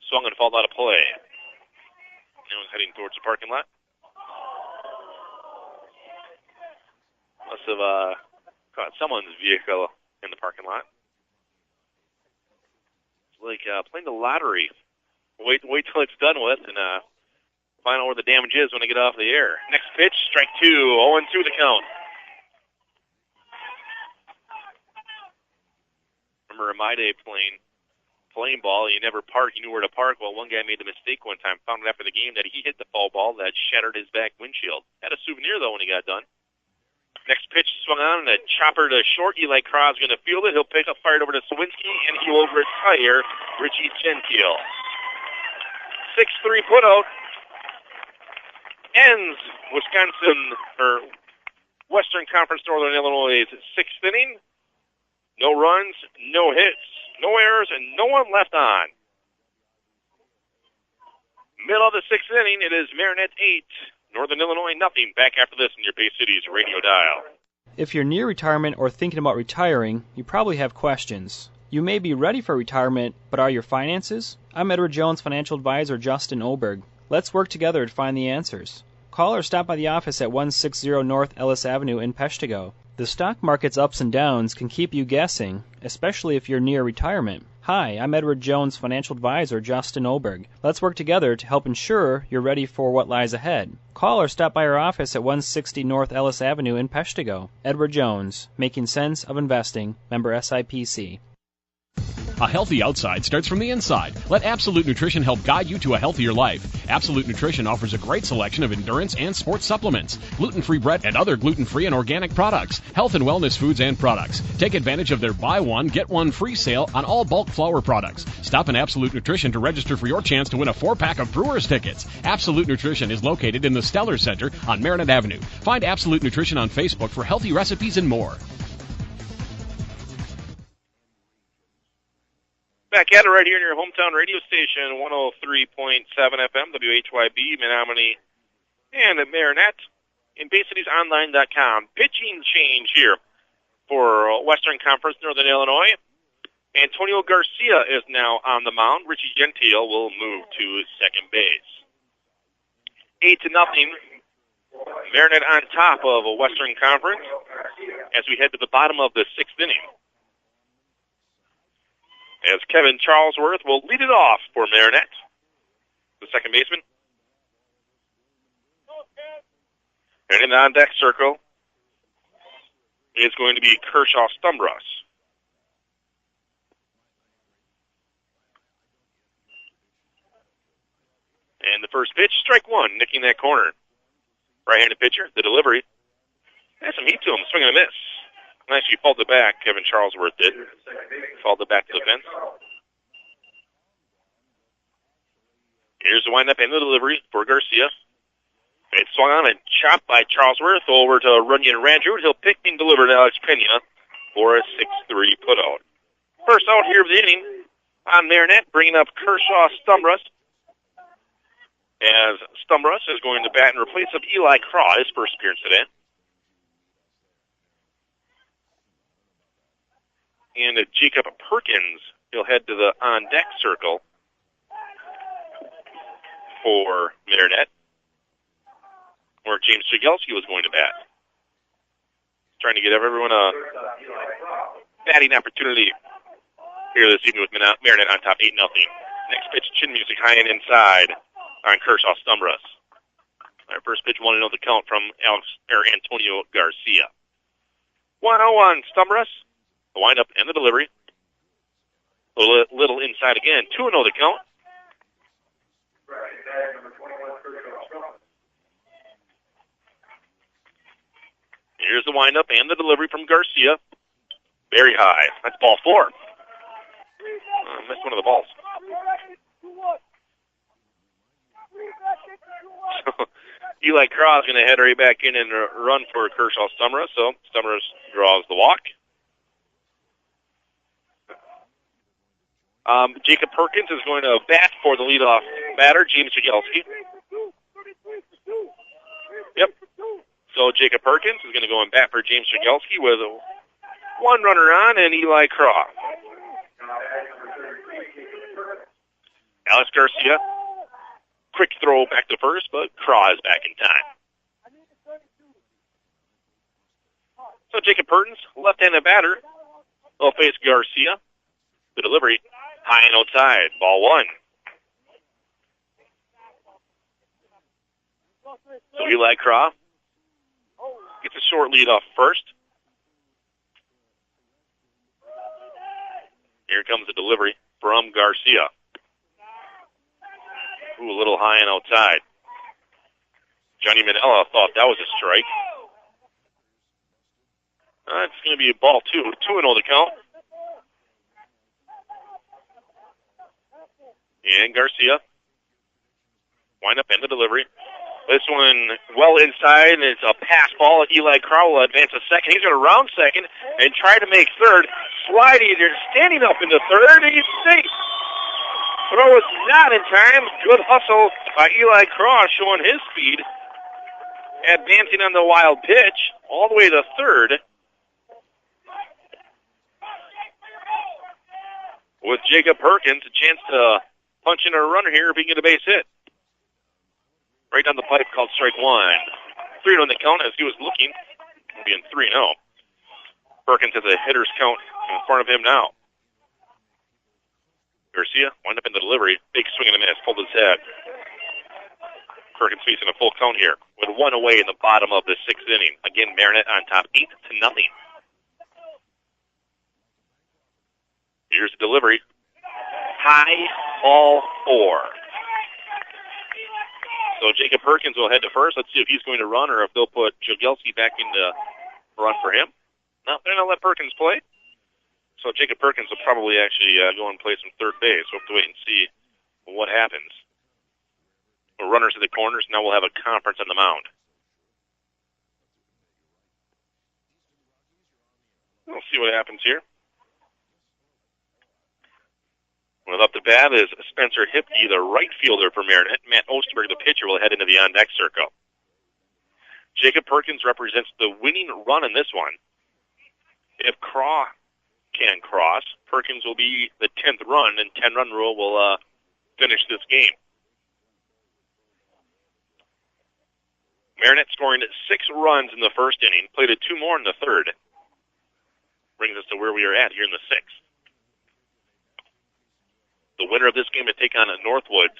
Swung and fouled out of play. Now he's heading towards the parking lot. Must have caught someone's vehicle in the parking lot. It's like playing the lottery. Wait till it's done with and find out where the damage is when I get off the air. Next pitch, strike 2. 0-2 the count. Remember in my day playing ball, you never park, you knew where to park. Well, one guy made the mistake one time, found out after the game that he hit the foul ball that shattered his back windshield. Had a souvenir, though, when he got done. Next pitch swung on, and a chopper to short. Eli Krause going to field it. He'll pick up, fired over to Sawinski, and he will retire Richie Gentile. 6-3 putout ends Western Conference Northern Illinois' 6th inning. No runs, no hits, no errors, and no one left on. Middle of the 6th inning, it is Marinette 8, Northern Illinois nothing. Back after this in your Bay City's radio dial. If you're near retirement or thinking about retiring, you probably have questions. You may be ready for retirement, but are your finances? I'm Edward Jones financial advisor Justin Oberg. Let's work together to find the answers. Call or stop by the office at 160 North Ellis Avenue in Peshtigo. The stock market's ups and downs can keep you guessing, especially if you're near retirement. Hi, I'm Edward Jones financial advisor Justin Oberg. Let's work together to help ensure you're ready for what lies ahead. Call or stop by our office at 160 North Ellis Avenue in Peshtigo. Edward Jones, making sense of investing, member SIPC. A healthy outside starts from the inside. Let Absolute Nutrition help guide you to a healthier life. Absolute Nutrition offers a great selection of endurance and sports supplements, gluten-free bread and other gluten-free and organic products, health and wellness foods and products. Take advantage of their buy one, get one free sale on all bulk flour products. Stop in Absolute Nutrition to register for your chance to win a 4-pack of Brewers tickets. Absolute Nutrition is located in the Stellar Center on Marinette Avenue. Find Absolute Nutrition on Facebook for healthy recipes and more. Back at it right here in your hometown radio station, 103.7 FM, WHYB, Menominee, and at Marinette, in BayCitiesOnline.com. Pitching change here for Western Conference Northern Illinois. Antonio Garcia is now on the mound. Richie Gentile will move to second base. 8-0. Marinette on top of a Western Conference as we head to the bottom of the sixth inning. As Kevin Charlesworth will lead it off for Marinette, the second baseman. And in the on-deck circle is going to be Kershaw Stumbras. And the first pitch, strike one, nicking that corner. Right-handed pitcher, the delivery. Has some heat to him, swing and a miss. Actually pulled it back, Kevin Charlesworth did. Fouled it back to the fence. Here's the windup and the delivery for Garcia. It's swung on and chopped by Charlesworth over to Runyon Radford. He'll pick and deliver to Alex Pena for a 6-3 putout. First out here of the inning on Marinette, bringing up Kershaw Stumbras. As Stumbras is going to bat in replace of Eli Craw, his first appearance today. And Jacob Perkins, he'll head to the on-deck circle for Marinette, where James Jagelski was going to bat. Trying to get everyone a batting opportunity here this evening with Marinette on top 8-0. Next pitch, chin music high and inside on Kershaw Stumbras. Our first pitch, 1-0 the count from Antonio Garcia. 1-0 on Stumbras. The windup and the delivery. A little inside again. 2-0 the count. Here's the windup and the delivery from Garcia. Very high. That's ball 4. Missed one of the balls. So Eli Craw is going to head right back in and run for Kershaw Stumbras. So Stumbras draws the walk. Jacob Perkins is going to bat for the leadoff batter, James Jagelski. Yep. So Jacob Perkins is going to go and bat for James Jagelski with one runner on and Eli Craw. Alex Garcia, quick throw back to first, but Craw is back in time. So Jacob Perkins, left-handed batter, will face Garcia. The delivery, high and outside, ball 1. So Eli Craw gets a short lead off first. Here comes the delivery from Garcia. Ooh, a little high and outside. Johnny Manella thought that was a strike. It's going to be a ball 2. 2-0 to count. And Garcia. Wind up and the delivery. This one well inside, and it's a pass ball. Eli Craw will advance a second. He's going to round second and try to make third. Sliding, they're standing up into third, and he's safe. Throw is not in time. Good hustle by Eli Craw, showing his speed. Advancing on the wild pitch all the way to third. With Jacob Perkins, a chance to punch in a runner here if he can get a base hit. Right down the pipe, called strike 1. 3-0 on the count as he was looking. Being 3-0. Perkins has a hitter's count in front of him now. Garcia wound up in the delivery. Big swing and a miss. Pulled his head. Perkins facing a full count here with 1 away in the bottom of the 6th inning. Again, Marinette on top 8-0. Here's the delivery. High, ball 4. So Jacob Perkins will head to first. Let's see if he's going to run or if they'll put Jagelski back in to run for him. No, they're going to let Perkins play. So Jacob Perkins will probably actually go and play some third base. We'll have to wait and see what happens. We're runners at the corners. Now we'll have a conference on the mound. We'll see what happens here. Well, up to bat is Spencer Hipke, the right fielder for Marinette. Matt Osterberg, the pitcher, will head into the on-deck circle. Jacob Perkins represents the winning run in this one. If Craw left-hand cross. Perkins will be the 10th run, and 10-run rule will finish this game. Marinette scoring 6 runs in the first inning, played 2 more in the third. Brings us to where we are at here in the 6th. The winner of this game to take on Northwoods.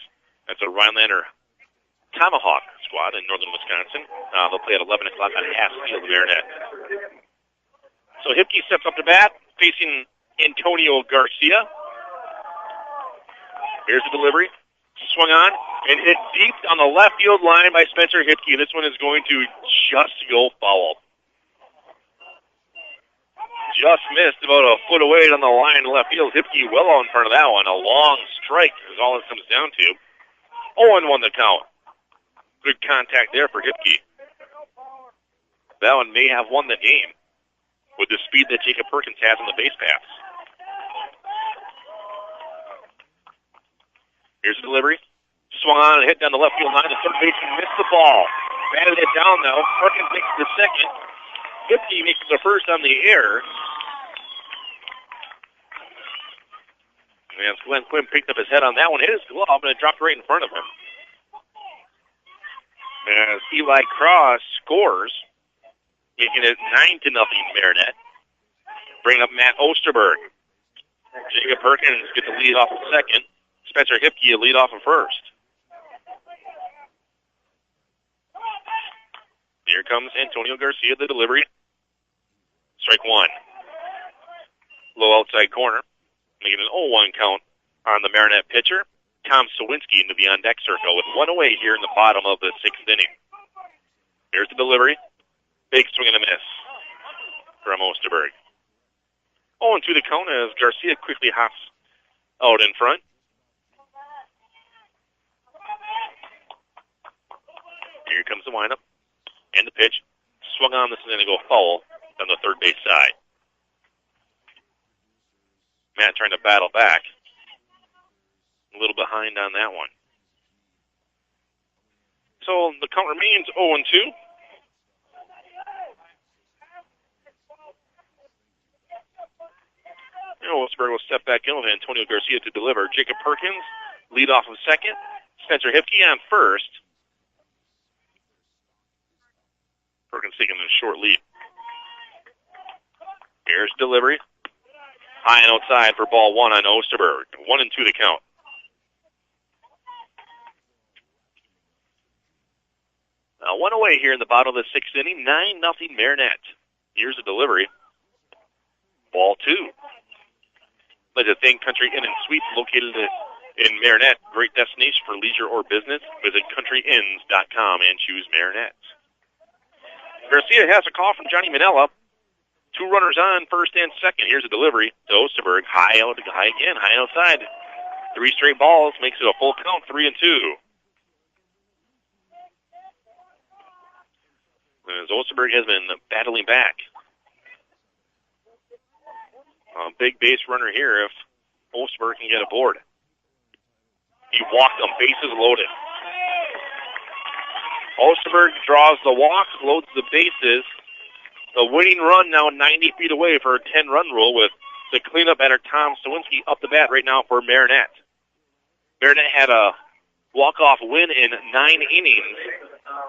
That's a Rhinelander Tomahawk squad in northern Wisconsin. They'll play at 11 o'clock on half field, Marinette. So Hipke steps up to bat, facing Antonio Garcia. Here's the delivery. Swung on and hit deep on the left field line by Spencer Hipke. This one is going to just go foul. Just missed about a foot away on the line in left field. Hipke well in front of that one. A long strike is all it comes down to. 0-1 the count. Good contact there for Hipke. That one may have won the game with the speed that Jacob Perkins has on the base paths. Here's the delivery. Swung on and hit down the left field line. The third baseman missed the ball. Batted it down, though. Perkins makes the second. Hipke makes the first on the air. And Glenn Quinn picked up his head on that one, hit his glove, and it dropped right in front of him. As Eli Cross scores, making it 9-0 Marinette. Bringing up Matt Osterberg. Jacob Perkins gets the lead off of second. Spencer Hipke lead off of first. Here comes Antonio Garcia, the delivery. Strike one. Low outside corner. Making an 0-1 count on the Marinette pitcher. Tom Sawinski into the on-deck circle with 1 away here in the bottom of the 6th inning. Here's the delivery. Big swing and a miss from Osterberg. 0-2 the count as Garcia quickly hops out in front. Here comes the windup and the pitch. Swung on. This is going to go foul on the third base side. Matt trying to battle back. A little behind on that one. So the count remains 0-2. Osterberg will step back in with Antonio Garcia to deliver. Jacob Perkins lead off of second. Spencer Hipke on first. Perkins taking a short lead. Here's delivery. High and outside for ball one on Osterberg. 1-2 to count. Now 1 away here in the bottom of the 6th inning. 9-0 Marinette. Here's the delivery. Ball two. Like the Thing Country Inn and Suites located in Marinette. Great destination for leisure or business. Visit countryinns.com and choose Marinette. Garcia has a call from Johnny Manella. 2 runners on, first and second. Here's a delivery to Osterberg. High outside. 3 straight balls makes it a full count, 3-2. As Osterberg has been battling back. A big base runner here if Osterberg can get aboard. He walked them, bases loaded. Osterberg draws the walk, loads the bases. The winning run now 90 feet away for a 10-run rule with the cleanup batter Tom Sawinski up the bat right now for Marinette. Marinette had a walk-off win in 9 innings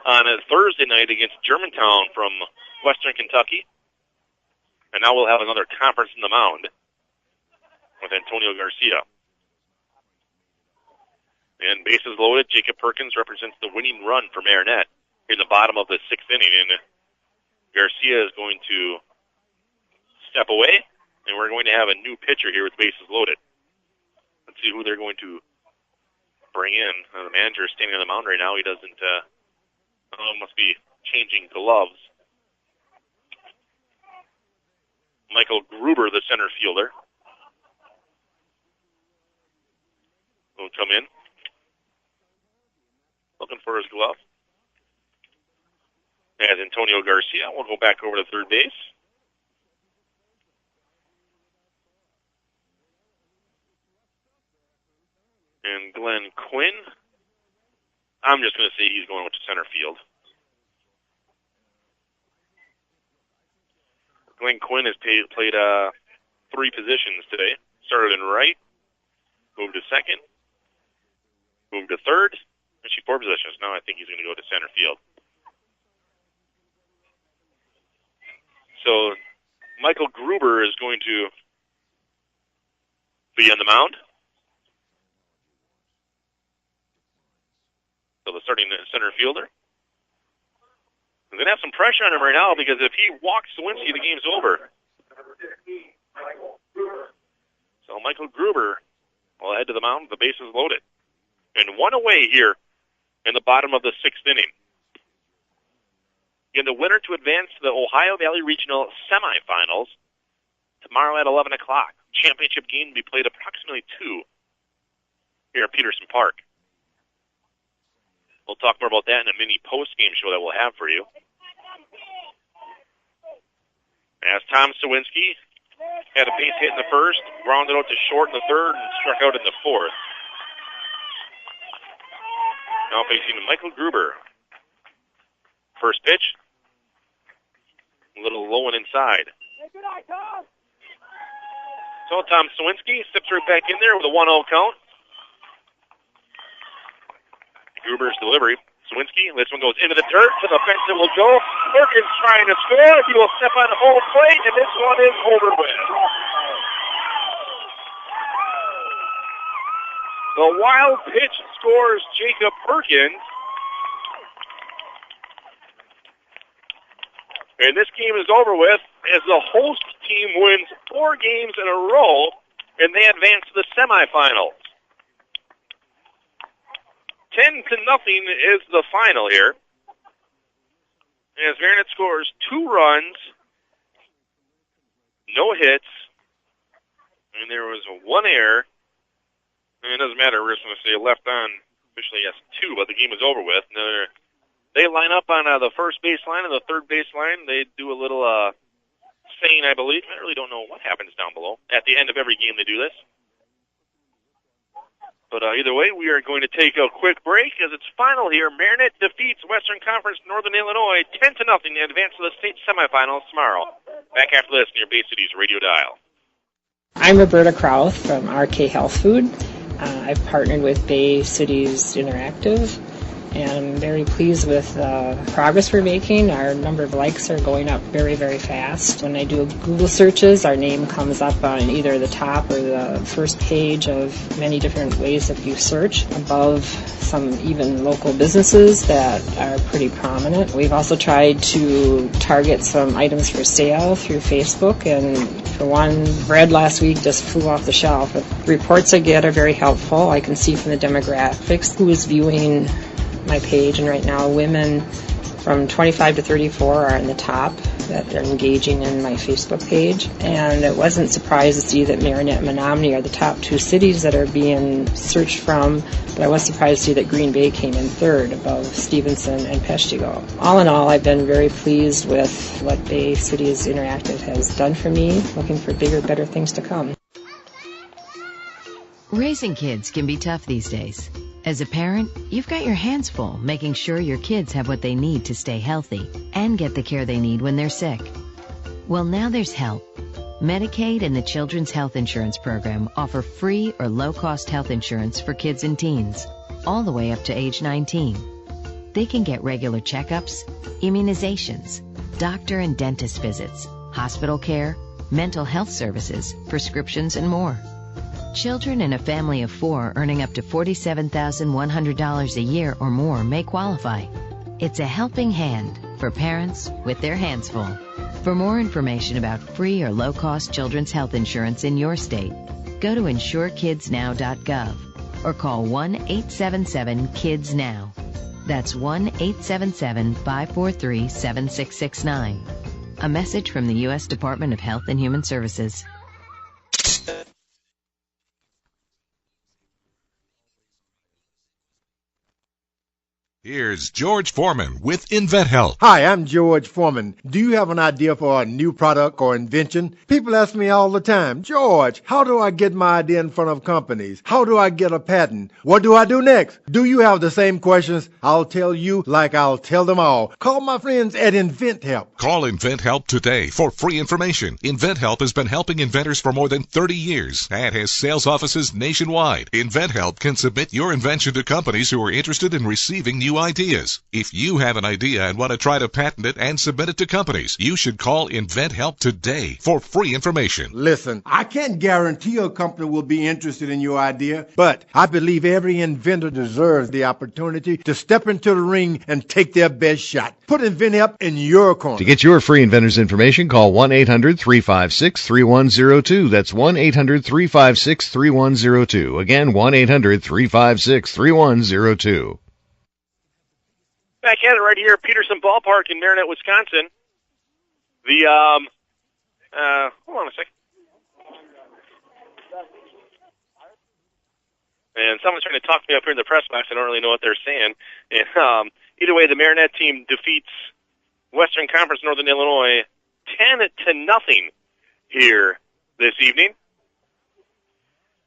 on a Thursday night against Germantown from Western Kentucky. And now we'll have another conference in the mound with Antonio Garcia. And bases loaded. Jacob Perkins represents the winning run for Marinette in the bottom of the 6th inning. And Garcia is going to step away, and we're going to have a new pitcher here with bases loaded. Let's see who they're going to bring in. The manager is standing on the mound right now. He doesn't, must be changing gloves. Michael Gruber, the center fielder, will come in, looking for his glove. As Antonio Garcia will go back over to third base. And Glenn Quinn, I'm just going to say he's going to center field. Glenn Quinn has played 3 positions today. Started in right, moved to second, moved to third. Actually, 4 positions. Now I think he's going to go to center field. So Michael Gruber is going to be on the mound. So the starting center fielder. He's going to have some pressure on him right now because if he walks Sawinski, the game's over. So Michael Gruber will head to the mound. The base is loaded. And 1 away here in the bottom of the 6th inning. Again, the winner to advance to the Ohio Valley Regional semifinals tomorrow at 11 o'clock. Championship game will be played approximately 2 here at Peterson Park. We'll talk more about that in a mini post-game show that we'll have for you. As Tom Sawinski had a base hit in the first, grounded out to short in the third, and struck out in the fourth. Now facing Michael Gruber. First pitch, a little low and inside. So Tom Sawinski steps right back in there with a 1-0 count. Gruber's delivery. Sawinski, this one goes into the dirt, to the fence it will go. Perkins trying to score. He will step on home plate, and this one is over with. The wild pitch scores Jacob Perkins. And this game is over with as the host team wins 4 games in a row, and they advance to the semifinals. 10-0 is the final here. As Marinette scores 2 runs, no hits, and there was 1 error. And it doesn't matter, we're just going to say left on, officially yes, 2, but the game is over with. They line up on the first baseline and the third baseline. They do a little saying, I believe. I really don't know what happens down below. At the end of every game they do this. But either way, we are going to take a quick break as it's final here. Marinette defeats Western Conference Northern Illinois 10-0 to advance to the state semifinals tomorrow. Back after this near Bay City's radio dial. I'm Roberta Krauth from RK Health Food. I've partnered with Bay Cities Interactive, and I'm very pleased with the progress we're making. Our number of likes are going up very, very fast. When I do Google searches, our name comes up on either the top or the first page of many different ways that you search, above some even local businesses that are pretty prominent. We've also tried to target some items for sale through Facebook, and for one, bread last week just flew off the shelf. The reports I get are very helpful. I can see from the demographics who is viewing my page, and right now women from 25 to 34 are in the top that are engaging in my Facebook page. And it wasn't surprised to see that Marinette and Menominee are the top 2 cities that are being searched from, but I was surprised to see that Green Bay came in third above Stevenson and Peshtigo. All in all, I've been very pleased with what Bay Cities Interactive has done for me, looking for bigger, better things to come. Raising kids can be tough these days. As a parent, you've got your hands full making sure your kids have what they need to stay healthy and get the care they need when they're sick. Well, now there's help. Medicaid and the Children's Health Insurance Program offer free or low-cost health insurance for kids and teens, all the way up to age 19. They can get regular checkups, immunizations, doctor and dentist visits, hospital care, mental health services, prescriptions, and more. Children in a family of 4 earning up to $47,100 a year or more may qualify. It's a helping hand for parents with their hands full. For more information about free or low-cost children's health insurance in your state, go to insurekidsnow.gov or call 1-877-KIDS-NOW. That's 1-877-543-7669. A message from the U.S. Department of Health and Human Services. Here's George Foreman with InventHelp. Hi, I'm George Foreman. Do you have an idea for a new product or invention? People ask me all the time, George, how do I get my idea in front of companies? How do I get a patent? What do I do next? Do you have the same questions? I'll tell you like I'll tell them all. Call my friends at InventHelp. Call InventHelp today for free information. InventHelp has been helping inventors for more than 30 years and has sales offices nationwide. InventHelp can submit your invention to companies who are interested in receiving new ideas. If you have an idea and want to try to patent it and submit it to companies, you should call InventHelp today for free information. Listen, I can't guarantee a company will be interested in your idea, but I believe every inventor deserves the opportunity to step into the ring and take their best shot. Put InventHelp in your corner. To get your free inventor's information, call 1-800-356-3102. That's 1-800-356-3102. Again, 1-800-356-3102. Back at it right here at Peterson Ballpark in Marinette, Wisconsin. The, hold on a second. And someone's trying to talk me up here in the press box. I don't really know what they're saying. And, either way, the Marinette team defeats Western Conference Northern Illinois 10-0 here this evening,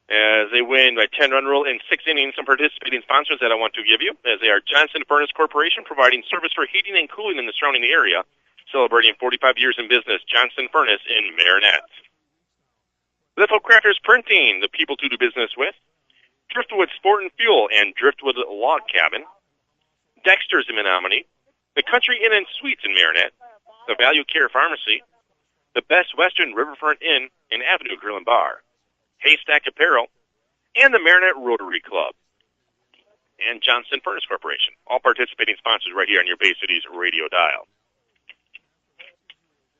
as they win by 10-run rule in 6 innings. Some participating sponsors that I want to give you, as they are Johnson Furnace Corporation, providing service for heating and cooling in the surrounding area, celebrating 45 years in business. Johnson Furnace in Marinette. Little Crafters Printing, the people to do business with. Driftwood Sport and Fuel and Driftwood Log Cabin. Dexter's in Menominee. The Country Inn and Suites in Marinette. The Value Care Pharmacy. The Best Western Riverfront Inn and Avenue Grill and Bar. Haystack Apparel, and the Marinette Rotary Club, and Johnson Furnace Corporation, all participating sponsors right here on your Bay Cities radio dial.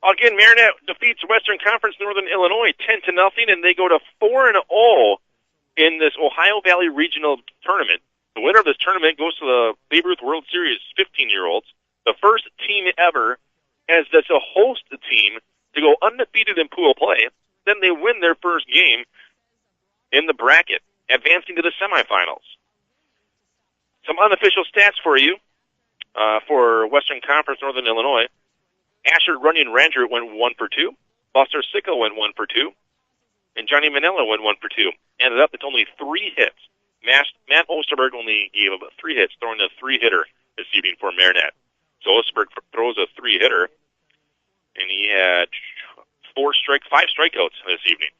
Again, Marinette defeats Western Conference Northern Illinois 10-0, and they go to 4-0 in this Ohio Valley Regional Tournament. The winner of this tournament goes to the Babe Ruth World Series 15-year-olds, the first team ever, as that's a host team, to go undefeated in pool play. Then they win their first game in the bracket, advancing to the semifinals. Some unofficial stats for you for Western Conference Northern Illinois. Asher Runyon Ranger went 1 for 2. Buster Sicko went 1 for 2. And Johnny Manella went 1 for 2. Ended up, it's only 3 hits. Matt Osterberg only gave up 3 hits, throwing a 3-hitter this evening for Marinette. So Osterberg throws a 3-hitter, and he had 5 strikeouts this evening.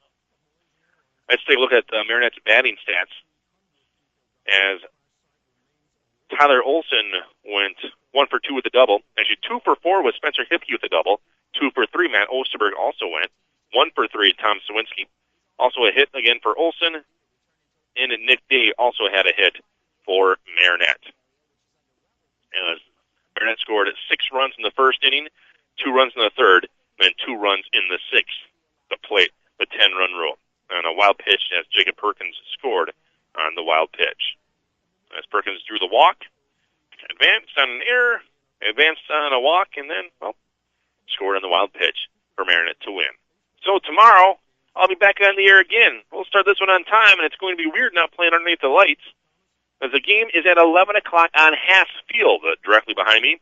Let's take a look at Marinette's batting stats. As Tyler Olson went 1 for 2 with a double. Actually, 2 for 4 with Spencer Hipke with a double. 2 for 3, Matt Osterberg also went. 1 for 3, Tom Sawinski. Also a hit again for Olson. And Nick Day also had a hit for Marinette. As Marinette scored 6 runs in the first inning, 2 runs in the third, and 2 runs in the sixth to plate the 10-run rule. On a wild pitch, as Jacob Perkins scored on the wild pitch. As Perkins drew the walk, advanced on an error, advanced on a walk, and then, scored on the wild pitch for Marinette to win. So tomorrow, I'll be back on the air again. We'll start this one on time, and it's going to be weird not playing underneath the lights, as the game is at 11 o'clock on Haas Field, directly behind me.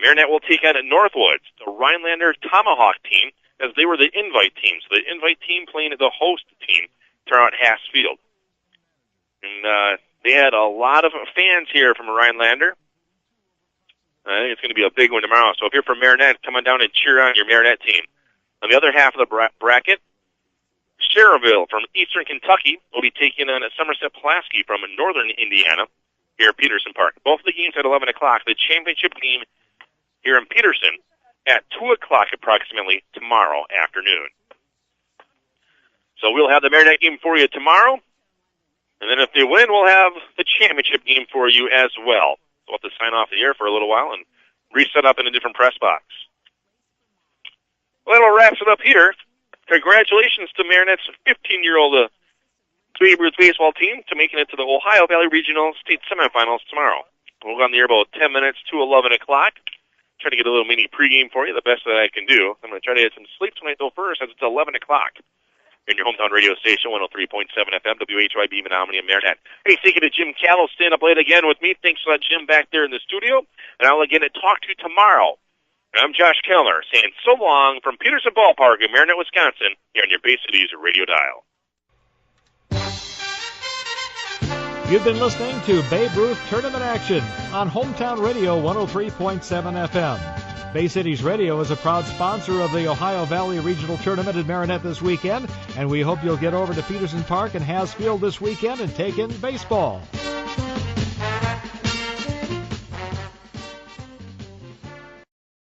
Marinette will take on Northwoods, the Rhinelander Tomahawk team, as they were the invite team. So the invite team playing the host team throughout Haas Field. And they had a lot of fans here from Rhinelander. I think it's going to be a big one tomorrow. So if you're from Marinette, come on down and cheer on your Marinette team. On the other half of the bracket, Cherville from Eastern Kentucky will be taking on Somerset Pulaski from Northern Indiana here at Peterson Park. Both of the games at 11 o'clock. The championship game here in Peterson at 2 o'clock approximately tomorrow afternoon. So we'll have the Marinette game for you tomorrow. And then if they win, we'll have the championship game for you as well. So we'll have to sign off the air for a little while and reset up in a different press box. Well, that'll wrap it up here. Congratulations to Marinette's 15-year-old Babe Ruth baseball team to making it to the Ohio Valley Regional State Semifinals tomorrow. We'll go on the air about 10 minutes to 11 o'clock. Try to get a little mini pregame for you, the best that I can do. I'm going to try to get some sleep tonight, though, first, as it's 11 o'clock. in your hometown radio station, 103.7 FM, WHYB, Menominee and Marinette. Hey, thank you to Jim Callow staying up late again with me. Thanks for that, Jim, back there in the studio. And I'll again talk to you tomorrow. And I'm Josh Kellner saying so long from Peterson Ballpark in Marinette, Wisconsin, here on your Bay Cities radio dial. You've been listening to Babe Ruth Tournament Action on Hometown Radio 103.7 FM. Bay Cities Radio is a proud sponsor of the Ohio Valley Regional Tournament in Marinette this weekend, and we hope you'll get over to Peterson Park and Hasfield this weekend and take in baseball.